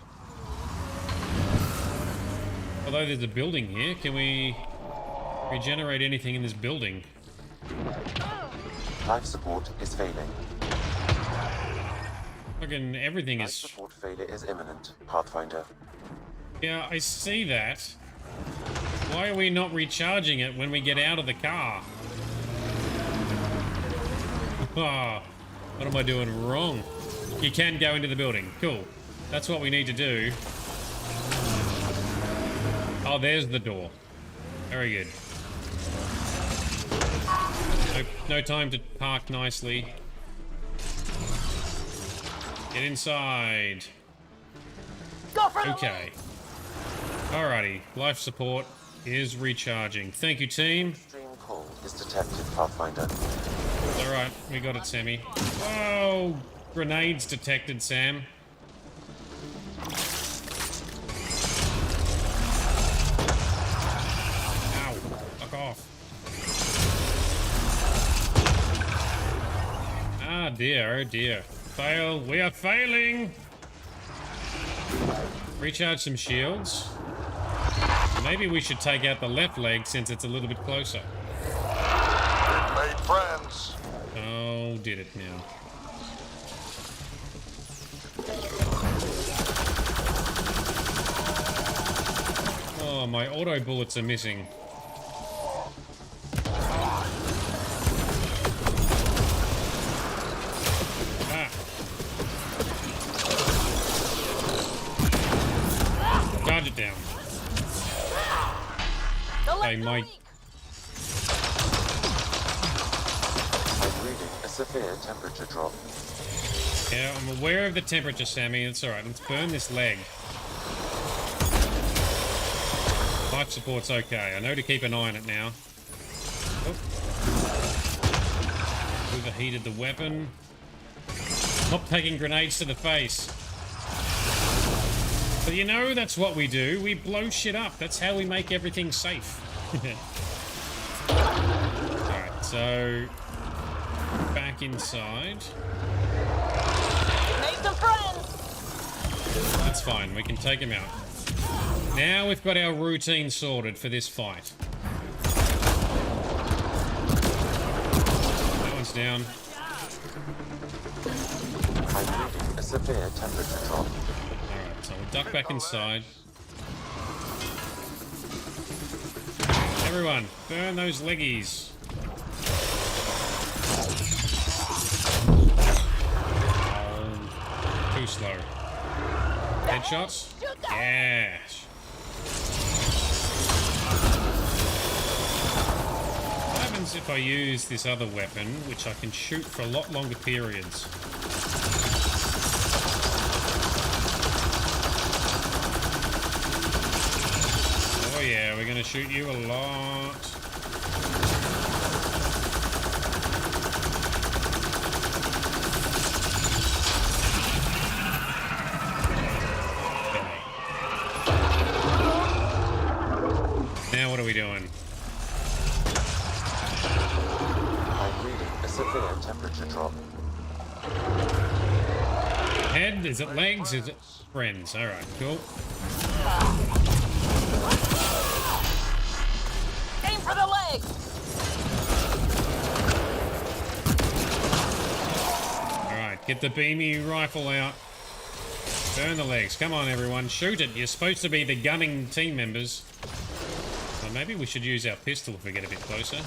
Although there's a building here, can we regenerate anything in this building? Life support is failing. Fucking everything is... Life support failure is imminent, Pathfinder. Yeah, I see that. Why are we not recharging it when we get out of the car? Ah, what am I doing wrong? You can go into the building. Cool. That's what we need to do. Oh, there's the door. Very good. No time to park nicely. Get inside. Go for okay. Alrighty. Life support is recharging. Thank you, team. Extreme cold is detected, Pathfinder. Alright, we got it, Sammy. Whoa! Grenades detected, Sam. Ow. Fuck off. Ah, dear, oh dear. Fail. We are failing! Recharge some shields. Maybe we should take out the left leg since it's a little bit closer. Made friends. Oh, did it now. Oh, my auto bullets are missing. Ah. Charge it down. Okay, my... I'm reading a severe temperature drop. Yeah, I'm aware of the temperature, Sammy. It's alright. Let's burn this leg. Life support's okay. I know to keep an eye on it now. Oh. Overheated the weapon. Stop taking grenades to the face. But you know, that's what we do. We blow shit up. That's how we make everything safe. Alright, so... back inside. Make some friends! That's fine. We can take him out. Now we've got our routine sorted for this fight. That one's down. I'm reading a severe temperature drop. Alright, so we'll duck back inside. Everyone, burn those leggies. Oh, too slow. Headshots? Yes. What happens if I use this other weapon, which I can shoot for a lot longer periods? Oh yeah, we're gonna shoot you a lot. Now what are we doing? I'm reading a severe temperature drop. Head? Is it legs? Is it friends? Alright, cool. Aim for the legs! Alright, get the beamy rifle out. Burn the legs. Come on, everyone. Shoot it. You're supposed to be the gunning team members. Well, maybe we should use our pistol if we get a bit closer.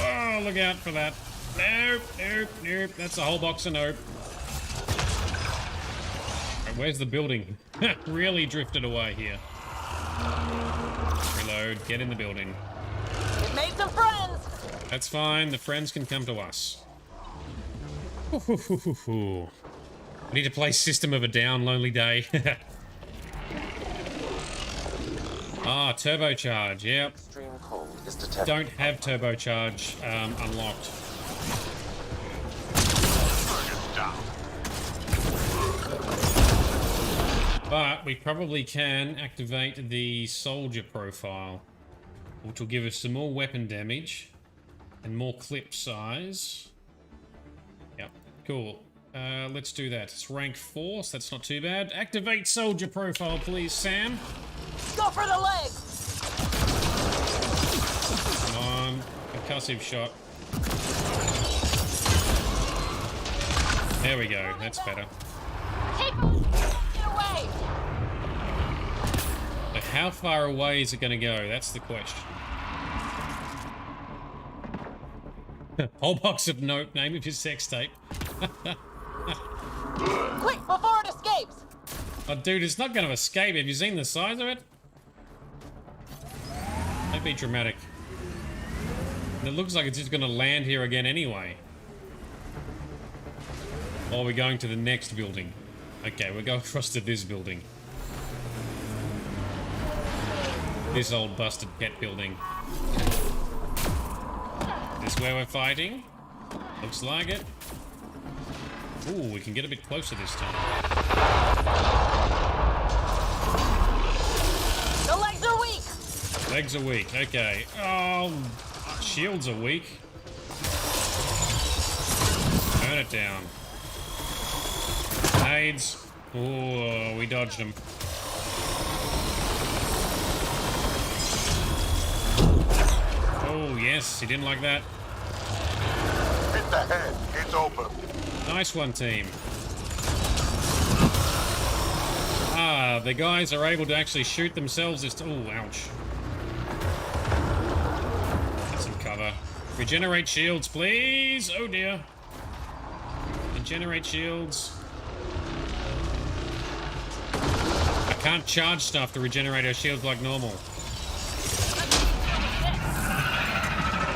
Oh, look out for that. Nope, nope, nope. That's a whole box of nope. Right, where's the building? Really drifted away here. Reload. Get in the building. It made some friends! That's fine. The friends can come to us. We need to play System of a Down, Lonely Day. Ah, turbocharge. Yep. Extreme cold is detected. Don't have turbocharge unlocked. But we probably can activate the soldier profile, which will give us some more weapon damage and more clip size. Yep, cool. Let's do that. It's rank 4, so that's not too bad. Activate soldier profile, please, Sam. Go for the leg! Come on. Concussive shot. There we go. That's better. Get away! So how far away is it going to go? That's the question. Whole box of nope. Name of your sex tape. Quick, before it escapes! Oh, dude, it's not going to escape. Have you seen the size of it? Don't be dramatic. It looks like it's just going to land here again anyway. Or we're going to the next building. Okay, we're going across to this building. This old busted Kett building. Is this where we're fighting? Looks like it. Ooh, we can get a bit closer this time. The legs are weak! Legs are weak, okay. Oh, shields are weak. Turn it down. Grenades. Oh, we dodged them. Oh, yes, he didn't like that. Hit the head. It's open. Nice one, team. Ah, the guys are able to actually shoot themselves. Oh, ouch. Get some cover. Regenerate shields, please. Oh, dear. Regenerate shields. I can't charge stuff to regenerate our shields like normal.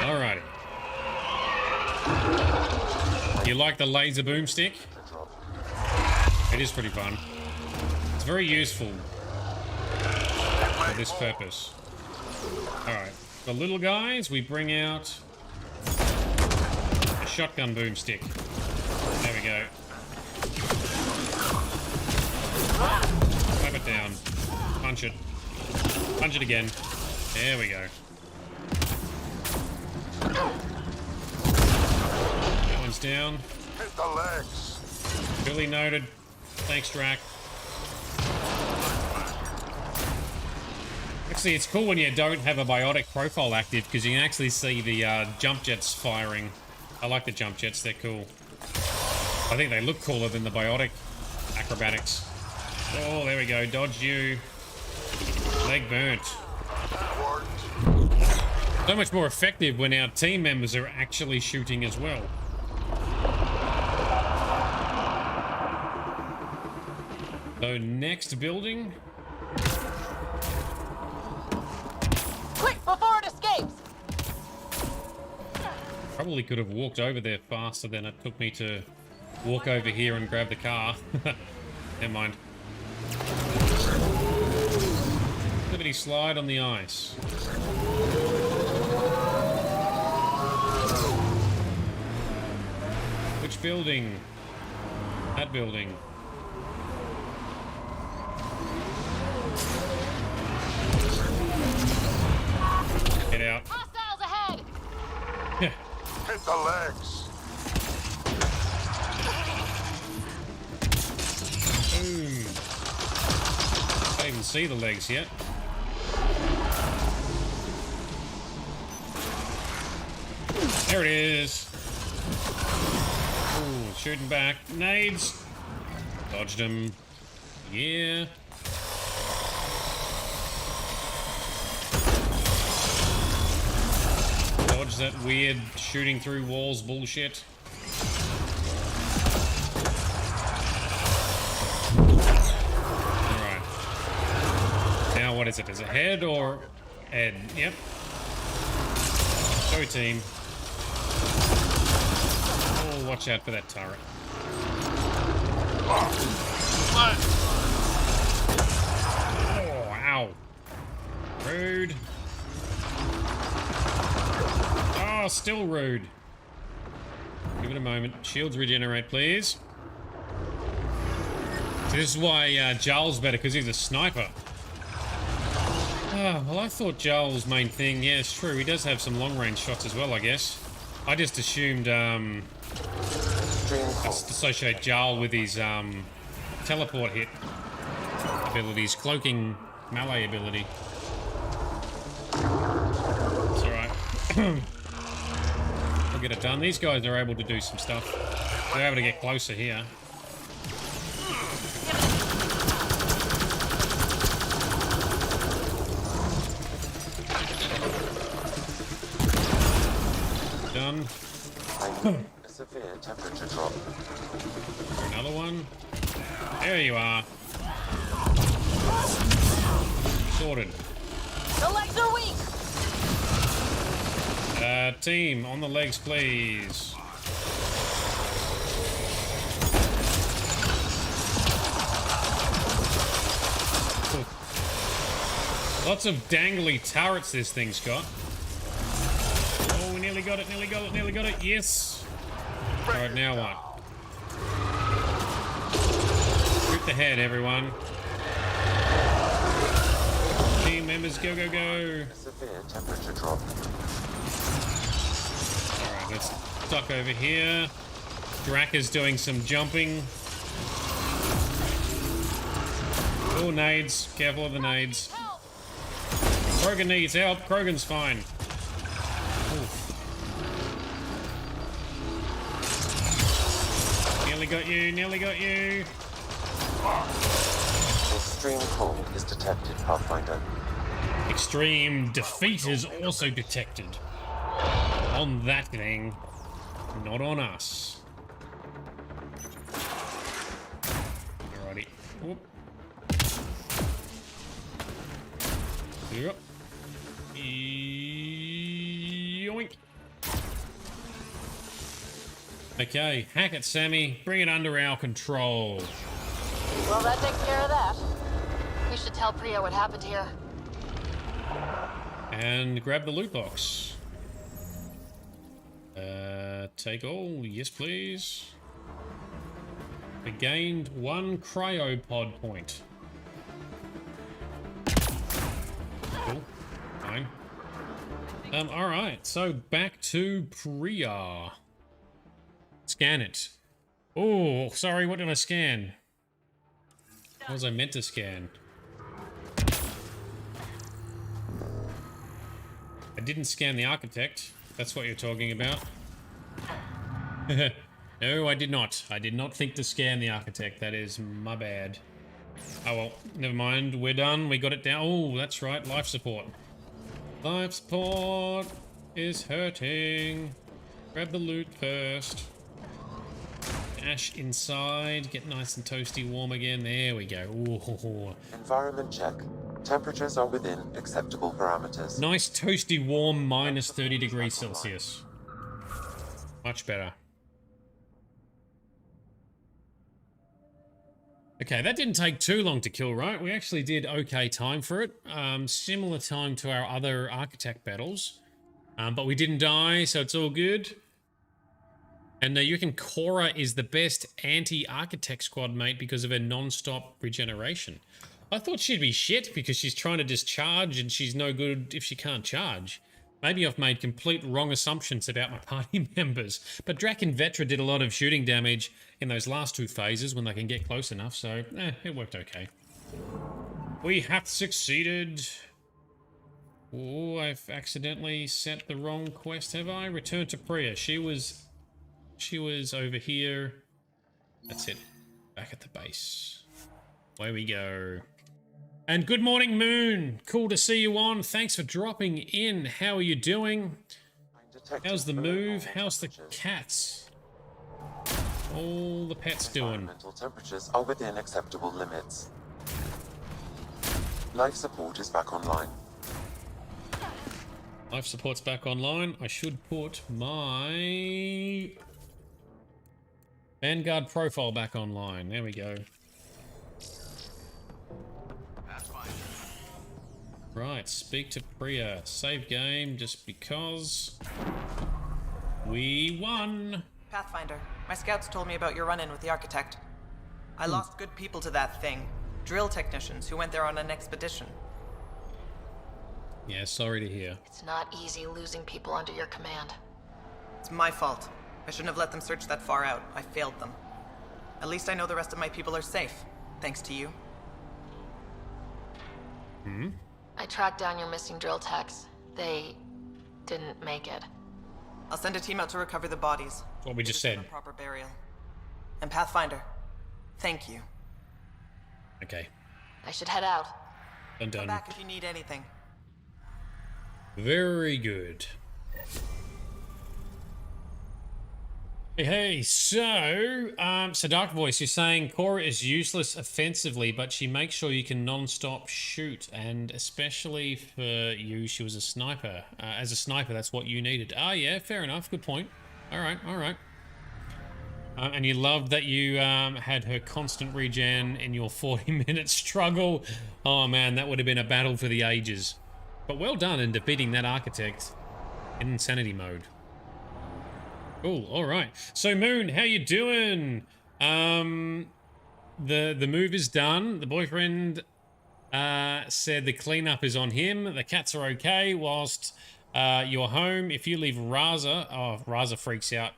Alrighty. You like the laser boomstick? It is pretty fun. It's very useful for this purpose. Alright. The little guys, we bring out a shotgun boomstick. There we go. Clap it down. Punch it. Punch it again. There we go. That one's down. Hit the legs. Billy noted. Thanks, Drac. Actually, it's cool when you don't have a biotic profile active because you can actually see the jump jets firing. I like the jump jets, they're cool. I think they look cooler than the biotic acrobatics. Oh, there we go. Dodge you. Leg burnt. So much more effective when our team members are actually shooting as well. So next building. Quick, before it escapes! Probably could have walked over there faster than it took me to walk over here and grab the car. Never mind. Liberty slide on the ice. Which building? That building. Get out. Hostiles ahead! Hit the legs. Boom. Can't even see the legs yet. There it is. Ooh, shooting back. Nades. Dodged him. Yeah. Dodge that weird shooting through walls bullshit. Alright. Now what is it? Is it head or head? Yep. Go team. Oh, watch out for that turret. Oh, ow. Rude. Oh, still rude. Give it a moment. Shields regenerate, please. So this is why Jarl's better, because he's a sniper. Oh, well, I thought Jarl's main thing... Yeah, it's true. He does have some long-range shots as well, I guess. I just assumed, I'd associate Jarl with his, teleport hit abilities, cloaking melee ability. It's alright. I'll get it done. These guys are able to do some stuff. They're able to get closer here. Done. A severe temperature drop. Another one. There you are. Sorted. The legs are weak. Team, on the legs, please. Ooh. Lots of dangly turrets this thing's got. Oh, we nearly got it, nearly got it, nearly got it. Yes. Alright, now what? Shoot the head, everyone. Team members, go, go, go. Severe temperature drop. Alright, let's duck over here. Drac is doing some jumping. Oh, nades. Careful of the nades. Krogan needs help. Krogan's fine. Oof. Nearly got you, nearly got you. Extreme cold is detected, Pathfinder. Extreme defeat is also detected. On that thing, not on us. Alrighty. Whoop. Yep. Yoink. Okay, hack it, Sammy. Bring it under our control. Well, that takes care of that. We should tell Priya what happened here. And grab the loot box. Take all. Yes, please. We gained 1 cryopod point. Cool. Fine. Alright, so back to Priya. Scan it. Oh, sorry, what did I scan? What was I meant to scan? I didn't scan the architect. That's what you're talking about. No, I did not. I did not think to scan the architect. That is my bad. Oh well, never mind. We're done. We got it down. Oh, that's right. Life support. Life support is hurting. Grab the loot first. Ash inside. Get nice and toasty warm again. There we go. Ooh. Environment check. Temperatures are within acceptable parameters. Nice toasty warm minus 30 degrees Celsius. Much better. Okay, that didn't take too long to kill, right? We actually did okay time for it. Similar time to our other architect battles. But we didn't die, so it's all good. And you reckon Cora is the best anti-architect squad mate because of her non-stop regeneration. I thought she'd be shit because she's trying to just charge and she's no good if she can't charge. Maybe I've made complete wrong assumptions about my party members, but Drac and Vetra did a lot of shooting damage in those last 2 phases when they can get close enough, so it worked okay. We have succeeded. Oh, I've accidentally sent the wrong quest, have I? Return to Priya. She was over here. That's it. Back at the base. Away we go. And good morning, Moon. Cool to see you on. Thanks for dropping in. How are you doing? How's the move? How's the cats? All the pets doing. Environmental temperatures are within acceptable limits. Life support is back online. Life support's back online. I should put my Vanguard profile back online. There we go. Right, speak to Priya. Save game just because we won. Pathfinder, my scouts told me about your run-in with the architect. I lost good people to that thing. Drill technicians who went there on an expedition. Yeah, sorry to hear. It's not easy losing people under your command. It's my fault. I shouldn't have let them search that far out. I failed them. At least I know the rest of my people are safe, thanks to you. I tracked down your missing drill techs. They didn't make it. I'll send a team out to recover the bodies. What we just said. A proper burial. And Pathfinder, thank you. Okay. I should head out. Done. Come back if you need anything. Very good. Hey, so Dark Voice, you're saying Cora is useless offensively, but she makes sure you can non-stop shoot, and especially for you, she was a sniper. As a sniper, that's what you needed. Ah, yeah, fair enough. Good point. All right. And you loved that you had her constant regen in your 40-minute struggle. Oh man, that would have been a battle for the ages. But well done in defeating that architect in insanity mode. Cool, alright. So Moon, how you doing? The move is done. The boyfriend said the cleanup is on him. The cats are okay whilst you're home. If you leave Raza freaks out.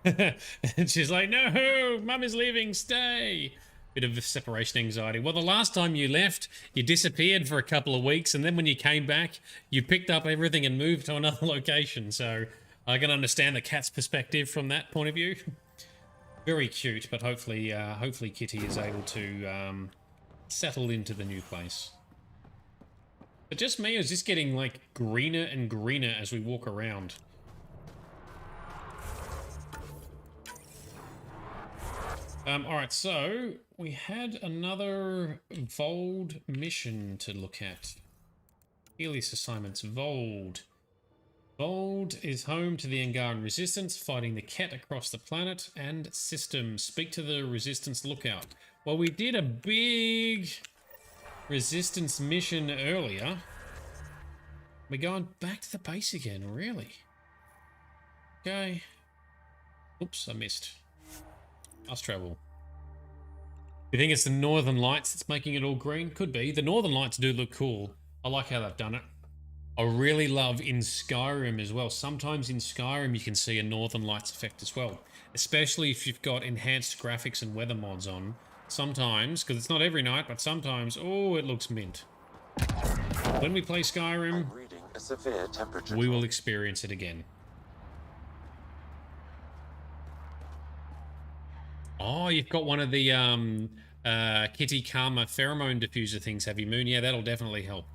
And she's like, no, Mum is leaving, stay. Bit of separation anxiety. Well, the last time you left, you disappeared for a couple of weeks, and then when you came back, you picked up everything and moved to another location. So I can understand the cat's perspective from that point of view. Very cute, but hopefully Kitty is able to settle into the new place. But just me, or is this getting like greener and greener as we walk around? Alright, so we had another Vold mission to look at. Helios assignments, Vold. Vold is home to the Angaran Resistance, fighting the Kett across the planet and system. Speak to the Resistance lookout. Well, we did a big Resistance mission earlier. We're going back to the base again, really? Okay. Oops, I missed. Fast travel. You think it's the Northern Lights that's making it all green? Could be. The Northern Lights do look cool. I like how they've done it. I really love in Skyrim as well. Sometimes in Skyrim you can see a Northern Lights effect as well. Especially if you've got enhanced graphics and weather mods on. Sometimes, because it's not every night, but sometimes, oh, it looks mint. When we play Skyrim, we will experience it again. Oh, you've got one of the Kitty Karma pheromone diffuser things, have you, Moon? Yeah, that'll definitely help.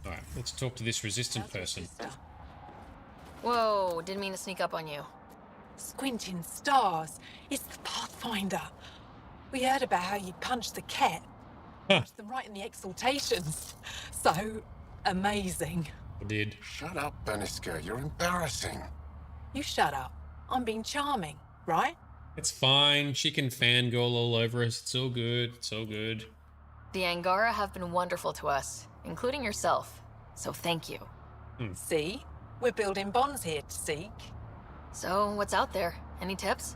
Alright, let's talk to this resistant person. Whoa, didn't mean to sneak up on you. Squinting stars, it's the Pathfinder. We heard about how you punched the Kett. Punched them right in the exaltations. So amazing. I did. Shut up, Baniska. You're embarrassing. You shut up. I'm being charming, right? It's fine. She can fangirl all over us. It's all good. It's all good. The Angara have been wonderful to us, including yourself. So thank you. See? We're building bonds here to seek. So, what's out there? Any tips?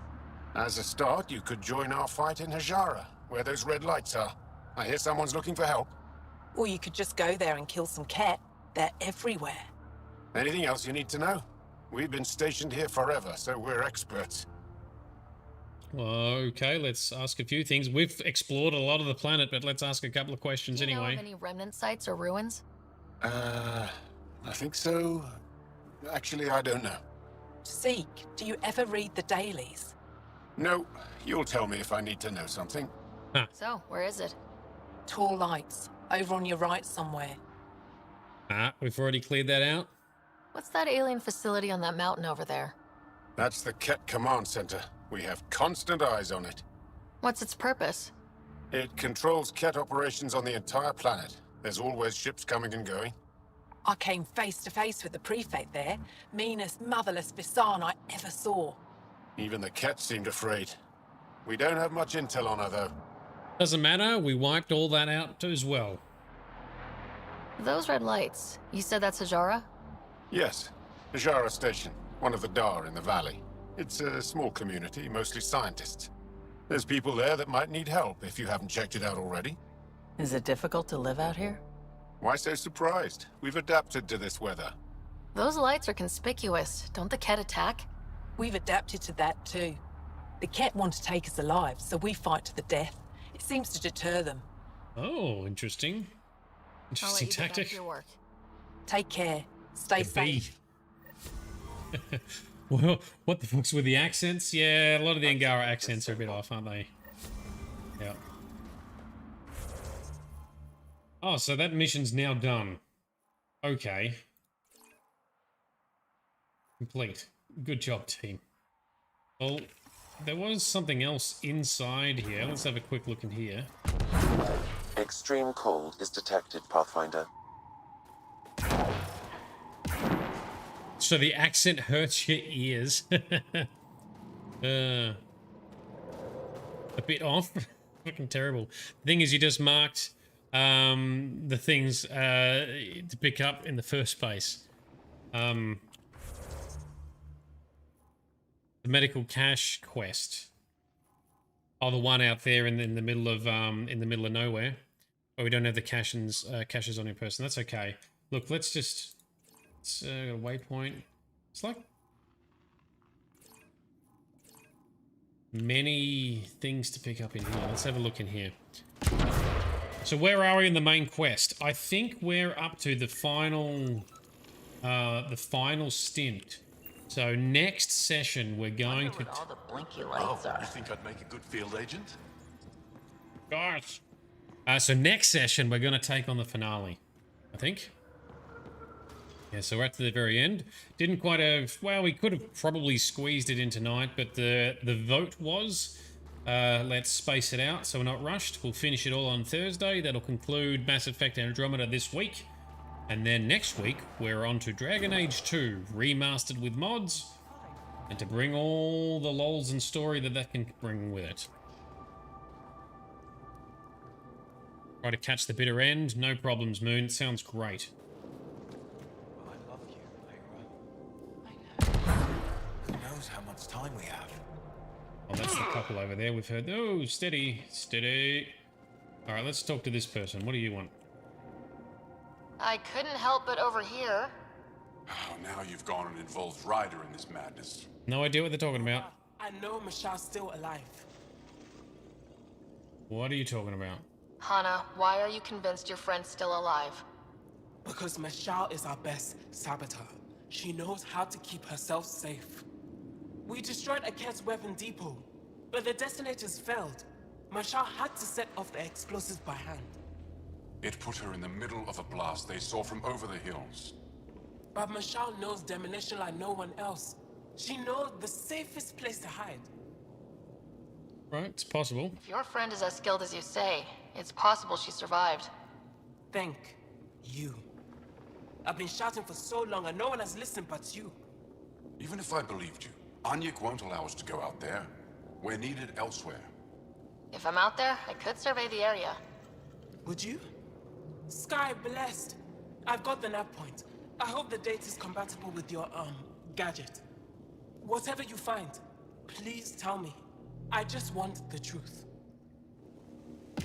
As a start, you could join our fight in Hajara, where those red lights are. I hear someone's looking for help. Or you could just go there and kill some Kett. They're everywhere. Anything else you need to know? We've been stationed here forever, so we're experts. Okay, let's ask a few things. We've explored a lot of the planet, but let's ask a couple of questions Do you know anyway. of any remnant sites or ruins? I think so. Actually, I don't know. Zeke, do you ever read the dailies? No, you'll tell me if I need to know something. So, where is it? Tall lights, over on your right somewhere. We've already cleared that out. What's that alien facility on that mountain over there? That's the Kett Command Center. We have constant eyes on it. What's its purpose? It controls Kett operations on the entire planet. There's always ships coming and going. I came face to face with the prefect there. Meanest, motherless Visan I ever saw. Even the Kett seemed afraid. We don't have much intel on her, though. Doesn't matter, we wiped all that out as well. Those red lights, you said that's Hajara? Yes, Hajara Station, one of the Dar in the valley. It's a small community, mostly scientists. There's people there that might need help if you haven't checked it out already. Is it difficult to live out here? Why so surprised? We've adapted to this weather. Those lights are conspicuous. Don't the Kett attack? We've adapted to that too. The Kett want to take us alive, so we fight to the death. It seems to deter them. Oh, interesting. I'll let Interesting you get back to tactic. your work. Take care. Stay safe. Well, what the fuck's with the accents? Yeah, a lot of the Angara accents are a bit off, aren't they? Yeah. Oh, so that mission's now done. Okay. Complete. Good job, team. Well, there was something else inside here. Let's have a quick look in here. Extreme cold is detected, Pathfinder. So the accent hurts your ears. A bit off. Fucking terrible. The thing is, you just marked the things to pick up in the first place. The medical cache quest. Oh, the one out there in the middle of nowhere. Oh, we don't have the caches on in person. That's okay. Look, let's just. It's a waypoint. It's like many things to pick up in here. Let's have a look in here. So where are we in the main quest? I think we're up to the final stint. So next session we're going to. All the blinky lights are. You think I'd make a good field agent? Gosh. So next session we're going to take on the finale, I think. Yeah, so we're at the very end. Didn't quite have... Well, we could have probably squeezed it in tonight, but the vote was... let's space it out so we're not rushed. We'll finish it all on Thursday. That'll conclude Mass Effect Andromeda this week. And then next week, we're on to Dragon Age 2, remastered with mods, and to bring all the lols and story that can bring with it. Try to catch the bitter end. No problems, Moon. It sounds great. Who knows how much time we have? Oh, that's the couple over there. We've heard... Oh, steady. Steady. All right, let's talk to this person. What do you want? I couldn't help but overhear. Oh, now you've gone and involved Ryder in this madness. No idea what they're talking about. I know Michelle's still alive. What are you talking about? Hana, why are you convinced your friend's still alive? Because Michelle is our best saboteur. She knows how to keep herself safe. We destroyed a Kett's weapon depot, but the detonators failed. Michelle had to set off the explosives by hand. It put her in the middle of a blast they saw from over the hills. But Michelle knows demolition like no one else. She knows the safest place to hide. Right, it's possible. If your friend is as skilled as you say, it's possible she survived. Thank you. I've been shouting for so long and no one has listened but you. Even if I believed you, Anyek won't allow us to go out there. We're needed elsewhere. If I'm out there, I could survey the area. Would you? Sky blessed. I've got the nav point. I hope the date is compatible with your, gadget. Whatever you find, please tell me. I just want the truth.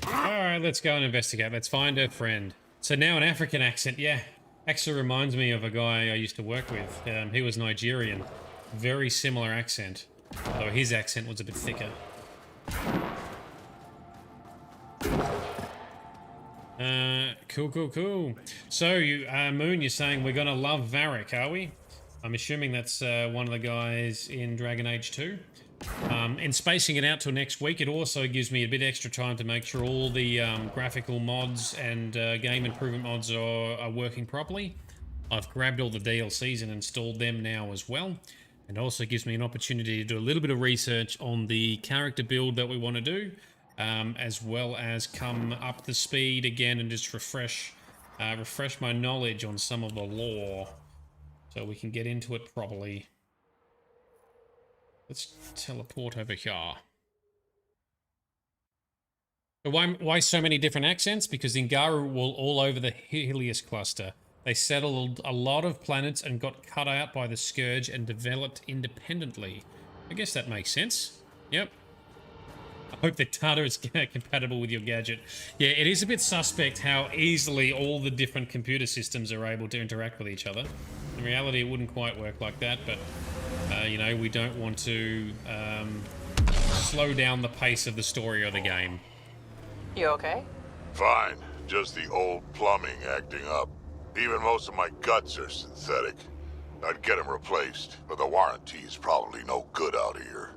Alright, let's go and investigate. Let's find her friend. So now an African accent, yeah. Actually reminds me of a guy I used to work with. He was Nigerian. Very similar accent. Although his accent was a bit thicker. Cool. So, Moon, you're saying we're gonna love Varric, are we? I'm assuming that's one of the guys in Dragon Age 2. In spacing it out till next week, it also gives me a bit extra time to make sure all the graphical mods and game improvement mods are working properly. I've grabbed all the DLCs and installed them now as well. And also gives me an opportunity to do a little bit of research on the character build that we want to do. As well as come up the speed again and just refresh my knowledge on some of the lore, so we can get into it properly. Let's teleport over here. Why so many different accents? Because Ingaru were all over the Helios cluster. They settled a lot of planets and got cut out by the Scourge and developed independently. I guess that makes sense. Yep. I hope that data is compatible with your gadget. Yeah, it is a bit suspect how easily all the different computer systems are able to interact with each other. In reality, it wouldn't quite work like that, but, you know, we don't want to slow down the pace of the story or the game. You okay? Fine. Just the old plumbing acting up. Even most of my guts are synthetic. I'd get them replaced, but the warranty's probably no good out here.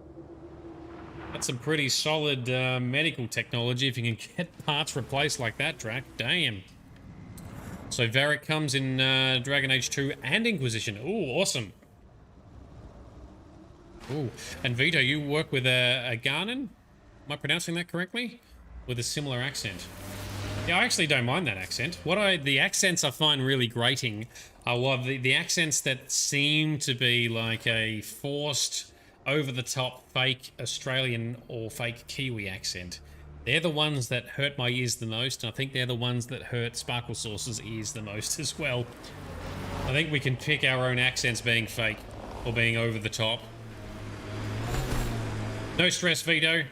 That's some pretty solid medical technology if you can get parts replaced like that, Drac. Damn. So Varric comes in Dragon Age 2 and Inquisition. Ooh, awesome. Ooh, and Vito, you work with a Garnan? Am I pronouncing that correctly? With a similar accent. Yeah, I actually don't mind that accent. The accents I find really grating are the accents that seem to be like a forced, over-the-top fake Australian or fake Kiwi accent. They're the ones that hurt my ears the most, and I think they're the ones that hurt Sparkle Sauce's ears the most as well. I think we can pick our own accents being fake or being over-the-top. No stress, Vito.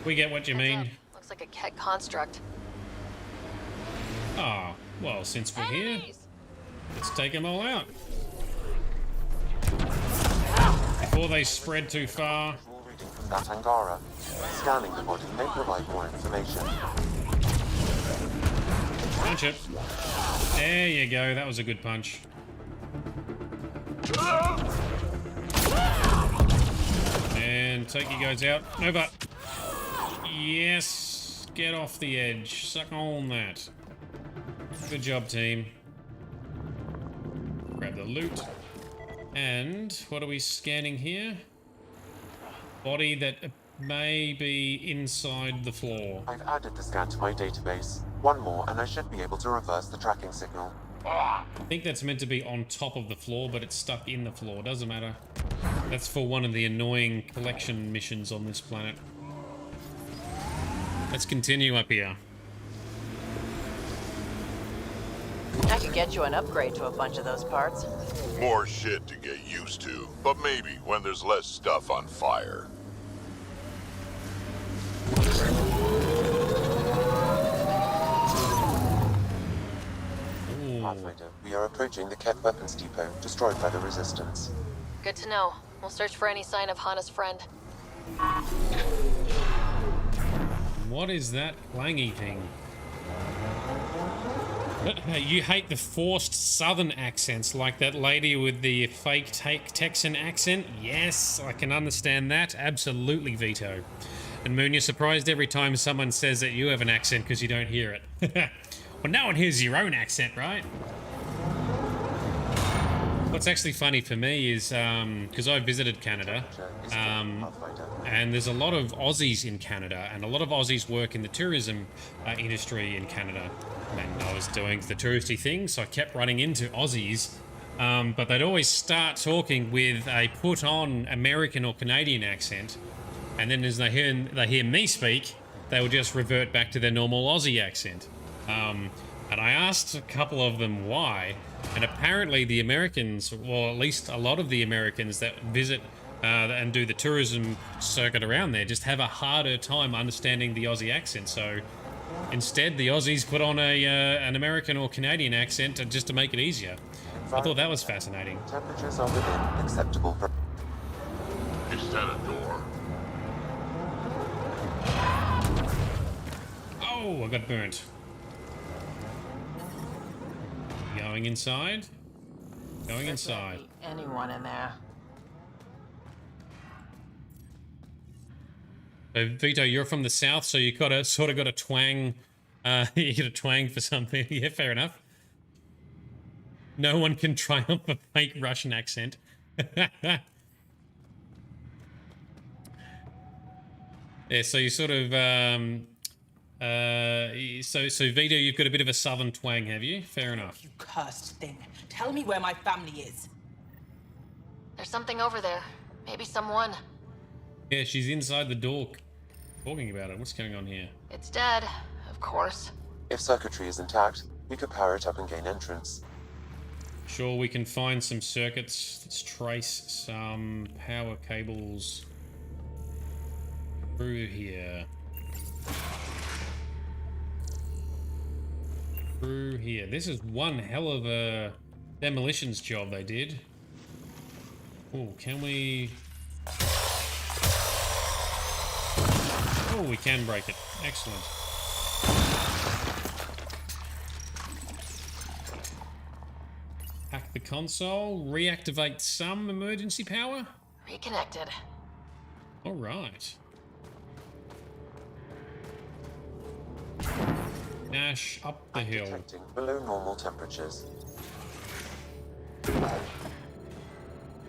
We get what you mean. Looks like a Kett construct. Ah, well, since we're here, let's take them all out. Before they spread too far. Reading from that Angara. Scanning the body may provide more information. Punch it. There you go, that was a good punch. And take you guys out. No but. Yes, get off the edge. Suck on that. Good job, team. Grab the loot. And what are we scanning here? Body that may be inside the floor. I've added the scan to my database. One more and I should be able to reverse the tracking signal. I think that's meant to be on top of the floor, but it's stuck in the floor. Doesn't matter. That's for one of the annoying collection missions on this planet. Let's continue up here. I could get you an upgrade to a bunch of those parts. More shit to get used to, but maybe when there's less stuff on fire. Pathfinder, we are approaching the Kett weapons depot, destroyed by the Resistance. Good to know. We'll search for any sign of Hana's friend. What is that clangy thing? You hate the forced southern accents, like that lady with the fake Texan accent? Yes, I can understand that. Absolutely, Vito. And Moon, you're surprised every time someone says that you have an accent because you don't hear it. Well, no one hears your own accent, right? What's actually funny for me is, because I visited Canada, and there's a lot of Aussies in Canada, and a lot of Aussies work in the tourism industry in Canada. And I was doing the touristy thing, so I kept running into Aussies, but they'd always start talking with a put-on American or Canadian accent, and then as they hear me speak, they will just revert back to their normal Aussie accent. And I asked a couple of them why, and apparently the Americans, well, at least a lot of the Americans that visit and do the tourism circuit around there, just have a harder time understanding the Aussie accent. So instead, the Aussies put on an American or Canadian accent just to make it easier. I thought that was fascinating. Temperatures are within acceptable. Is that a door? Oh, I got burnt. Going inside. Going inside. Anyone in there? So Vito, you're from the south, so you gotta sort of got a twang. You got a twang for something. Yeah, fair enough. No one can triumph a fake Russian accent. Yeah, so you sort of so Vito, you've got a bit of a southern twang, have you? Fair enough. You cursed thing. Tell me where my family is. There's something over there. Maybe someone. Yeah, she's inside the door talking about it. What's going on here? It's dead, of course. If circuitry is intact, we could power it up and gain entrance. Sure, we can find some circuits. Let's trace some power cables through here. Through here. This is one hell of a demolitions job they did. Oh, can we... Oh, we can break it. Excellent. Hack the console. Reactivate some emergency power. Reconnected. All right. Dash up the hill. Detecting below normal temperatures.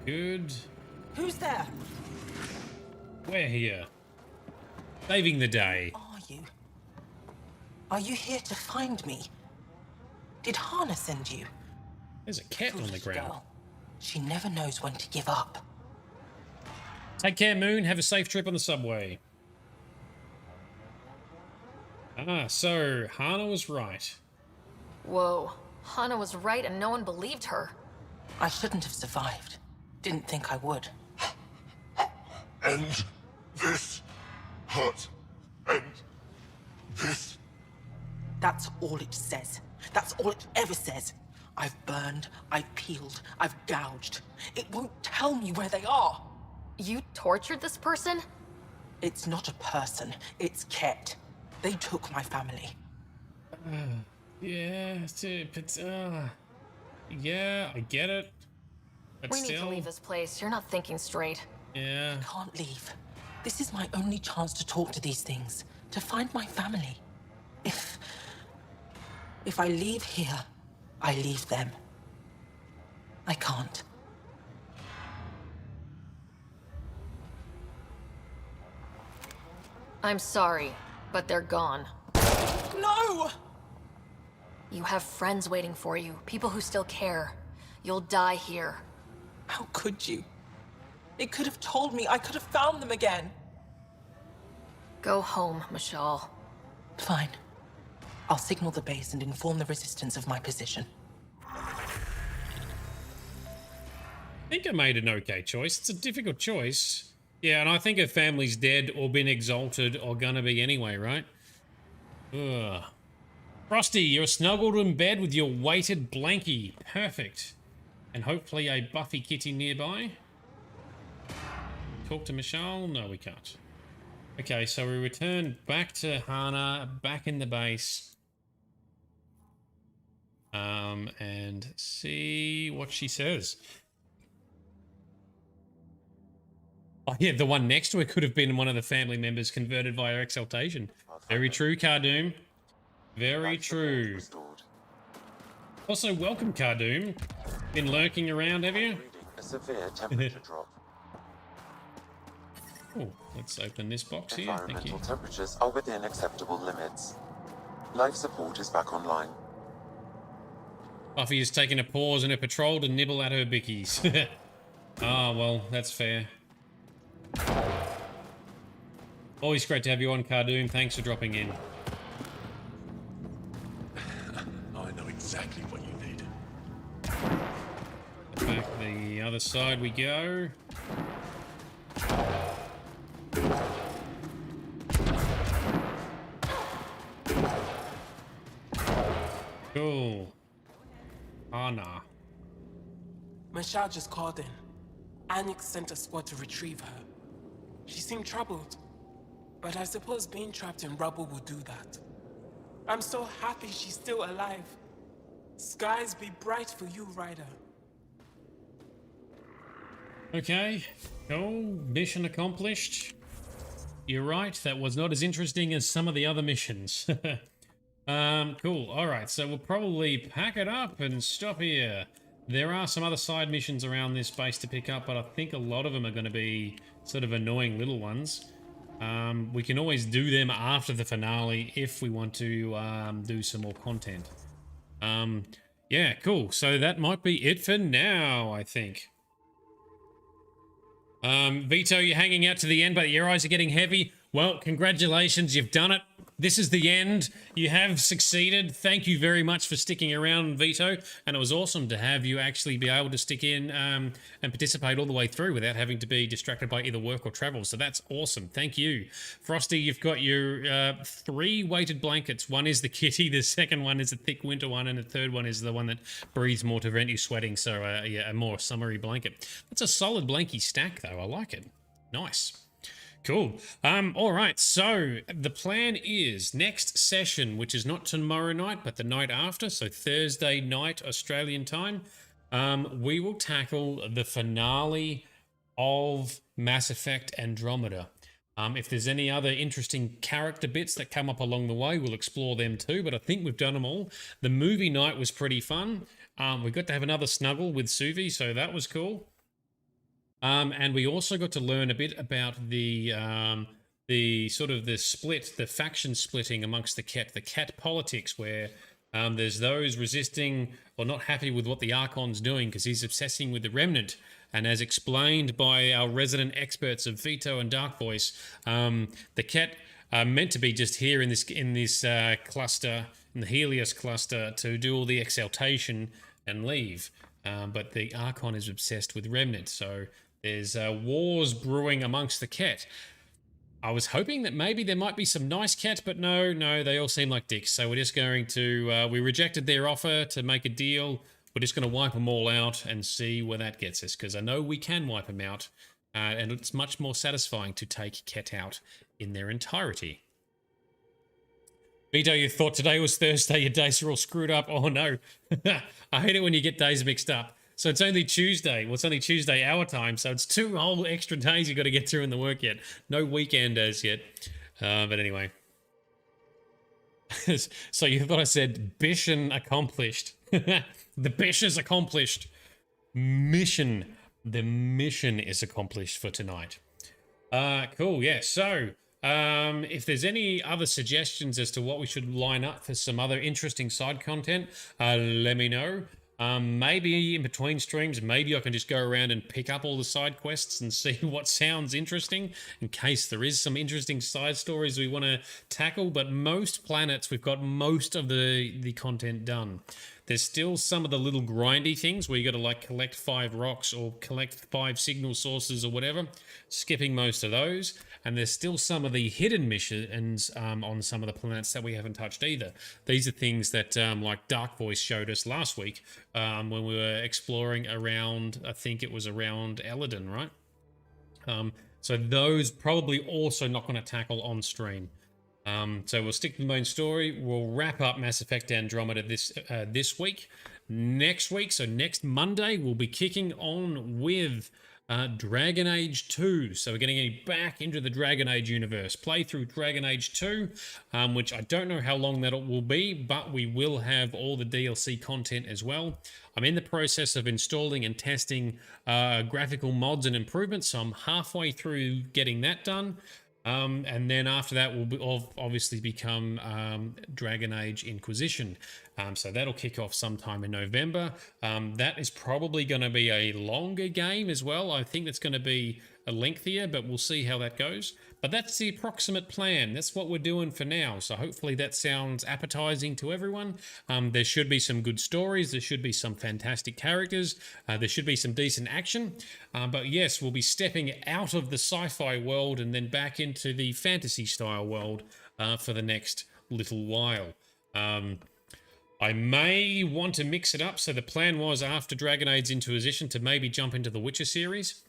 Good. Who's there? We're here. Saving the day. Are you? Are you here to find me? Did Hana send you? There's a cat on the ground. Girl. She never knows when to give up. Take care, Moon. Have a safe trip on the subway. Ah, so Hana was right. Whoa. Hana was right and no one believed her. I shouldn't have survived. Didn't think I would. End this hurt. End this. That's all it says. That's all it ever says. I've burned, I've peeled, I've gouged. It won't tell me where they are. You tortured this person? It's not a person, it's Kett. They took my family. Yeah, but yeah, I get it. But We still, need to leave this place. You're not thinking straight. yeah. I can't leave. This is my only chance to talk to these things, to find my family. If I leave here, I leave them. I can't. I'm sorry, but they're gone. No! You have friends waiting for you, people who still care. You'll die here. How could you? It could have told me. I could have found them again. Go home, Mashal. Fine. I'll signal the base and inform the Resistance of my position. I think I made an okay choice. It's a difficult choice. Yeah, and I think her family's dead or been exalted or gonna be anyway, right? Ugh. Frosty, you're snuggled in bed with your weighted blankie. Perfect. And hopefully a Buffy kitty nearby. Talk to Michelle? No, we can't. Okay, so we return back to Hana, back in the base. And see what she says. Oh yeah, the one next to her could have been one of the family members converted via exaltation. Very true, Cardoom. Very true. Also, welcome, Cardoom. Been lurking around, have you? A severe temperature drop. Oh, let's open this box here. Thank you. Environmental temperatures are within acceptable limits. Life support is back online. Buffy is taking a pause in her patrol to nibble at her bickies. Ah, well, that's fair. Always great to have you on, Cardoon. Thanks for dropping in. I know exactly what you need. Back the other side we go. Cool. Hana. Michelle just called in. Anix sent a squad to retrieve her. She seemed troubled, but I suppose being trapped in rubble will do that. I'm so happy she's still alive. Skies be bright for you, Ryder. Okay, cool. Mission accomplished. You're right, that was not as interesting as some of the other missions. Cool. Alright, so we'll probably pack it up and stop here. There are some other side missions around this base to pick up, but I think a lot of them are going to be sort of annoying little ones. We can always do them after the finale if we want to do some more content. Yeah, cool. So that might be it for now, I think. Vito, you're hanging out to the end, but your eyes are getting heavy. Well, congratulations, you've done it. This is the end. You have succeeded. Thank you very much for sticking around, Vito. And it was awesome to have you actually be able to stick in and participate all the way through without having to be distracted by either work or travel. So that's awesome. Thank you. Frosty, you've got your 3 weighted blankets. One is the kitty, the second one is a thick winter one, and the third one is the one that breathes more to prevent you sweating. So yeah, a more summery blanket. That's a solid blankie stack, though. I like it. Nice. Cool. All right. So the plan is next session, which is not tomorrow night, but the night after. So Thursday night, Australian time. We will tackle the finale of Mass Effect Andromeda. If there's any other interesting character bits that come up along the way, we'll explore them too. But I think we've done them all. The movie night was pretty fun. We got to have another snuggle with Suvi, so that was cool. And we also got to learn a bit about the sort of the split, the faction splitting amongst the Kett politics, where there's those resisting or not happy with what the Archon's doing because he's obsessing with the Remnant. And as explained by our resident experts of Vito and Dark Voice, the Kett are meant to be just here in this cluster, in the Helios cluster, to do all the exaltation and leave. But the Archon is obsessed with Remnant, so there's wars brewing amongst the Kett. I was hoping that maybe there might be some nice Kett, but no, they all seem like dicks. So we're just going to, we rejected their offer to make a deal. We're just going to wipe them all out and see where that gets us, because I know we can wipe them out, and it's much more satisfying to take Kett out in their entirety. Vito, you thought today was Thursday, your days are all screwed up. Oh no. I hate it when you get days mixed up. So it's only Tuesday. Well, it's only Tuesday our time, so it's 2 whole extra days you've got to get through in the work yet. No weekend as yet. But anyway. So you thought I said mission accomplished. The bish is accomplished. Mission. The mission is accomplished for tonight. Cool, yeah. So if there's any other suggestions as to what we should line up for some other interesting side content, let me know. Maybe in between streams, maybe I can just go around and pick up all the side quests and see what sounds interesting in case there is some interesting side stories we want to tackle. But most planets, we've got most of the content done. There's still some of the little grindy things where you got to like collect 5 rocks or collect 5 signal sources or whatever, skipping most of those. And there's still some of the hidden missions on some of the planets that we haven't touched either. These are things that like Dark Voice showed us last week when we were exploring around, I think it was around Eladon, right? So those probably also not going to tackle on stream. So we'll stick to the main story. We'll wrap up Mass Effect Andromeda this week. Next week, so next Monday, we'll be kicking on with Dragon Age 2. So we're getting back into the Dragon Age universe. Play through Dragon Age 2, which I don't know how long that will be, but we will have all the DLC content as well. I'm in the process of installing and testing graphical mods and improvements, so I'm halfway through getting that done. And then after that will obviously become Dragon Age Inquisition. So that'll kick off sometime in November. That is probably going to be a longer game as well. I think that's going to be lengthier, but we'll see how that goes. But that's the approximate plan. That's what we're doing for now. So hopefully that sounds appetizing to everyone. There should be some good stories. There should be some fantastic characters. There should be some decent action. But yes, we'll be stepping out of the sci-fi world and then back into the fantasy style world for the next little while. I may want to mix it up. So the plan was after Dragon Age Inquisition to maybe jump into the Witcher series.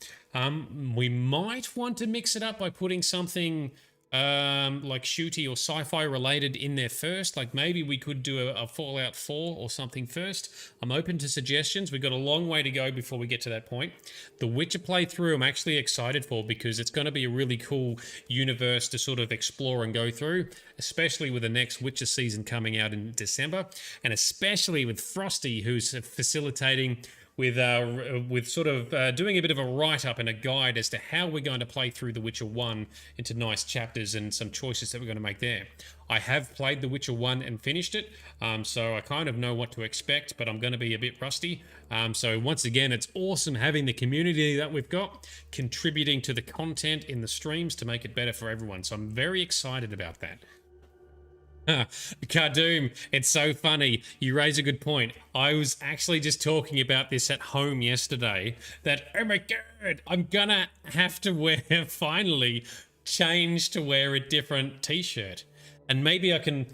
We might want to mix it up by putting something like shooty or sci-fi related in there first. Like maybe we could do a Fallout 4 or something first. I'm open to suggestions. We've got a long way to go before we get to that point. The Witcher playthrough I'm actually excited for because it's going to be a really cool universe to sort of explore and go through, especially with the next Witcher season coming out in December, and especially with Frosty, who's facilitating with sort of doing a bit of a write-up and a guide as to how we're going to play through The Witcher 1 into nice chapters and some choices that we're going to make there. I have played The Witcher 1 and finished it, so I kind of know what to expect, but I'm going to be a bit rusty. So once again, it's awesome having the community that we've got, contributing to the content in the streams to make it better for everyone. So I'm very excited about that. Cardoom, it's so funny. You raise a good point. I was actually just talking about this at home yesterday, that, oh my god, I'm gonna have to finally change to wear a different t-shirt. And maybe I can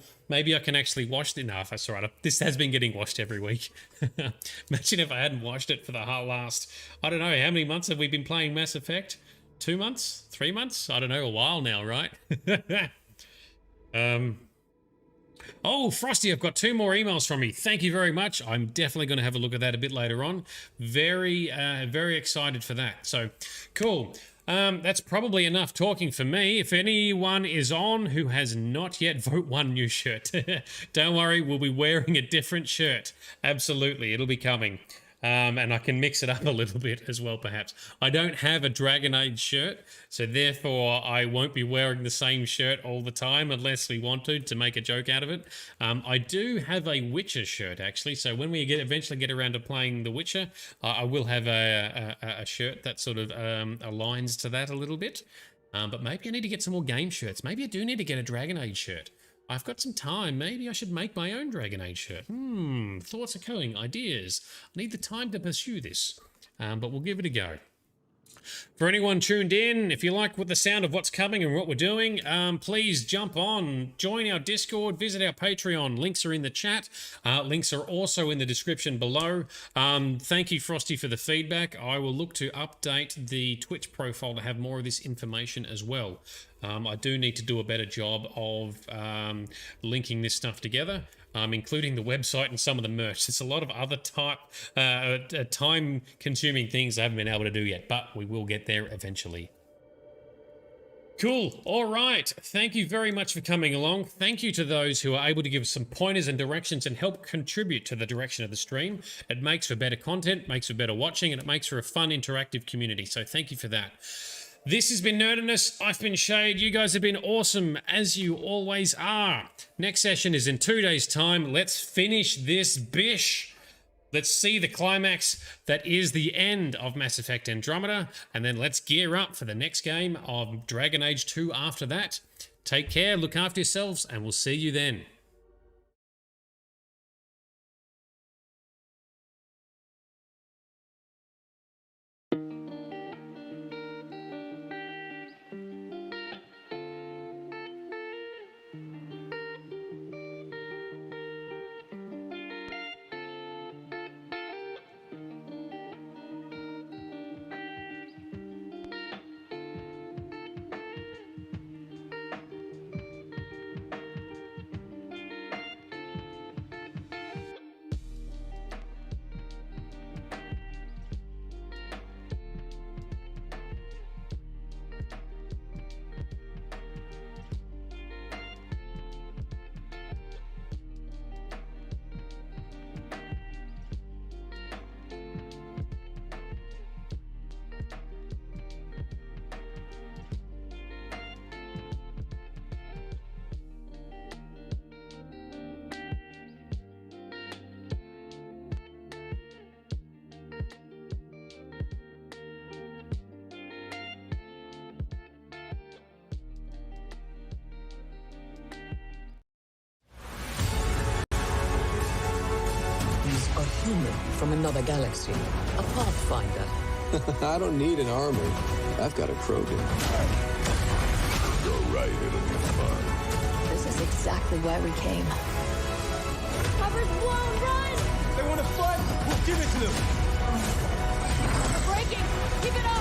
actually wash it. No, that's all right. This has been getting washed every week. Imagine if I hadn't washed it for the whole last, I don't know, how many months have we been playing Mass Effect? 2 months? 3 months? I don't know, a while now, right? Oh, Frosty, I've got 2 more emails from you. Thank you very much. I'm definitely going to have a look at that a bit later on. Very excited for that. So, cool. That's probably enough talking for me. If anyone is on who has not yet, vote 1 new shirt. Don't worry, we'll be wearing a different shirt. Absolutely, it'll be coming. And I can mix it up a little bit as well, perhaps. I don't have a Dragon Age shirt, so therefore I won't be wearing the same shirt all the time unless we want to make a joke out of it. I do have a Witcher shirt, actually, so when we eventually get around to playing The Witcher, I will have a shirt that sort of aligns to that a little bit. But maybe I need to get some more game shirts. Maybe I do need to get a Dragon Age shirt. I've got some time. Maybe I should make my own Dragon Age shirt. Thoughts are coming. Ideas. I need the time to pursue this. But we'll give it a go. For anyone tuned in, if you like the sound of what's coming and what we're doing, please jump on, join our Discord, visit our Patreon. Links are in the chat. Links are also in the description below. Thank you, Frosty, for the feedback. I will look to update the Twitch profile to have more of this information as well. I do need to do a better job of linking this stuff together, including the website and some of the merch. It's a lot of other time-consuming things I haven't been able to do yet, but we will get there eventually. Cool. All right. Thank you very much for coming along. Thank you to those who are able to give some pointers and directions and help contribute to the direction of the stream. It makes for better content, makes for better watching, and it makes for a fun, interactive community. So thank you for that. This has been Nerdiness. I've been Shade. You guys have been awesome, as you always are. Next session is in 2 days' time. Let's finish this bish. Let's see the climax that is the end of Mass Effect Andromeda, and then let's gear up for the next game of Dragon Age 2 after that. Take care, look after yourselves, and we'll see you then. A human from another galaxy. A Pathfinder. I don't need an army. I've got a Krogan. Go right, it'll be fun. This is exactly why we came. Cover's blown, run! They want to fight? We'll give it to them! They're breaking! Keep it up!